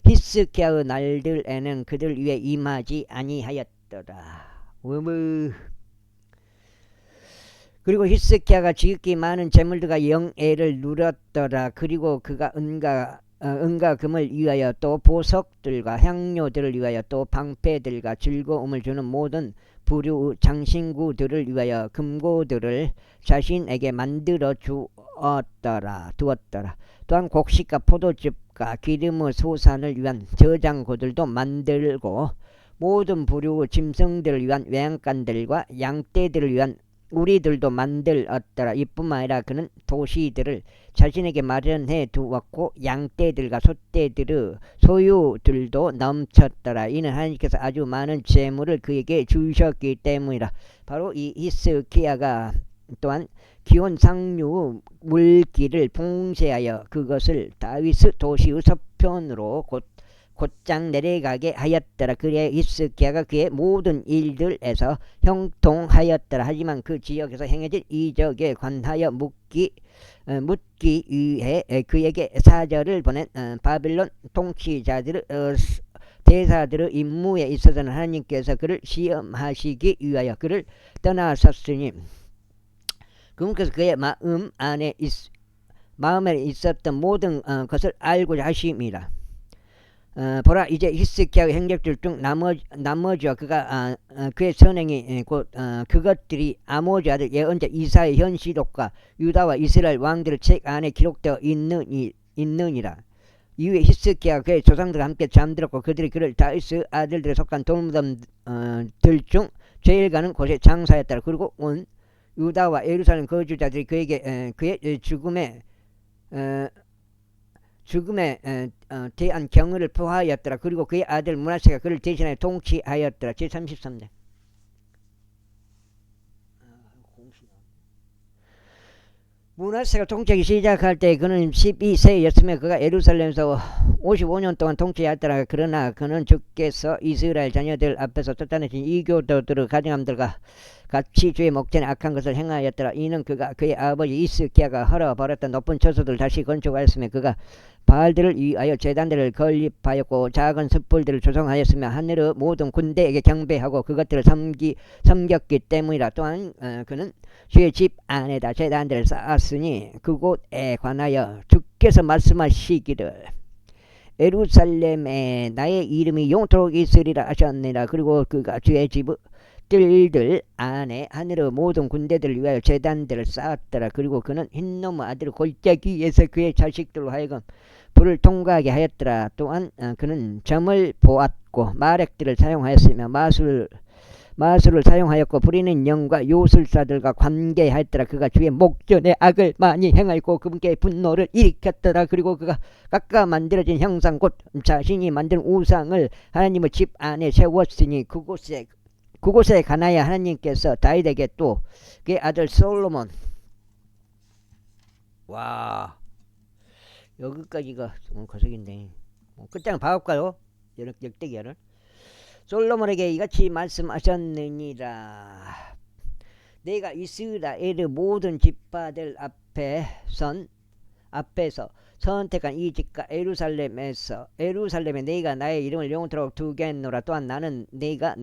히스기야의 날들에는 그들 위에 임하지 아니하였더라. 그리고 히스기야가 지극히 많은 재물들과 영예를 누렸더라. 그리고 그가 은과 금을 위하여 또 보석들과 향료들을 위하여 또 방패들과 즐거움을 주는 모든 부류 장신구들을 위하여 금고들을 자신에게 만들어 두었더라. 또한 곡식과 포도즙과 기름의 소산을 위한 저장고들도 만들고 모든 부류 짐승들을 위한 외양간들과 양떼들을 위한 우리들도 만들었더라. 이뿐만 아니라 그는 도시들을 자신에게 마련해 두었고 양떼들과 소떼들의 소유들도 넘쳤더라. 이는 하나님께서 아주 많은 재물을 그에게 주셨기 때문이라. 바로 이 히스기야가 또한 기온 상류 물기를 봉쇄하여 그것을 다윗의 도시의 서편으로 곧장 내려가게 하였더라. 그래 히스기야가 그의 모든 일들에서 형통하였더라. 하지만 그 지역에서 행해진 이적에 관하여 묻기 위해 그에게 사절을 보낸 바빌론 통치자들의 대사들의 임무에 있어서는 하나님께서 그를 시험하시기 위하여 그를 떠나셨으니 그분께서 그의 마음에 있었던 모든 것을 알고자 하심이라. 보라 이제 히스기야의 행적들 중 나머지와 그의 선행이 곧 그것들이 아모즈 아들 예언자 이사야의 현시록과 유다와 이스라엘 왕들의 책 안에 기록되어 있느니라. 이후에 히스기야가 그의 조상들과 함께 잠들었고 그들이 그를 다윗의 아들들에 속한 돌무덤들 중 제일 가는 곳에 장사했더라. 그리고 온 유다와 예루살렘 거주자들이 그에게 그의 죽음에 대한 경의를 표하였더라. 그리고 그의 아들 므낫세가 그를 대신하여 통치하였더라. 제33장. 문하세가 통치하기 시작할 때 그는 12세였으며 그가 예루살렘에서 55년 동안 통치하였더라. 그러나 그는 주께서 이스라엘 자녀들 앞에서 쫓아내신 이교도들의 가정함들과 같이 주의 목전에 악한 것을 행하였더라. 이는 그가 그의 아버지 이스기야가 헐어버렸던 높은 처소들 다시 건축하였으며 그가 바알들을 위하여 제단들을 건립하였고 작은 숯불들을 조성하였으며 하늘의 모든 군대에게 경배하고 그것들을 섬겼기 때문이라. 또한 그는 주의 집 안에다 제단들을 쌓았으니 그곳에 관하여 주께서 말씀하시기를 예루살렘에 나의 이름이 영토록 있으리라 하셨느니라. 그리고 그가 주의 집의 뜰들 안에 하늘의 모든 군대들을 위하여 제단들을 쌓았더라. 그리고 그는 흰놈의 아들 골짜기에서 그의 자식들로 하여금 불을 통과하게 하였더라. 또한 그는 점을 보았고 마렉들을 사용하였으며 마술을 사용하였고 부리는 영과 요술사들과 관계하였더라. 그가 주의 목전에 악을 많이 행하였고 그분께 분노를 일으켰더라. 그리고 그가 깎아 만들어진 형상 곧 자신이 만든 우상을 하나님의 집 안에 세웠으니 그곳에 가나야 하나님께서 다윗에게 또 그의 아들 솔로몬 와 여기까지가 거석인데 끝장 봐볼까요? 역대기야를 솔로몬에게 이같이 말씀하셨느니라. 내가 이스라엘의 모든 지파들 앞에서 선택한 이 집과 예루살렘에 내가 나의 이름을 영원토록 두겠노라. 또한 나는 내가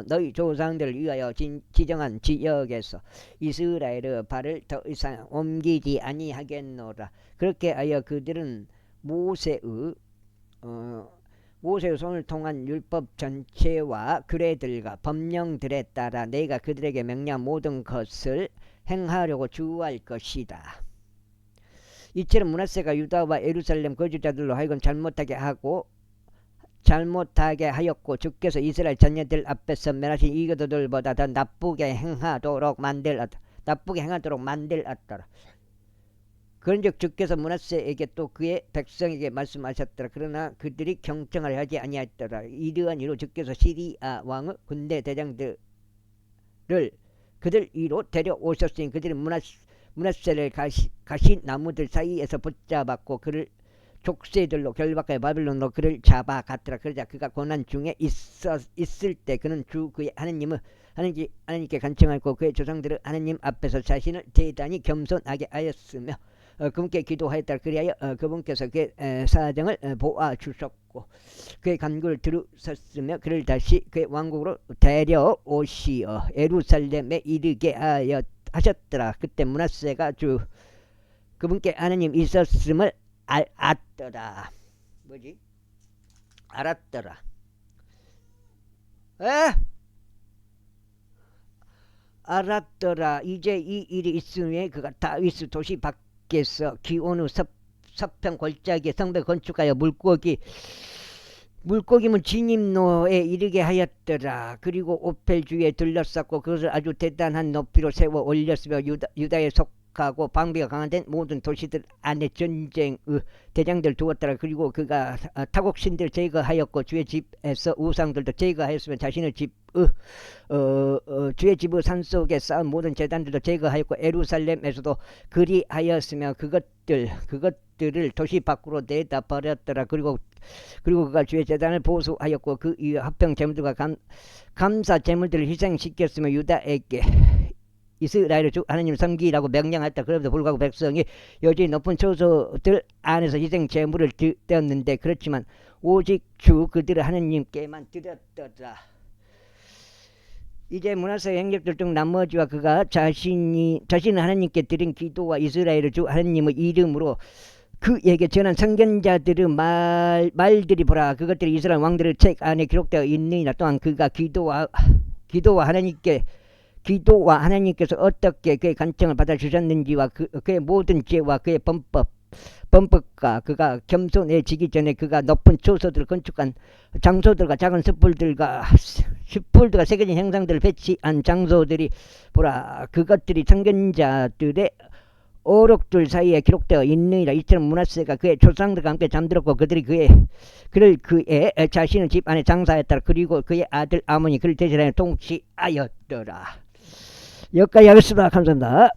너희 조상들을 위하여 지정한 지역에서 이스라엘의 발을 더 이상 옮기지 아니하겠노라. 그렇게 하여 그들은 모세의 손을 통한 율법 전체와 규례들과 법령들에 따라 내가 그들에게 명령한 모든 것을 행하려고 주의할 것이다. 이처럼 므낫세가 유다와 예루살렘 거주자들로 하여금 잘못하게 하였고 주께서 이스라엘 자녀들 앞에서 멸하신 이교도들보다 더 나쁘게 행하도록 만들었더라. 그런즉 주께서 므낫세에게 또 그의 백성에게 말씀하셨더라. 그러나 그들이 경청을 하지 아니하였더라. 이러한 이로 주께서 시리아 왕의 군대 대장들을 그들 위로 데려오셨으니 그들이 므낫세를 가시 나무들 사이에서 붙잡았고 그를 족쇄들로 결박하여 바빌론으로 그를 잡아갔더라. 그러자 그가 고난 중에 있을 때 그는 주 그의 하나님께 간청하였고 그의 조상들은 하나님 앞에서 자신을 대단히 겸손하게 하였으며 그분께 기도하였다. 그리하여 그분께서 그의 사정을 보아주셨고 그의 간구를 들으셨으며 그를 다시 그의 왕국으로 데려오시어 예루살렘에 이르게 하셨더라. 그때 므낫세가 그분께 하나님 있었음을 알았더라. 알았더라. 알았더라. 이제 이 일이 있으니 그가 다윗 도시 밖에서 기온 후 서평 골짜기에 성벽 건축하여 물고기문 진입로에 이르게 하였더라. 그리고 오펠주에 둘러쌌고 그것을 아주 대단한 높이로 세워 올렸으며 유다에 속하고 방비가 강한 데 모든 도시들 안에 전쟁의 대장들 두었더라. 그리고 그가 타국신들 제거하였고 주의 집에서 우상들도 제거하였으며 자신의 주의 집의 산속에 쌓은 모든 제단들도 제거하였고 예루살렘에서도 그리하였으며 그것들을 도시 밖으로 내다 버렸더라. 그리고 그가 주의 제단을 보수하였고 그 이후 합병 제물들과 감사 제물들을 희생시켰으며 유다에게 이스라엘의 주 하나님을 섬기라고 명령했다. 그럼에도 불구하고 백성이 여전히 높은 처소들 안에서 희생 제물을 드렸는데 그렇지만 오직 주 그들의 하나님께만 드렸더라. 이제 므낫세 행적들 중 나머지와 그가 자신은 하나님께 드린 기도와 이스라엘의 주 하나님의 이름으로 그에게 전한 선견자들의 말들이 보라. 그것들이 이스라엘 왕들의 책 안에 기록되어 있느니라. 또한 그가 기도와 하나님께서 어떻게 그의 간청을 받아주셨는지와 그의 모든 죄와 그의 범법과 그가 겸손해지기 전에 그가 높은 초소들을 건축한 장소들과 작은 숯불들과 새겨진 형상들을 배치한 장소들이 보라. 그것들이 선견자들의 어록들 사이에 기록되어 있느니라. 이처럼 므낫세가 그의 조상들과 함께 잠들었고 그들을 그의 자신의 집 안에 장사했더라. 그리고 그의 아들 아몬이 그를 대신하여 통치하였더라. 여기까지 하겠습니다. 감사합니다.